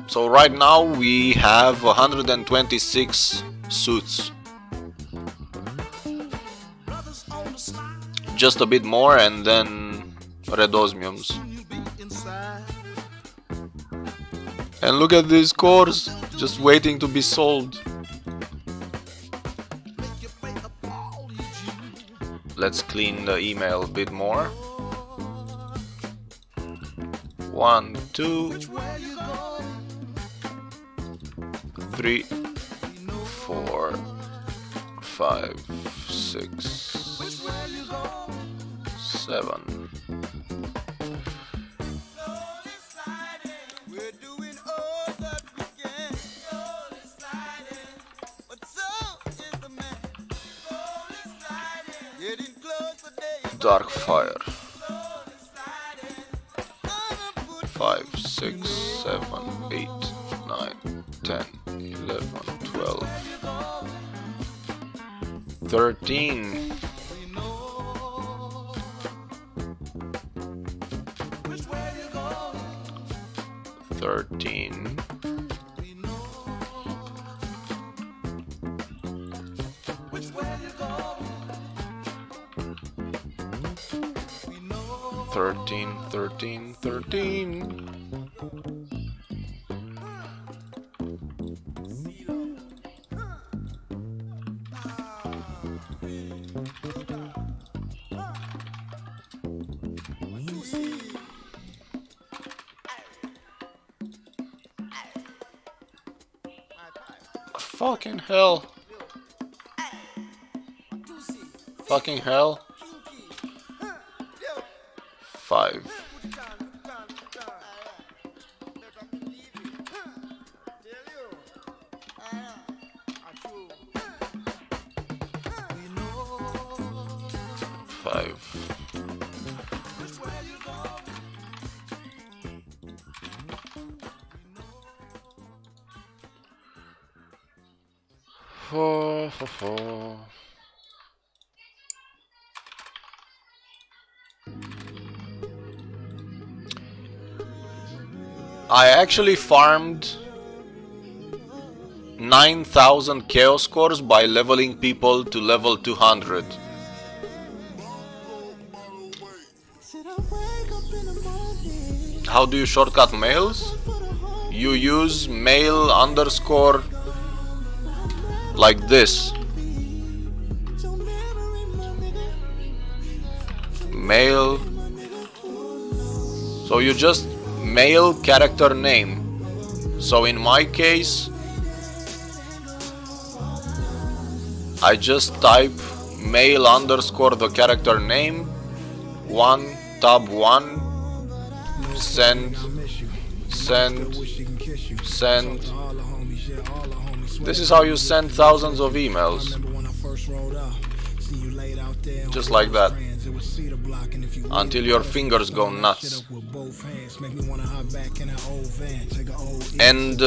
So right now we have 126 suits. Just a bit more and then red osmiums. And look at these cores, just waiting to be sold. Let's clean the email a bit more. 1, 2, 3, 4, 5, 6, 7. Dark fire. 5, 6, 7, 8, 9, 10, 11, 12, 13. 13. 13, 13, 13. Fucking hell. Fucking hell. 5. 5. I actually farmed 9,000 chaos cores by leveling people to level 200. How do you shortcut mails? You use mail underscore like this. Mail. So you just mail character name. So in my case, I just type mail underscore the character name 1 tab 1 send. This is how you send thousands of emails. Just like that. Until your fingers go nuts. And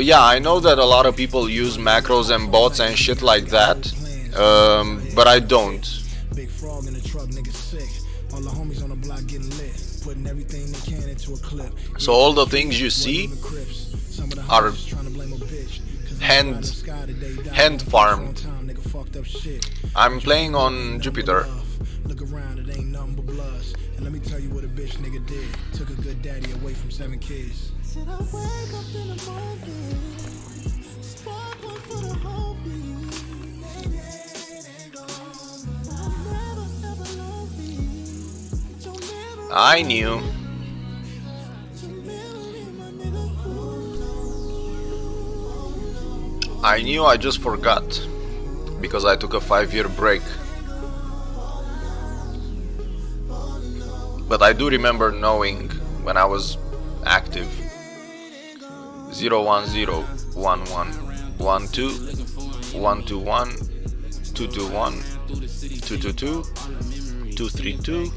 yeah, I know that a lot of people use macros and bots and shit like that, but I don't. So all the things you see are hand farmed. I'm playing on Jupiter. Let me tell you what a bitch nigga did. Took a good daddy away from 7 kids. Said I wake up in the morning, spark one for the whole beat. I knew. I just forgot because I took a 5-year break. But I do remember knowing when I was active. 010 11 12 121 221 222 232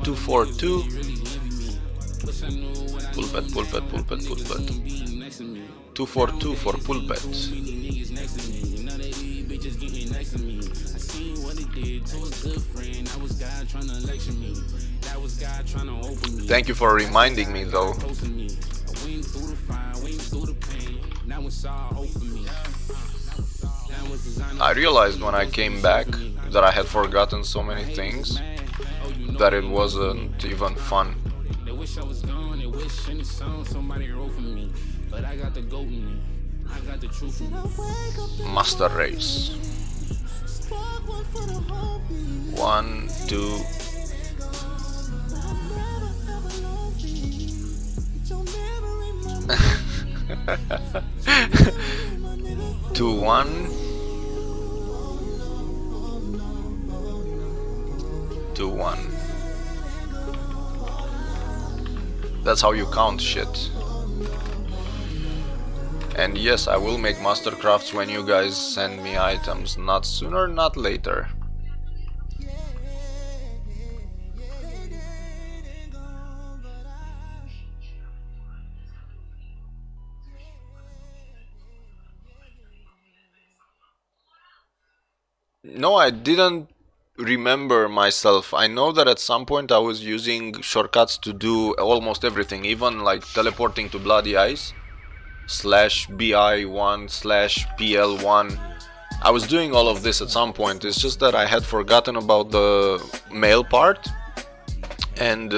242 pulpet 242 for pulpet. Thank you for reminding me though. I realized when I came back that I had forgotten so many things that it wasn't even fun. Master race. 1, 2. 2, 1. 2, 1. That's how you count shit. And yes, I will make Mastercrafts when you guys send me items, not sooner, not later. No, I didn't remember myself. I know that at some point I was using shortcuts to do almost everything, even like teleporting to Bloody Ice /BI1/PL1. I was doing all of this at some point. It's just that I had forgotten about the mail part, and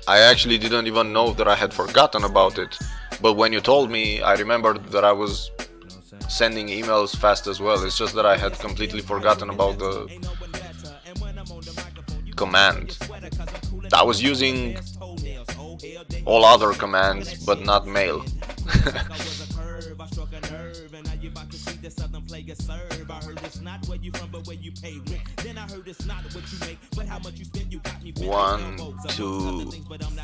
I actually didn't even know that I had forgotten about it. But when you told me, I remembered that I was sending emails fast as well. It's just that I had completely forgotten about the command. I was using all other commands but not mail. 1, 2,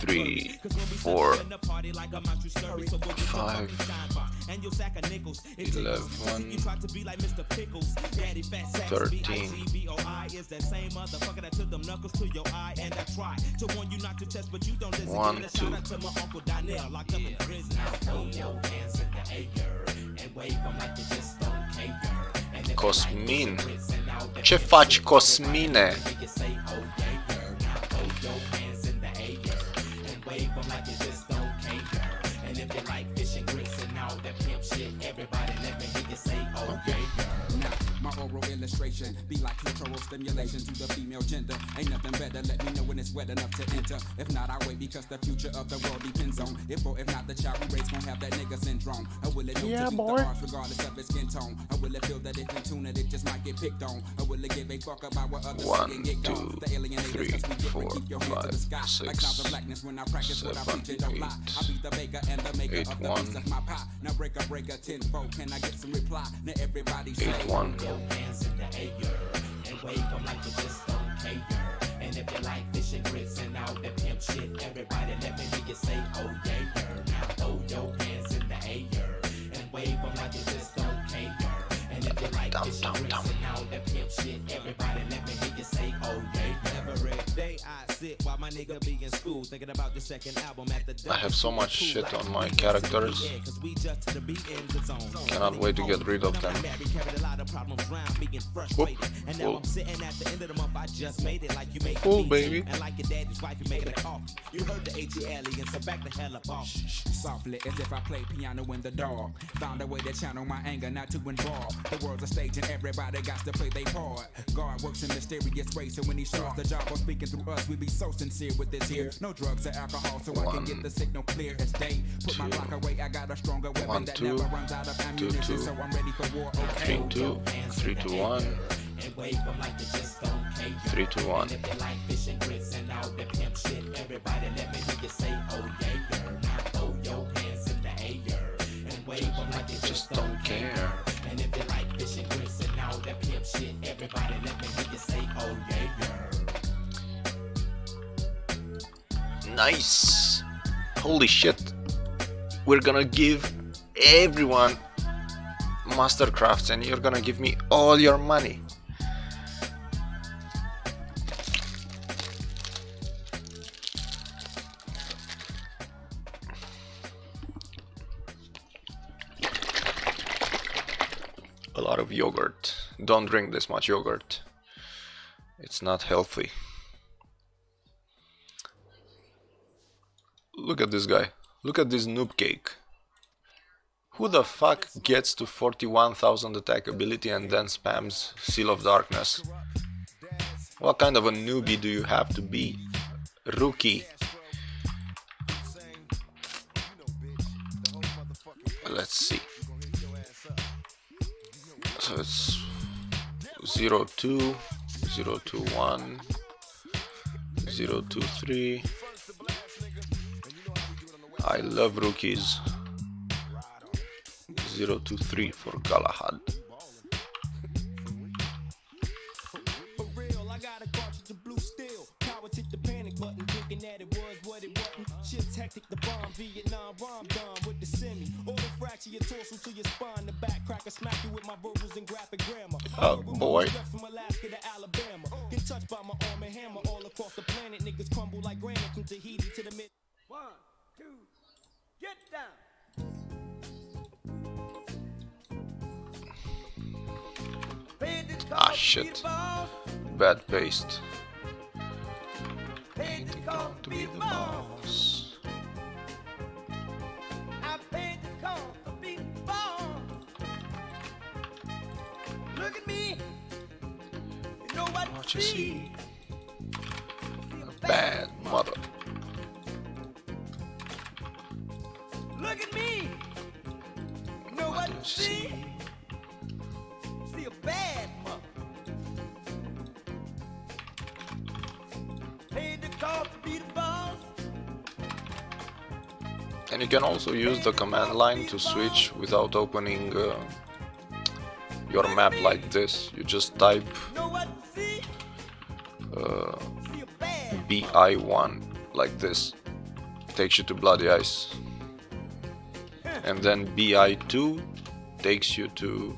3, 4, 5, 11, 13. 1, 2. Cosmin. Ce faci, Cosmine? vibration. Be like clitoral stimulation to the female gender. Ain't nothing better, let me know when it's wet enough to enter. If not, I wait because the future of the world depends on if or if not the child we raise gon' have that nigga syndrome. Or will it know to beat the odds regardless of its skin tone? Or will it feel that if in tune it just might get picked on? Or will it give a fuck about what others say and get gone? The alienators, cause we different, keep your hands to the sky. Like sounds of blackness when I practice what I preach, it don't lie. I be the baker and the maker of the piece of my pie. Now break a tenfold, can I get some reply? Now everybody say, your hands in the air and wave them like you just don't care. And if you like fish and grits and all that pimp shit, everybody let me hear you say, oh yeah. Now throw your hands in the air and wave them like you just don't care. And if you like fish and grits and all that pimp shit, everybody let me hear you say, oh yeah. Every day I sit while my nigga be in school thinking about the second album at the I have so much shit on my characters. Cannot wait to get rid of them. Whoop. Full baby. You heard the AT so back the hell up off. Softly as if I play piano in the dark. Found a way to channel my anger not to involve. The world's a stage and everybody got to play their part. God works in mysterious ways, so when he starts the job of speaking through us, we be so sincere with this here. No drugs or alcohol, so I can get the signal clear as day. Put my block away, I got a stronger weapon that never runs out of ammunition, so I'm ready for war. Okay. 3-2, 3-1, 3-1. Just don't care. And if you like fish and grits and all that pimp shit, everybody let me hear you say, oh yeah. Nice. Holy shit. We're gonna give everyone Mastercrafts and you're gonna give me all your money. A lot of yogurt. Don't drink this much yogurt. It's not healthy. Look at this guy. Look at this noob cake. Who the fuck gets to 41,000 attack ability and then spams Seal of Darkness? What kind of a newbie do you have to be? Rookie. Let's see. So it's 0-2, 0-2-1, 0-2-3. I love rookies. 0-2-3 for Galahad. For real, I got a cartridge of blue steel. Power tick the panic button, thinking that it was what it wasn't. Shit's hectic, the bomb, Vietnam, rom done with the semi. Auto fracture your torso to your spine, the back cracker smack you with my vocals and graphic grammar. Oh boy. From Alaska to Alabama. Get touched by my arm and hammer all across the planet. Niggas crumble like granite from Tahiti to the mid. 1, 2, get down. Ah shit. Bad paste. Ain't it going to be the boss? I paid the cost to be born. Look at me. You know what you see? A bad mother. Look at me. You know what you see? See a bad mother. Paid the cost to be the boss. And you can also use the command line to switch without opening your map like this. You just type BI1 like this. Takes you to Bloody Ice. And then BI2 takes you to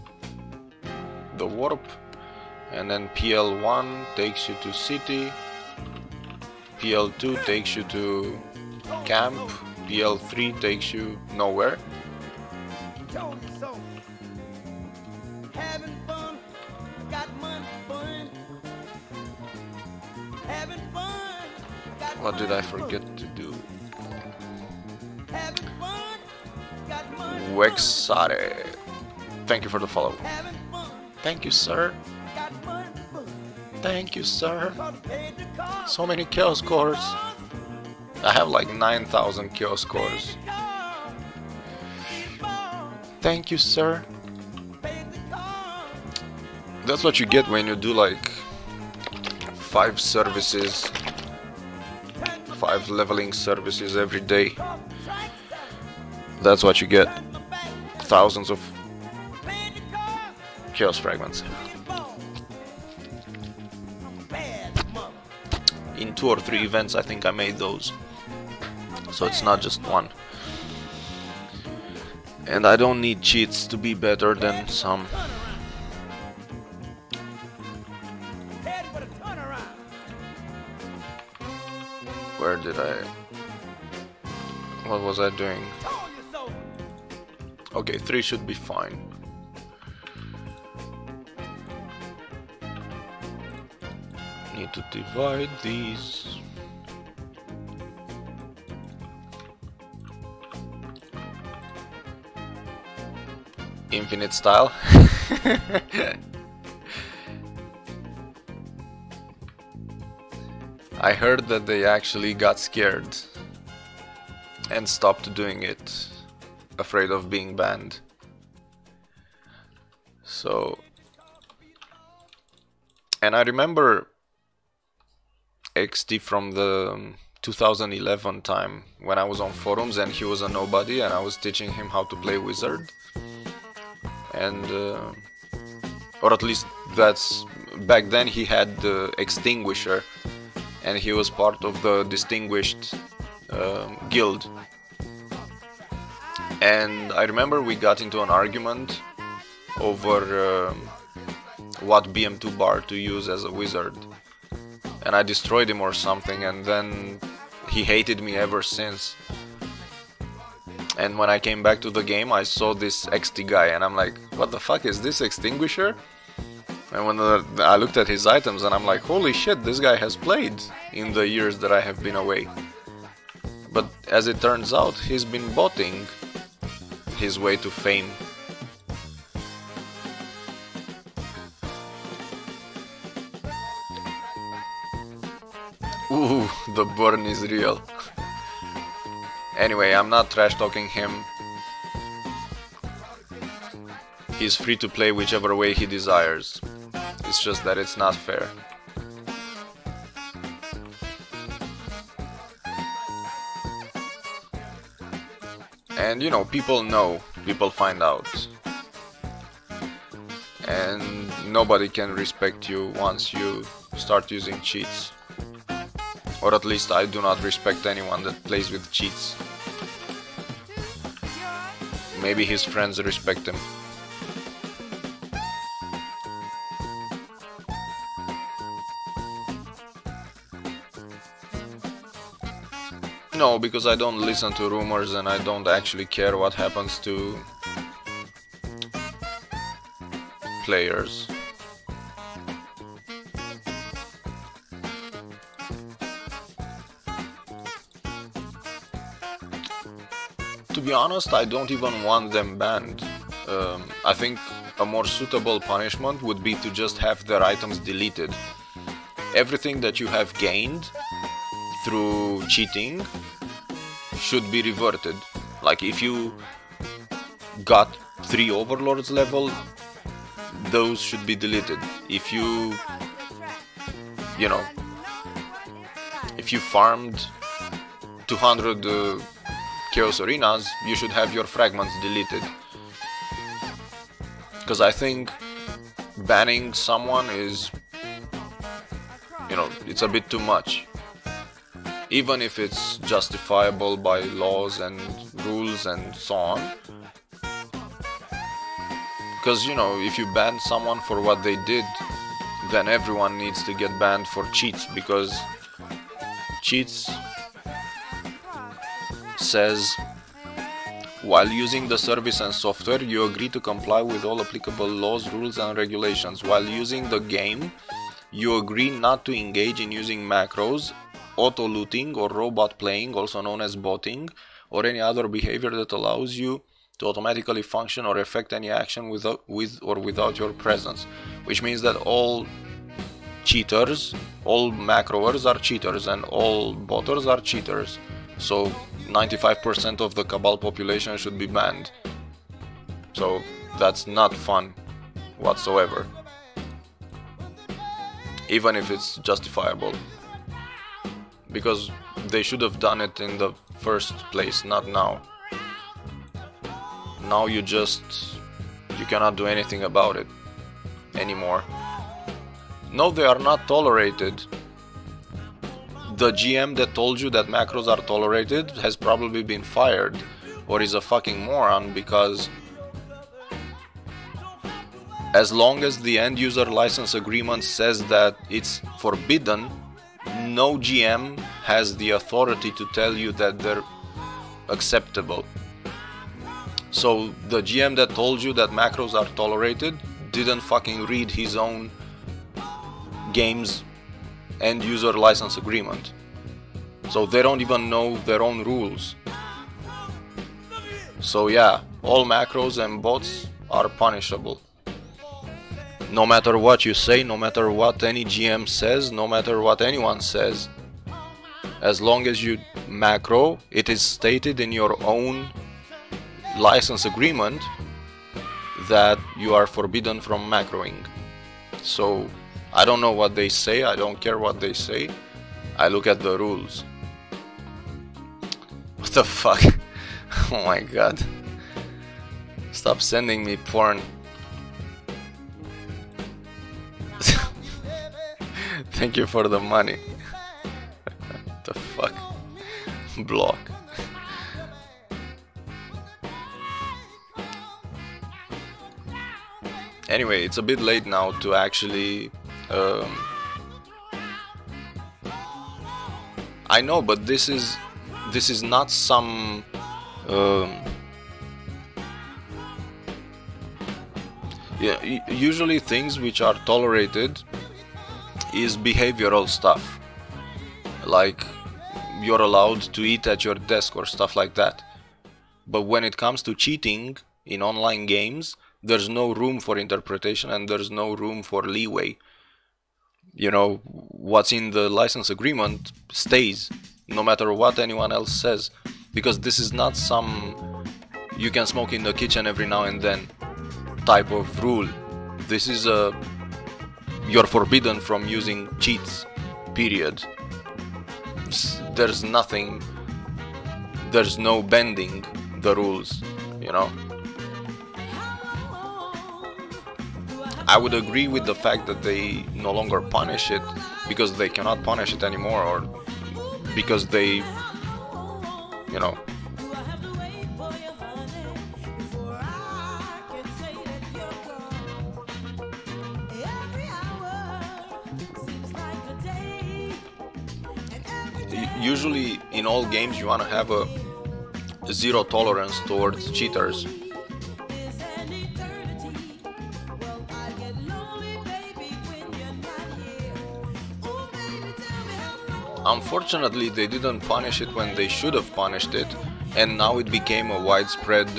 the warp. And then PL1 takes you to city. PL2 takes you to camp. PL3 takes you nowhere. Having fun, got money fun. Having fun, got What did I forget to do? having fun, got money. Wexare. Thank you for the follow. Having fun, Thank you, sir. got money. Thank you, sir. So many chaos cores. I have like 9,000 chaos cores. Thank you, sir. That's what you get when you do like 5 services, 5 leveling services every day. That's what you get. Thousands of chaos fragments. In 2 or 3 events I think I made those. So it's not just one. And I don't need cheats to be better than some. Where did I... What was I doing? Okay, 3 should be fine. Need to divide these. Infinite style. I heard that they actually got scared and stopped doing it, afraid of being banned. So, and I remember XT from the 2011 time when I was on forums and he was a nobody and I was teaching him how to play wizard. And or at least that's back then he had the extinguisher and he was part of the distinguished guild. And I remember we got into an argument over what BM2 bar to use as a wizard, and I destroyed him or something, and then he hated me ever since. And when I came back to the game I saw this XT guy and I'm like, what the fuck is this extinguisher? And when I looked at his items and I'm like, holy shit, this guy has played in the years that I have been away. But as it turns out, he's been botting his way to fame. Ooh, the burn is real. Anyway, I'm not trash talking him. He's free to play whichever way he desires. It's just that it's not fair. And you know, people know, people find out. And nobody can respect you once you start using cheats. Or at least I do not respect anyone that plays with cheats. Maybe his friends respect him. No, because I don't listen to rumors and I don't actually care what happens to players. To be honest, I don't even want them banned. I think a more suitable punishment would be to just have their items deleted. Everything that you have gained through cheating should be reverted. Like if you got 3 overlords level, those should be deleted. If you know, if you farmed 200 chaos arenas, you should have your fragments deleted. Because I think banning someone is, you know, it's a bit too much. Even if it's justifiable by laws and rules and so on. Because, you know, if you ban someone for what they did, then everyone needs to get banned for cheats, because cheats says, while using the service and software, you agree to comply with all applicable laws, rules and regulations. While using the game, you agree not to engage in using macros, auto-looting or robot playing, also known as botting, or any other behavior that allows you to automatically function or effect any action with or without your presence. Which means that all cheaters, all macroers are cheaters, and all botters are cheaters. So 95% of the Cabal population should be banned. So that's not fun whatsoever, even if it's justifiable, because they should have done it in the first place, not now. Now you cannot do anything about it anymore. No, they are not tolerated. The GM that told you that macros are tolerated has probably been fired, or is a fucking moron, because as long as the end user license agreement says that it's forbidden, no GM has the authority to tell you that they're acceptable. So the GM that told you that macros are tolerated didn't fucking read his own game's end user license agreement. So they don't even know their own rules. So yeah, all macros and bots are punishable. No matter what you say, no matter what any GM says, no matter what anyone says, as long as you macro, it is stated in your own license agreement that you are forbidden from macroing. So I don't know what they say, I don't care what they say, I look at the rules. What the fuck? Oh my god. Stop sending me porn. Thank you for the money. The fuck? Block. Anyway, it's a bit late now to actually I know, but this is not some yeah, usually things which are tolerated is behavioral stuff, like you're allowed to eat at your desk or stuff like that. But when it comes to cheating in online games, there's no room for interpretation and there's no room for leeway. You know, what's in the license agreement stays, no matter what anyone else says, because this is not some you can smoke in the kitchen every now and then type of rule. This is a you're forbidden from using cheats, period. There's nothing, there's no bending the rules, you know. I would agree with the fact that they no longer punish it because they cannot punish it anymore, or because they, you know. Usually in all games you want to have a zero tolerance towards cheaters. Unfortunately, they didn't punish it when they should have punished it, and now it became a widespread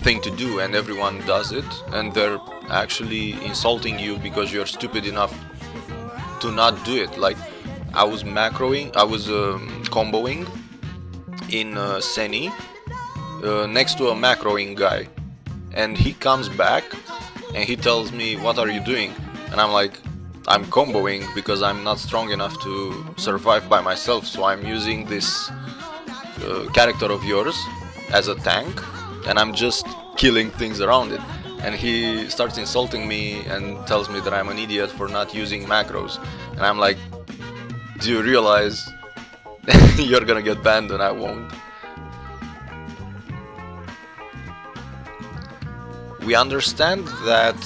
thing to do, and everyone does it, and they're actually insulting you because you're stupid enough to not do it. Like, I was macroing, I was comboing in Seni next to a macroing guy, and he comes back and he tells me, "What are you doing?" And I'm like, "I'm comboing because I'm not strong enough to survive by myself, so I'm using this character of yours as a tank, and I'm just killing things around it." And he starts insulting me and tells me that I'm an idiot for not using macros, and I'm like, do you realize you're gonna get banned and I won't? We understand that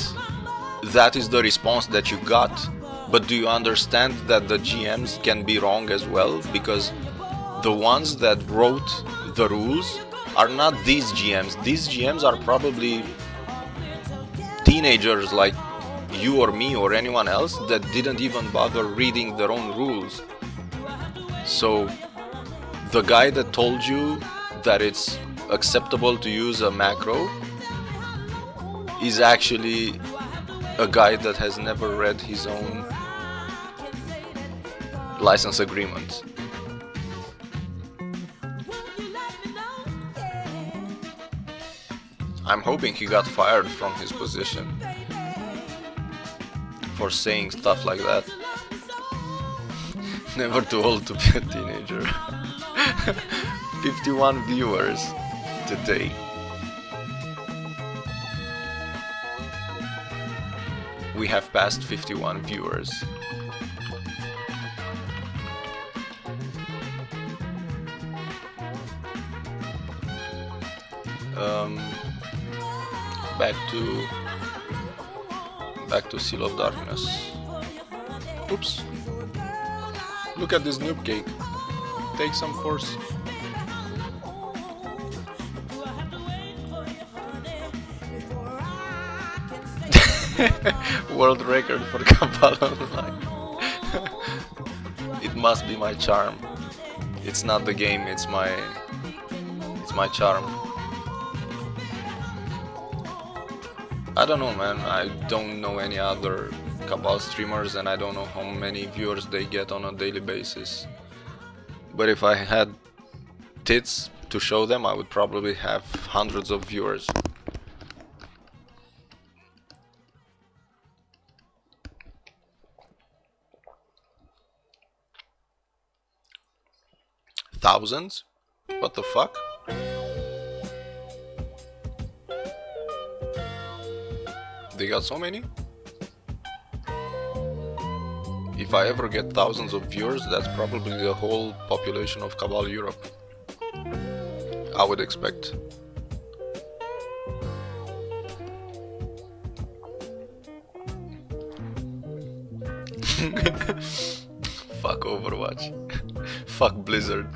that is the response that you got, but do you understand that the GMs can be wrong as well? Because the ones that wrote the rules are not these GMs. These GMs are probably teenagers like you or me or anyone else that didn't even bother reading their own rules. So the guy that told you that it's acceptable to use a macro is actually a guy that has never read his own license agreement. I'm hoping he got fired from his position for saying stuff like that. Never too old to be a teenager. 51 viewers today. We have passed 51 viewers. Back to Seal of Darkness. Oops. Look at this noob cake. Take some force. World record for Cabal Online. It must be my charm. It's not the game, it's my charm. I don't know, man. I don't know any other Cabal streamers and I don't know how many viewers they get on a daily basis. But if I had tits to show them, I would probably have hundreds of viewers. Thousands? What the fuck? They got so many? If I ever get thousands of viewers, that's probably the whole population of Cabal Europe. I would expect. Fuck Overwatch. Fuck Blizzard.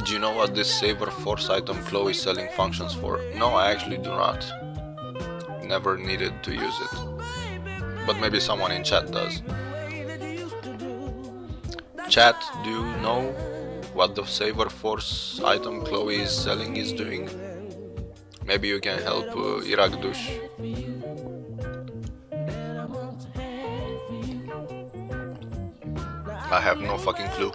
Do you know what this Saber Force item Chloe is selling functions for? No, I actually do not. Never needed to use it. But maybe someone in chat does. Chat, do you know what the Saber Force item Chloe is selling is doing? Maybe you can help Iragdush. I have no fucking clue.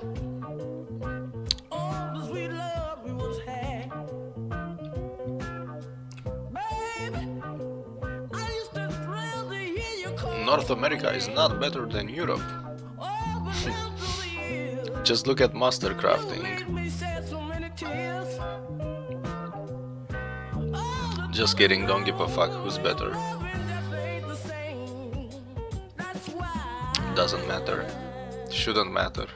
North America is not better than Europe. Just look at Mastercrafting. Just kidding, don't give a fuck who's better. Doesn't matter. Shouldn't matter.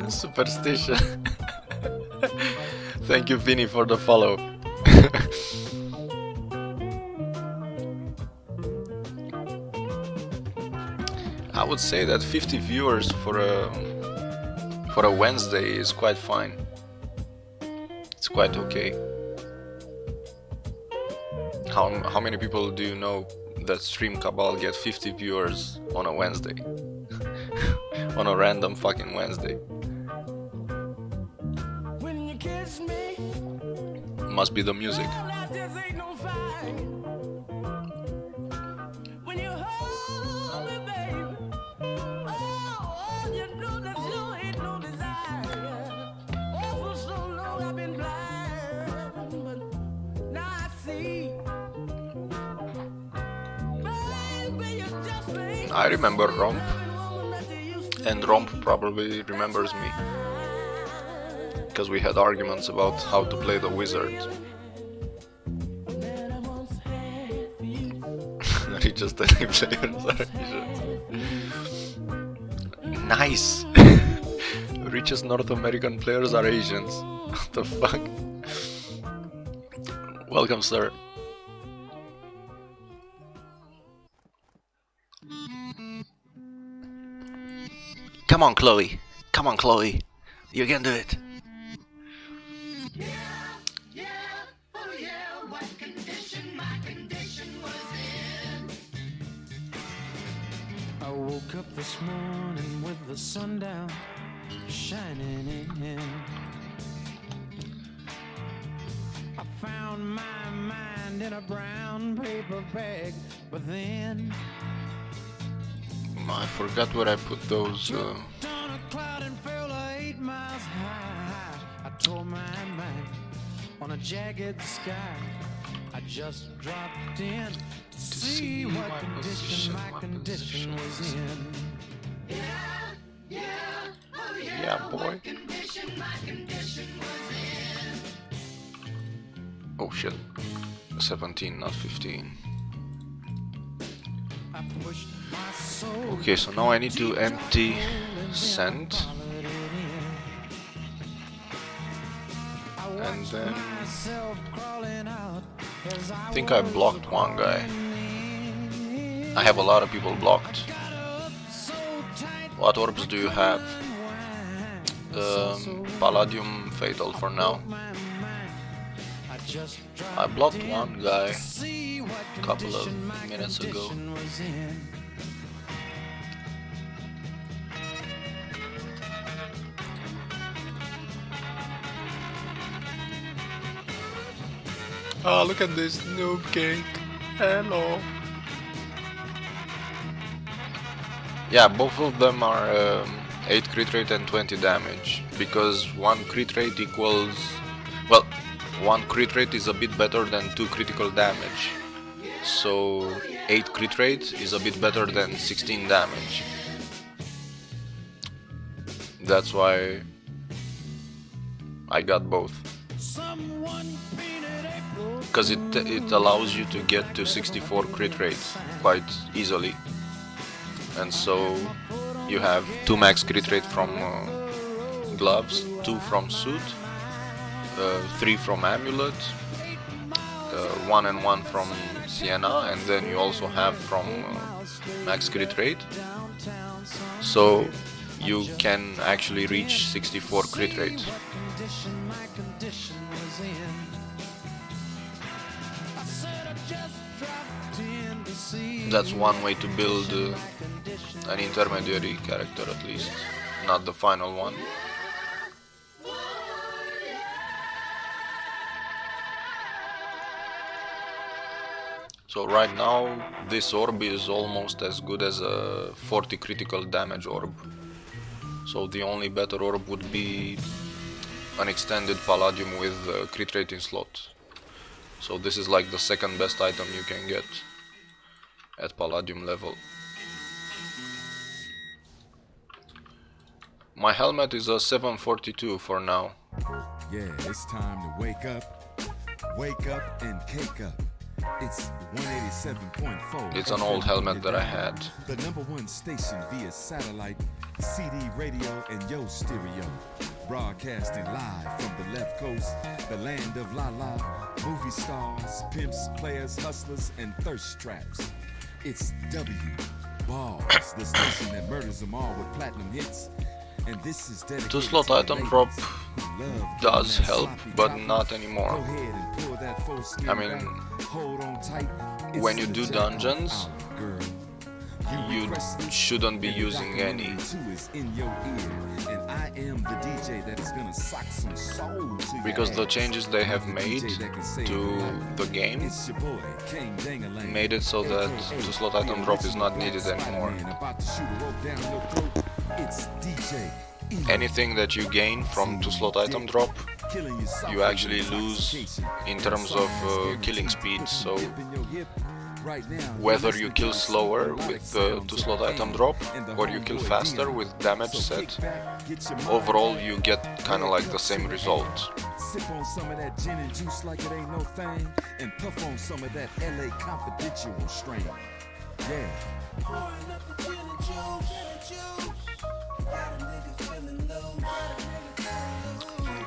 Superstition. Thank you, Vinny, for the follow. I would say that 50 viewers for a Wednesday is quite fine. It's quite okay. How many people do you know that stream Cabal get 50 viewers on a Wednesday? On a random fucking Wednesday. Must be the music. I remember Romp, and Romp probably remembers me, because we had arguments about how to play the wizard. Richest any players are Asians. Nice! Richest North American players are Asians. What the fuck? Welcome, sir. Come on, Chloe. Come on, Chloe. You can do it. I woke up this morning with the sun down, shining in. I found my mind in a brown paper bag, but then I forgot where I put those. on a cloud and fell 8 miles high. I tore my mind on a jagged sky. I just dropped in to see what condition my condition was in. Yeah, boy. Oh shit. 17, not 15. I pushed my soul. Okay, so now I need to empty send. And then I think I blocked one guy. I have a lot of people blocked. What orbs do you have? Palladium Fatal for now. I blocked one guy a couple of minutes ago. Oh, look at this noob cake. Hello. Yeah, both of them are 8 crit rate and 20 damage, because 1 crit rate equals, well, 1 crit rate is a bit better than 2 critical damage. So 8 crit rate is a bit better than 16 damage. That's why I got both. Because it allows you to get to 64 crit rate quite easily. And so you have 2 max crit rate from gloves, 2 from suit, 3 from amulet, 1 and 1 from Sienna, and then you also have from max crit rate. So you can actually reach 64 crit rate. That's one way to build an intermediary character, at least, not the final one. So right now this orb is almost as good as a 40 critical damage orb. So the only better orb would be an extended Palladium with crit rating slot. So this is like the second best item you can get at Palladium level. My helmet is a 742 for now. Yeah, it's time to wake up and cake up. It's 187.4. It's an old helmet that I had. The #1 station via satellite, CD, radio, and yo stereo. Broadcasting live from the left coast, the land of La La, movie stars, pimps, players, hustlers, and thirst traps. It's W Balls, the station that murders them all with platinum hits. And this is dedicated 2 slot item drop does help, but not anymore. I mean, when you do dungeons, you shouldn't be using any. Because the changes they have made to the game made it so that 2 slot item drop is not needed anymore. Anything that you gain from 2 slot item drop, you actually lose in terms of killing speed. So whether you kill slower with 2 slot item drop or you kill faster with damage set, overall you get kind of like the same result. Sip on some of that gin and juice like it ain't no thing, and puff on some of that LA confidential strain. Yeah.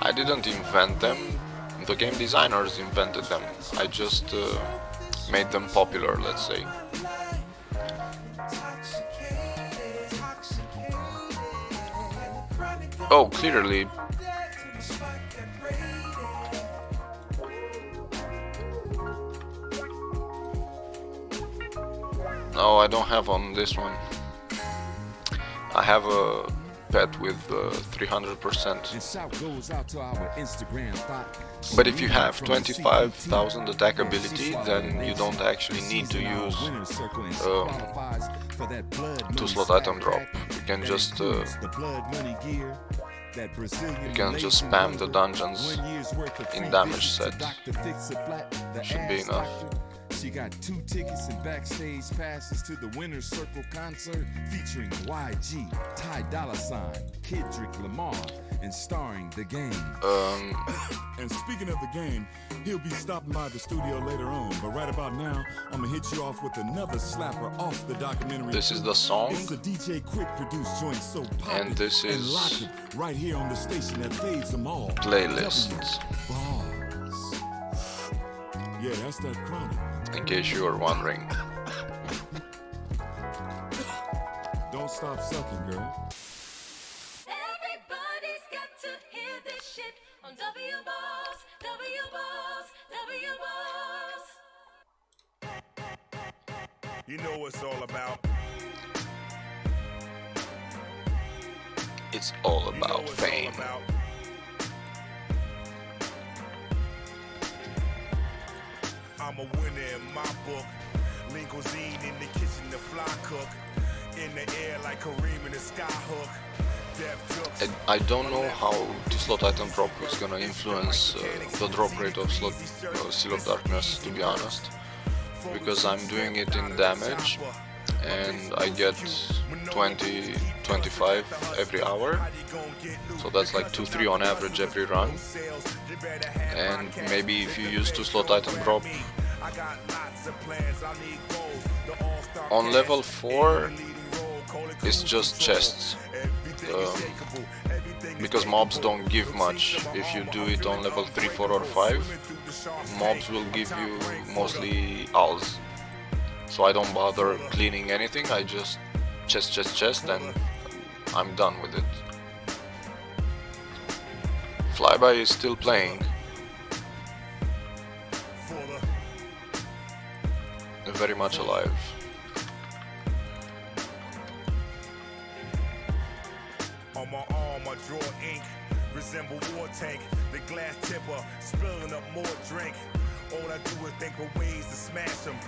I didn't invent them, the game designers invented them. I just made them popular, let's say. Oh, clearly. No, I don't have on this one. I have a pet with 300%. But if you have 25,000 attack ability, then you don't actually need to use 2-slot item drop. You can just spam the dungeons in damage set. Should be enough. She got 2 tickets and backstage passes to the Winner's Circle concert featuring YG, Ty Dolla $ign, Kendrick Lamar, and starring The Game. And speaking of The Game, he'll be stopping by the studio later on. But right about now, I'm gonna hit you off with another slapper off the documentary. This is the song. It's a DJ Quick produced joint, so pop and this it is and lock it right here on the station that fades them all. Playlists. Bars. Yeah, that's that chronic. In case you were wondering. Don't stop sucking, girl. Everybody's got to hear this shit on W Balls, W Balls, W Balls. You know what it's all about. It's all You know about what it's fame. all about. I'm a winner in my book. Lean cuisine in the kitchen, the fly cook. In the air like Kareem in the skyhook. I don't know how the slot item drop is gonna influence the drop rate of Seal of Darkness, to be honest, because I'm doing it in damage and I get 20-25 every hour, so that's like 2-3 on average every run. And maybe if you use 2-slot item drop on level 4, it's just chests, because mobs don't give much. If you do it on level 3, 4 or 5, mobs will give you mostly alls. So I don't bother cleaning anything, I just chest and I'm done with it. Flyby is still playing. Very much alive. On my arm, I draw ink, resemble war tank, the glass tipper, spilling up more drink. All I do is think of ways to smash them.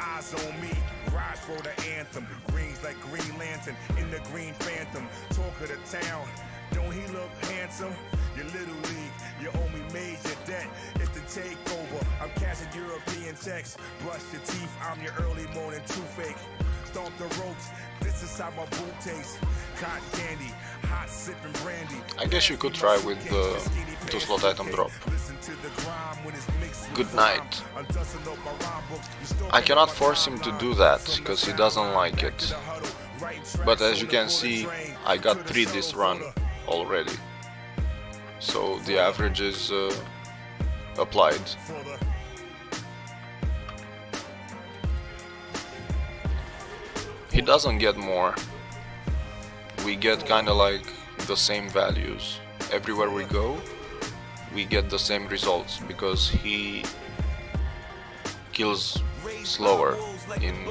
Eyes on me, rise for the anthem. Rings like Green Lantern in the Green Phantom. Talk of the town, don't he look handsome? Your little league, you owe me major debt. It's the takeover, I'm cashing European checks. Brush your teeth, I'm your early morning toothache. Stomp the ropes, this is how my boot tastes. Cotton candy, hot sipping brandy. I guess you could try with the 2-slot item drop. Good night. I cannot force him to do that, because he doesn't like it. But as you can see, I got 3 this run already. So the average is applied. He doesn't get more. We get kinda like the same values. Everywhere we go, we get the same results, because he kills slower in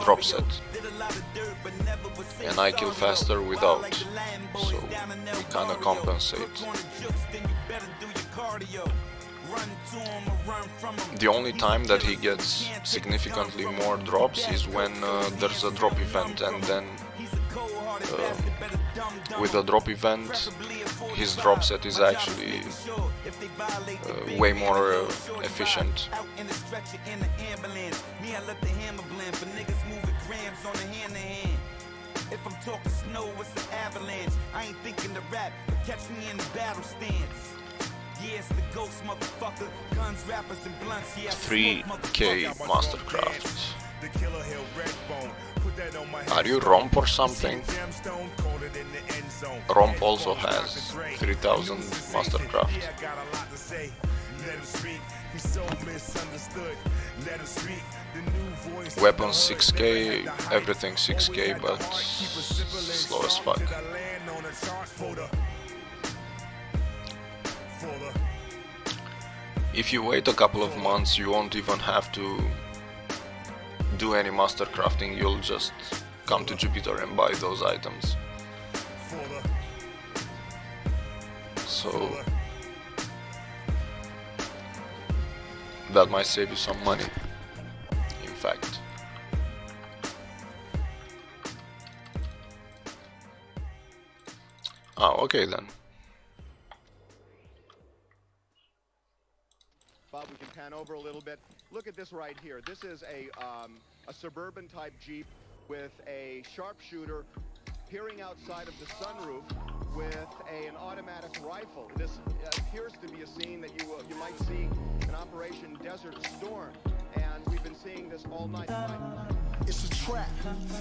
drop set. And I kill faster without, so we kinda compensate. The only time that he gets significantly more drops is when there's a drop event, and then with a drop event his drop set is actually way more efficient. If I'm talking snow, it's an avalanche. I ain't thinking to rap, but catch me in the battle stance. Yeah, it's the ghost, motherfucker. Guns, rappers, and blunts. Yeah, 3K Mastercraft. Are you Romp or something? Romp also has 3000 Mastercraft. Weapons 6K, everything 6K, but slow as fuck. If you wait a couple of months, you won't even have to do any Mastercrafting. You'll just come to Jupiter and buy those items. So that might save you some money, in fact. Okay then. Bob, we can pan over a little bit. Look at this right here. This is a suburban type Jeep with a sharpshooter peering outside of the sunroof with an automatic rifle. This appears to be a scene that you might see in Operation Desert Storm, and we've been seeing this all night. It's a trap.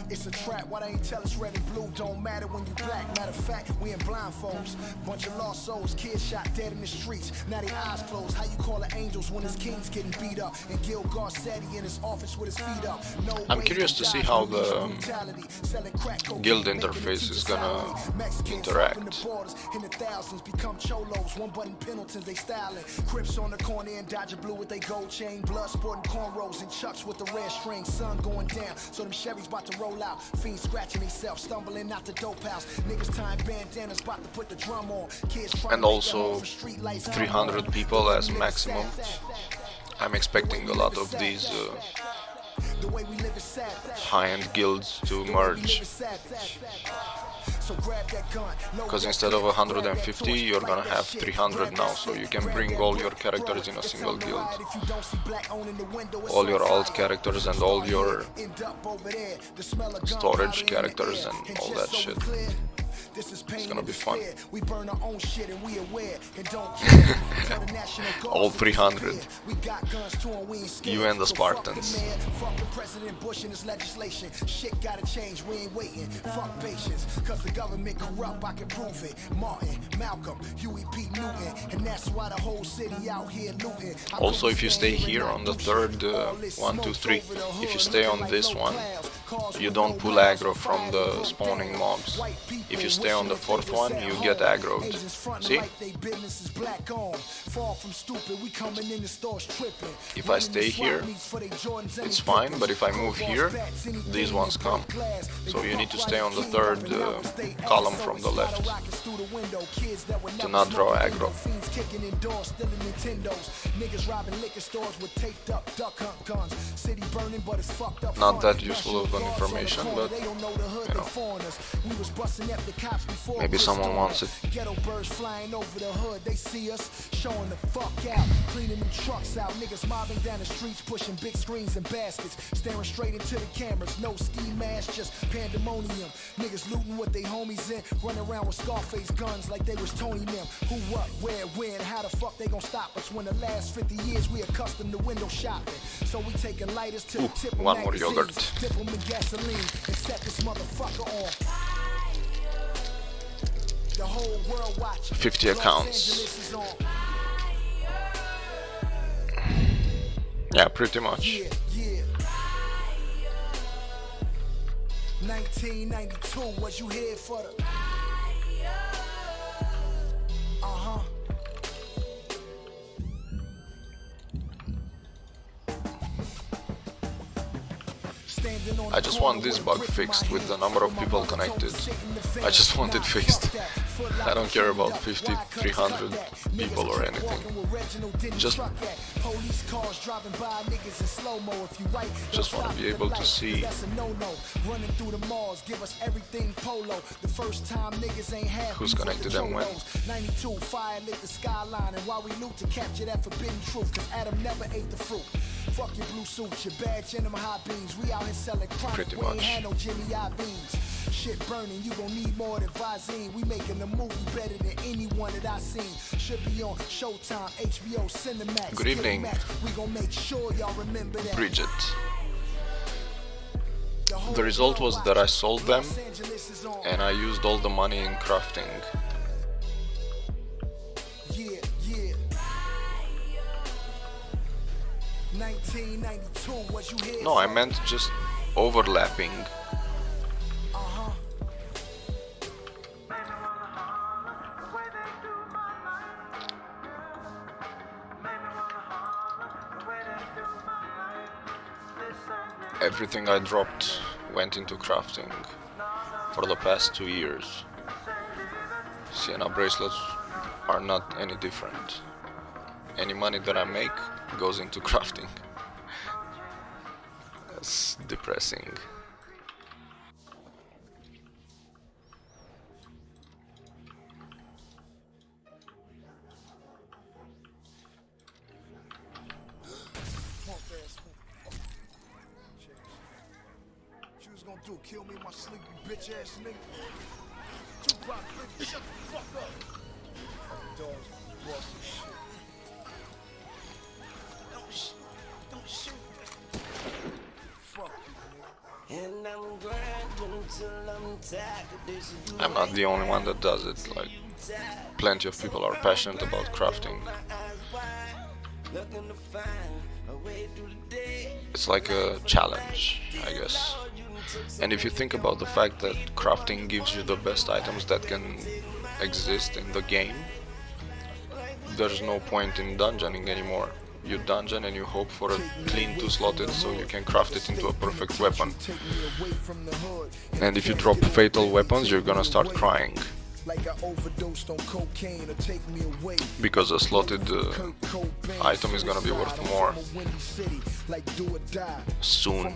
It's a trap. Why they ain't tell us red and blue don't matter when you black? Matter of fact, we in blindfolds. Bunch of lost souls, kids shot dead in the streets. Now they eyes closed. How you call it angels when his king's getting beat up? And Gil Garcetti in his office with his feet up. No I'm curious to see how the guild interface is gonna interact. In the thousands become cholos, one button Pendletons, they styling. Crips on the corner and Dodger blue with they gold chain, blood sporting cornrows and chucks with the red string. Sun going down. So them Chevys about to roll out. Fiends scratching themselves, stumbling out the dope house. Niggas tying bandanas, about to put the drum on. Kids and also 300 people as maximum. I'm expecting a lot of these high-end guilds to merge. Because instead of 150, you're gonna have 300 now, so you can bring all your characters in a single guild. All your alt characters and all your storage characters and all that shit. It's gonna be fun. All 300. You and the Spartans. President Bush and his legislation. Shit gotta change, we ain't waiting. Fuck patience, cause the government corrupt, I can prove it. Martin, Malcolm, Huey P. Newton, and that's why the whole city out here looting. Also, if you stay here on the third 1, 2, 3, if you stay on this one, you don't pull aggro from the spawning mobs. If you stay on the fourth one, you get aggroed. See? If I stay here, it's fine, but if I move here, these ones come. So you need to stay on the third column from the left to not draw aggro. Not that useful of an information, but you know, maybe someone wants it. Ghetto birds flying over the hood, they see us showing the fuck out, cleaning them trucks out. Niggas mobbing down the streets, pushing big screens and baskets, staring straight into the cameras. No ski mask, just pandemonium. Niggas looting what they homies in, running around with Scarface guns like they was Tony them. Who, what, where, when, how the fuck they gon' stop us when the last 50 years we accustomed to window shopping? So we taking lighters to the tip of one more yogurt. Dip them in gasoline and set this motherfucker on. The whole world watching. 50 accounts. Yeah, pretty much. Yeah, yeah. 1992, was you here for the? I just want this bug fixed with the number of people connected. I just want it fixed. I don't care about 50, 300 people or anything. Just want to be able to see who's connected and when. 92 fire lit the skyline, and while we loot to capture that forbidden truth, cause Adam never ate the fruit. Fuck your blue suits, your badge and them high beams. We out here selling chronic, pretty we much. ain't had no Jimmy I beams. Shit burning, you gon' need more than Visine. We making the movie better than anyone that I seen. Should be on Showtime, HBO, Cinemax. Good evening, we gon' make sure y'all remember that. Bridget. The result was that I sold them and I used all the money in crafting. Yeah, yeah. 1992, was you here? No, I meant just overlapping. Everything I dropped went into crafting for the past 2 years. Sienna bracelets are not any different. Any money that I make goes into crafting. That's depressing. Do kill me in my sleep, you bitch ass nigga. Tupac, nigga, shut the fuck up. Fucking dogs, boss and shit. Don't shoot. Fuck you, nigga. And I'm grinding until I'm tired. I'm not the only one that does it. Like, plenty of people are passionate about crafting. It's like a challenge, I guess. And if you think about the fact that crafting gives you the best items that can exist in the game, there's no point in dungeoning anymore. You dungeon and you hope for a clean 2-slotted so you can craft it into a perfect weapon. And if you drop fatal weapons, you're gonna start crying. Because a slotted item is gonna be worth more soon.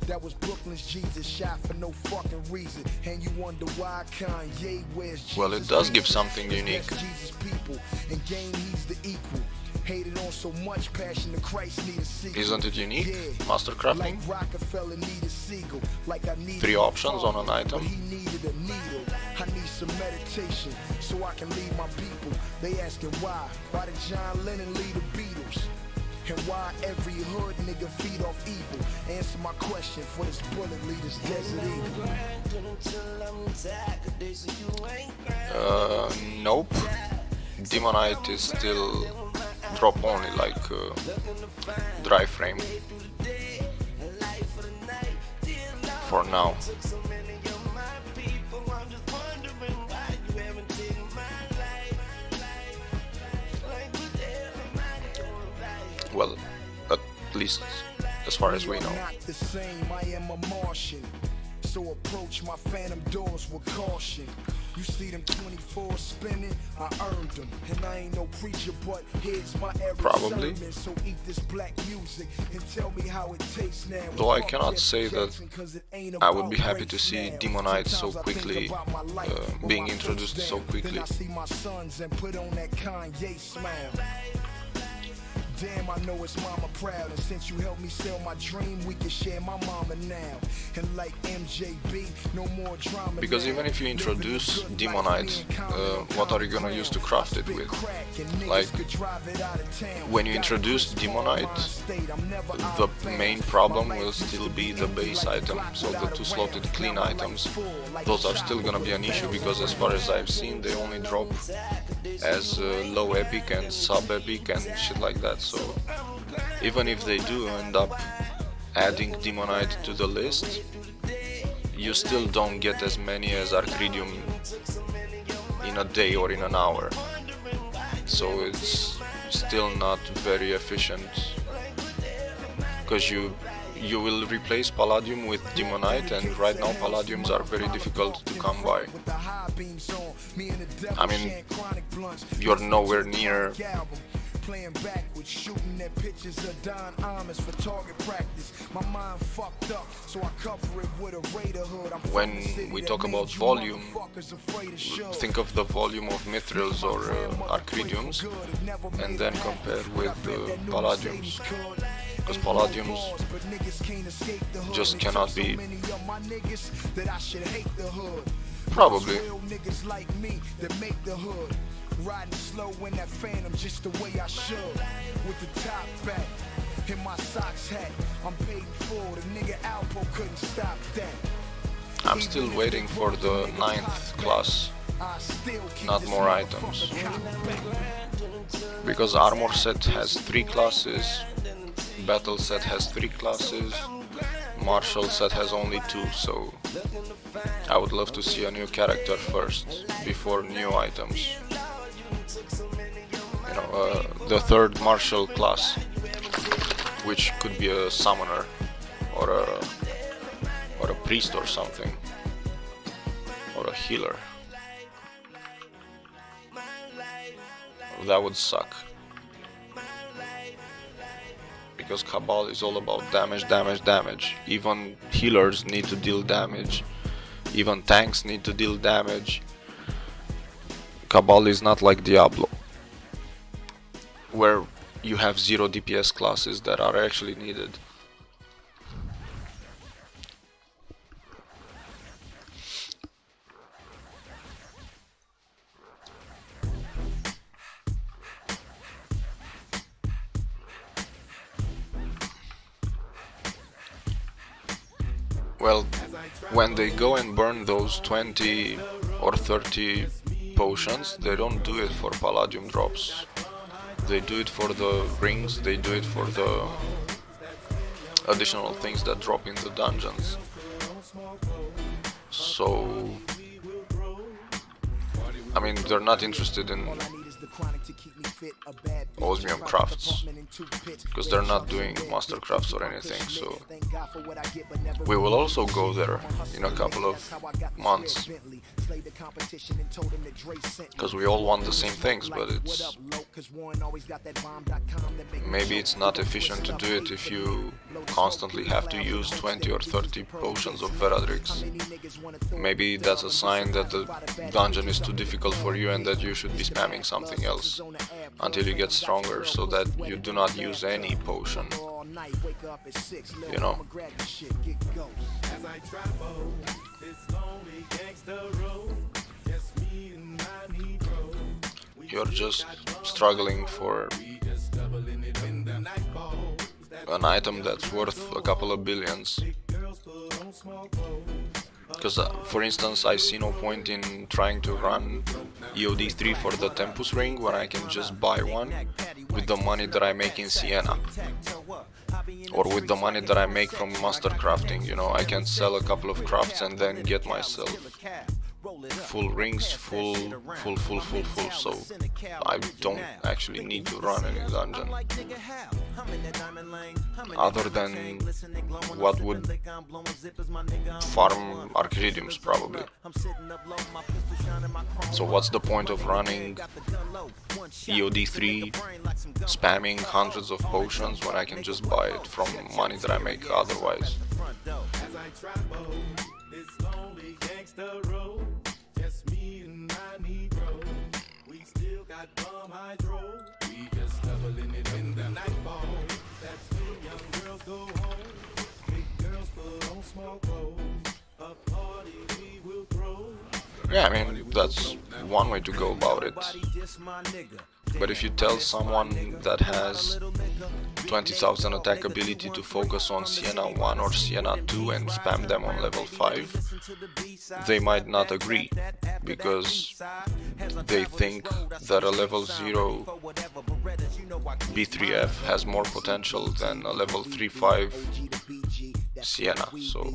That was Brooklyn's Jesus, shot for no fucking reason. And you wonder why Kanye wears Jesus. Well, it does give something unique. Jesus people and game he's the equal. Hated on so much passion to Christ need a sequel. Isn't it unique? Yeah. Mastercrafting? Like 3 options on an item. He needed a needle. I need some meditation so I can lead my people. They asking why did John Lennon lead the Beatles? And why every hood nigga feed off evil? Answer my question for this bullet leader's desert eagle. Nope. Demonite is still drop only, like dry frame for now. Well, at least as far as we know. So approach my phantom doors with caution. You see them 24 spinning, I earned them. And I ain't no preacher, but here's my probably. So eat this black music and tell me how it tastes now. Though I cannot say that I would be happy to see Demonite so quickly, being introduced so quickly. Damn, I know it's mama proud, and since you helped me sell my dream, we can share my mama now. And like MJB, no more drama. Because even if you introduce Demonite, what are you gonna use to craft it with? Like, when you introduce Demonite, the main problem will still be the base item. So the 2-slotted clean items, those are still gonna be an issue, because as far as I've seen, they only drop as low epic and sub epic and shit like that. So even if they do end up adding Demonite to the list, you still don't get as many as Arcridium in a day or in an hour. So it's still not very efficient, because you will replace Palladium with Demonite, and right now Palladiums are very difficult to come by. I mean, you're nowhere near playing backwards, shooting at pictures of Don Amos for target practice. My mind fucked up, so I cover it with a Raider hood. When we talk about volume, think of the volume of Mithrils or Arcridiums, and then compare with Palladiums. Because Palladiums just cannot be. Probably. Riding slow in that phantom just the way I should. With the top back in my socks hat, I'm paid for. The nigga Alpo couldn't stop that. I'm still waiting for the 9th class, not more items. Because armor set has 3 classes, battle set has 3 classes, martial set has only 2, so I would love to see a new character first, before new items. You know, the 3rd martial class which could be a summoner or a priest or something, or a healer. That would suck, because Cabal is all about damage, damage, damage. Even healers need to deal damage, even tanks need to deal damage. Cabal is not like Diablo, where you have 0 DPS classes that are actually needed. Well, when they go and burn those 20 or 30 potions, they don't do it for Palladium drops. They do it for the rings, they do it for the additional things that drop in the dungeons. So, I mean, they're not interested in osmium crafts, because they're not doing Mastercrafts or anything. So we will also go there in a couple of months, because we all want the same things, but it's maybe it's not efficient to do it if you constantly have to use 20 or 30 potions of Veradrix. Maybe that's a sign that the dungeon is too difficult for you and that you should be spamming something else until you get stronger, so that you do not use any potion, you know. You're just struggling for an item that's worth a couple of billions. Because, for instance, I see no point in trying to run EOD3 for the Tempus ring when I can just buy one with the money that I make in Siena, or with the money that I make from Mastercrafting. You know, I can sell a couple of crafts and then get myself full rings, full, so I don't actually need to run any dungeon, other than what would farm Archeridiums probably. So what's the point of running EOD3, spamming hundreds of potions, when I can just buy it from money that I make otherwise? Yeah, I mean, that's one way to go about it. But if you tell someone that has 20,000 attack ability to focus on Siena 1 or Siena 2 and spam them on level 5, they might not agree, because they think that a level 0 B3F has more potential than a level 3-5 Siena. So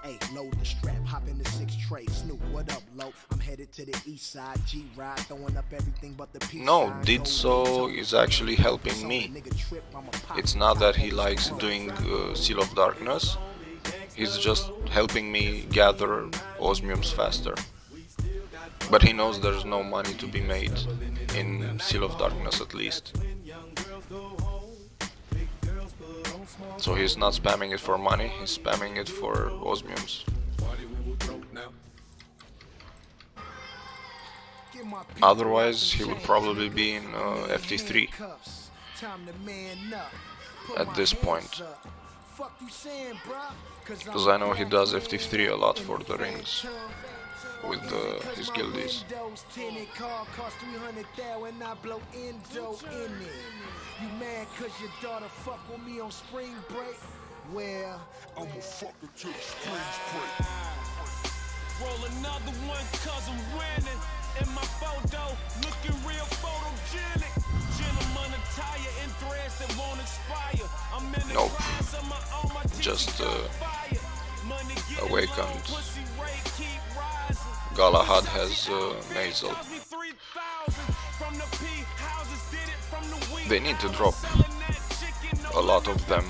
Hey, load the strap, hop in the 6 tray. Snoop, what up, low? I'm headed to the east side. G-Ride, throwing up everything but the peace. No, Ditso is actually helping me. It's not that he likes doing Seal of Darkness. He's just helping me gather osmiums faster. But he knows there's no money to be made in Seal of Darkness, at least. So he's not spamming it for money, he's spamming it for osmiums. Otherwise, he would probably be in FT3 at this point. Because I know he does FT3 a lot for the rings with his guildies. You mad cause your daughter fuck with me on spring break? Well, I'ma fuck her till spring break. Roll another one cause I'm winning. In my photo, looking real photogenic. Gentleman attire in threads that won't expire. I'm in the class of my own, my just awakened. Galahad has nasal. From the P houses did it from the They need to drop a lot of them.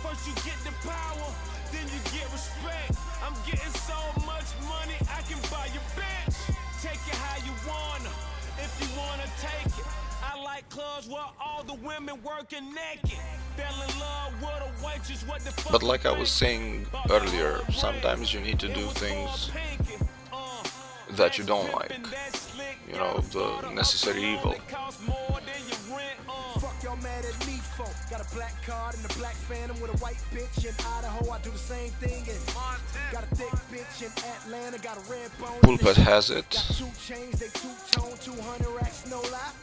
First you get the power, then you get respect. I'm getting so much money, I can buy your bitch. Take it how you wanna, if you wanna take it. I like clubs where all the women working naked. Fell in love with a waitress, what the fuck. But like I was saying earlier, sometimes you need to do things that you don't like. You know, the necessary evil. Fuck y'all mad at me for. Got a black card and a black phantom with a white bitch in Idaho. I do the same thing in got a thick bitch in Atlanta. Got a red bone. Pulpet has it. Got 2 chains, they 2-tone, 200 racks, no lie.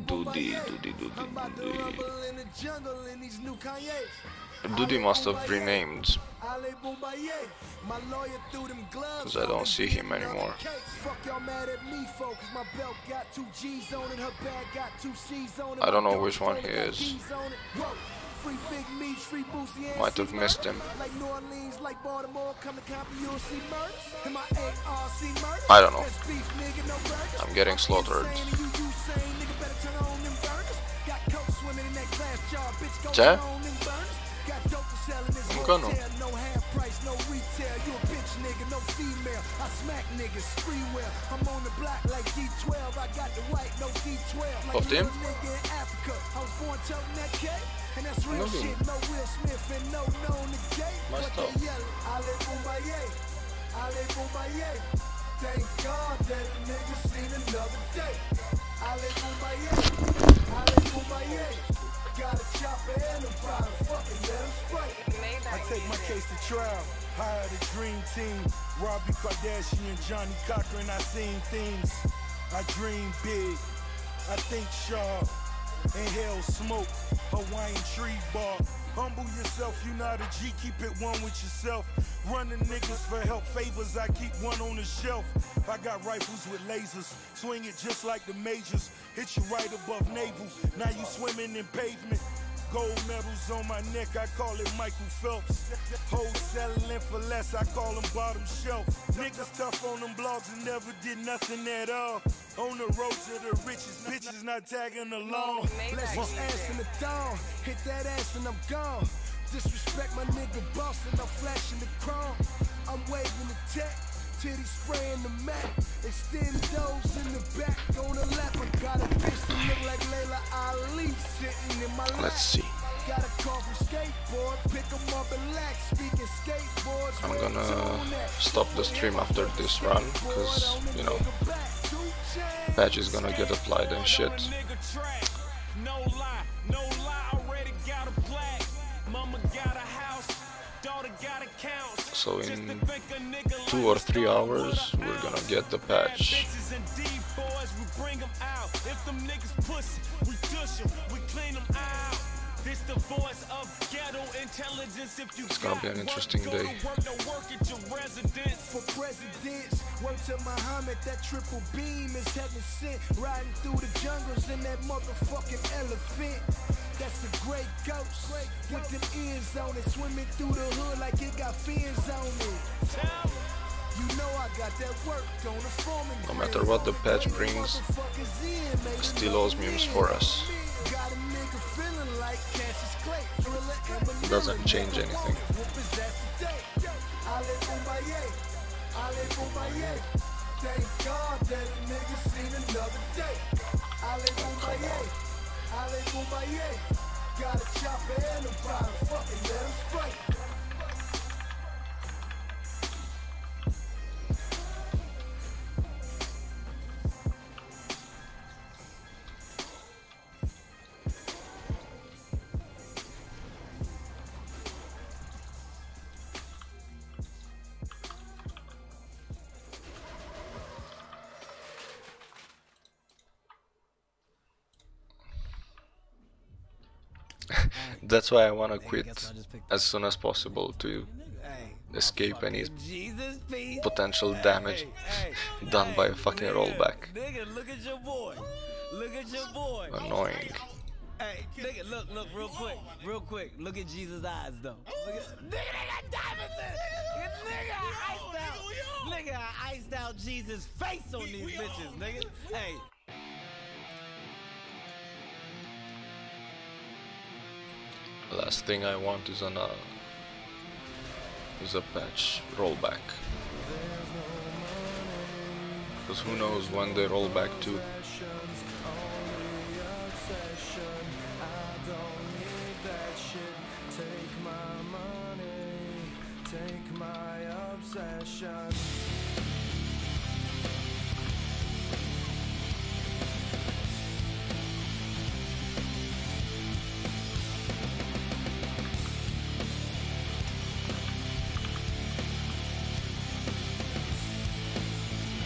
Doody. Doody must have renamed, because I don't see him anymore. I don't know which one he is. Might have missed him. I don't know. I'm getting slaughtered. Cioè? I'm gonna. Poftim? No wiem. Masz to. Thank God that a nigga seen another day. Got a chopper and a bottle, fucking let him spray. I take my case to trial, hire the dream team. Robbie Kardashian, Johnny Cochran, I seen things. I dream big, I think sharp. Inhale smoke, Hawaiian tree bark. Humble yourself, you not a G, keep it one with yourself. Running niggas for help, favors, I keep one on the shelf. I got rifles with lasers, swing it just like the majors. Hit you right above navel, now you swimming in pavement. Gold medals on my neck, I call it Michael Phelps. Hoes settling for less, I call them bottom shelf. Niggas tough on them blogs and never did nothing at all. On the road to the riches, bitches not tagging along. Bless my ass in the dawn, hit that ass and I'm gone. Disrespect my nigga boss and I'm flashing the chrome. I'm waving the tech, titty spraying the mat. Extend those in the back on the lap. I got a bitch that look like Layla Ali sitting in my lap. Let's see. Got a car from skateboard, pick 'em up and lax. Speaking skateboards. I'm gonna stop the stream after this run, because, you know, patch is gonna get applied and shit. No lie, already got a black. Mama got a house, daughter got accounts. So in 2 or 3 hours, we're gonna get the patch. We bring them out. If them niggas pussy, we dush them, we clean them out. This the voice of ghetto intelligence. If you it's gonna be an interesting day. Work at your residence. For presidents, word to Muhammad, that triple beam is heaven sent. Riding through the jungles in that motherfucking elephant. That's a great ghost with them ears on it, swimming through the hood like it got fins on it. You know I got that work on the foreman. No matter what the patch brings, still osmiums for us. Doesn't change anything. Thank God that a nigga seen another day. Got a chopper and a bottle, fucking let him spray. That's why I wanna quit as soon as possible to escape any potential damage done by a fucking rollback. Nigga, look at your boy. Look at your boy. Annoying. Hey, nigga, look, real quick. Look at Jesus' eyes, though. Nigga, they got diamonds in it. Nigga, Nigga, I iced out Jesus' face on these bitches, nigga. Hey. Last thing I want is a patch rollback. Because who knows when they roll back to. Take my obsession.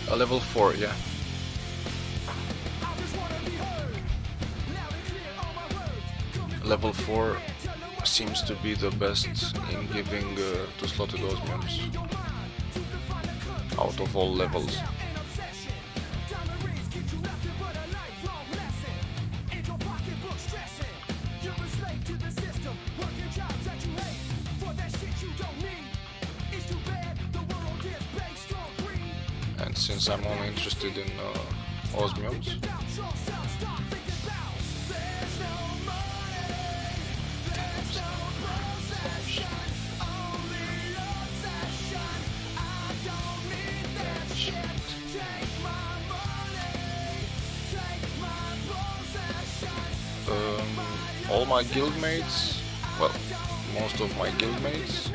A level 4, yeah. Level 4 seems to be the best in giving 2 slotted osmiums out of all levels. And since I'm only interested in osmiums, all my guildmates, well, most of my guildmates,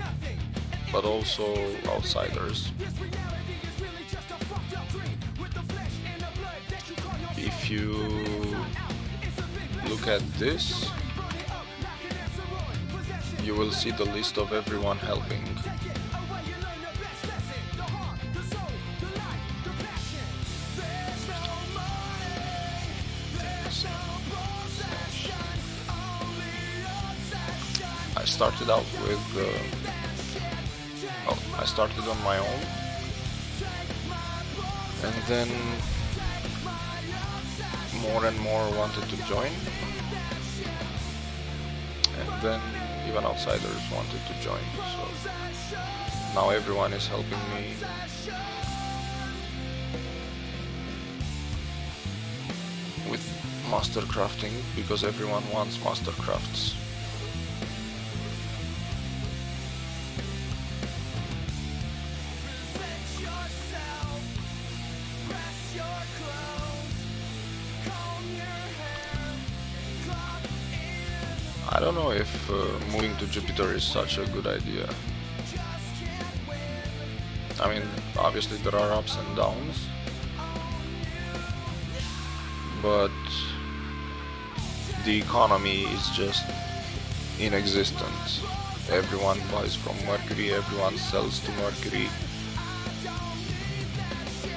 but also outsiders. If you look at this, you will see the list of everyone helping. I started out with, well, I started on my own, and then more and more wanted to join, and then even outsiders wanted to join, so now everyone is helping me. With Mastercrafting, because everyone wants Mastercrafts. I don't know if moving to Jupiter is such a good idea. I mean, obviously there are ups and downs, but the economy is just inexistent. Everyone buys from Mercury, everyone sells to Mercury,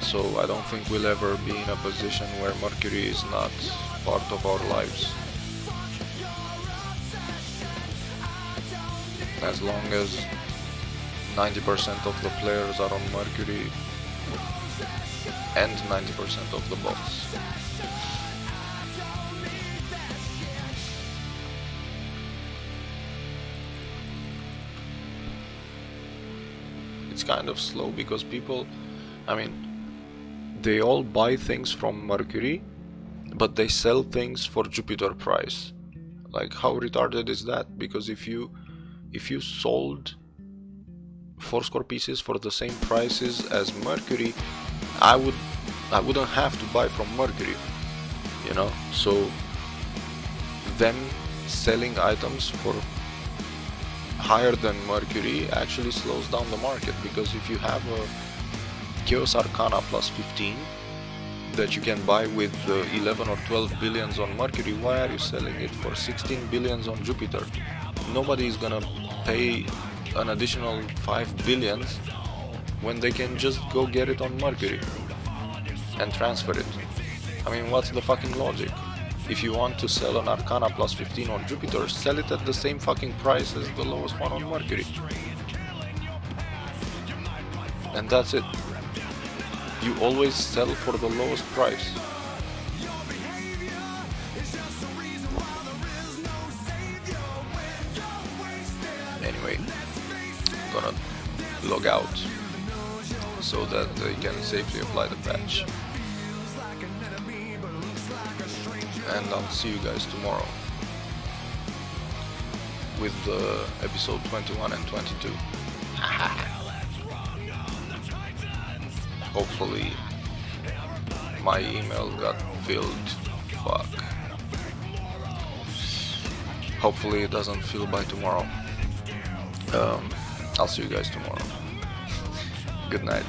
so I don't think we'll ever be in a position where Mercury is not part of our lives. As long as 90% of the players are on Mercury and 90% of the bots. It's kind of slow because people, I mean, they all buy things from Mercury, but they sell things for Jupiter price. Like, how retarded is that? Because if you sold Fourscore pieces for the same prices as Mercury, I wouldn't have to buy from Mercury, you know. So them selling items for higher than Mercury actually slows down the market, because if you have a Chaos Arcana plus 15 that you can buy with 11 or 12 billions on Mercury, why are you selling it for 16 billions on Jupiter? Nobody is gonna pay an additional 5 billions when they can just go get it on Mercury and transfer it. I mean, what's the fucking logic? If you want to sell an Arcana plus 15 on Jupiter, sell it at the same fucking price as the lowest one on Mercury. And that's it. You always sell for the lowest price. Anyway, I'm gonna log out. so that they can safely apply the patch. And I'll see you guys tomorrow with episode 21 and 22. Hopefully my email got filled. Fuck. Hopefully it doesn't fill by tomorrow. I'll see you guys tomorrow. Good night.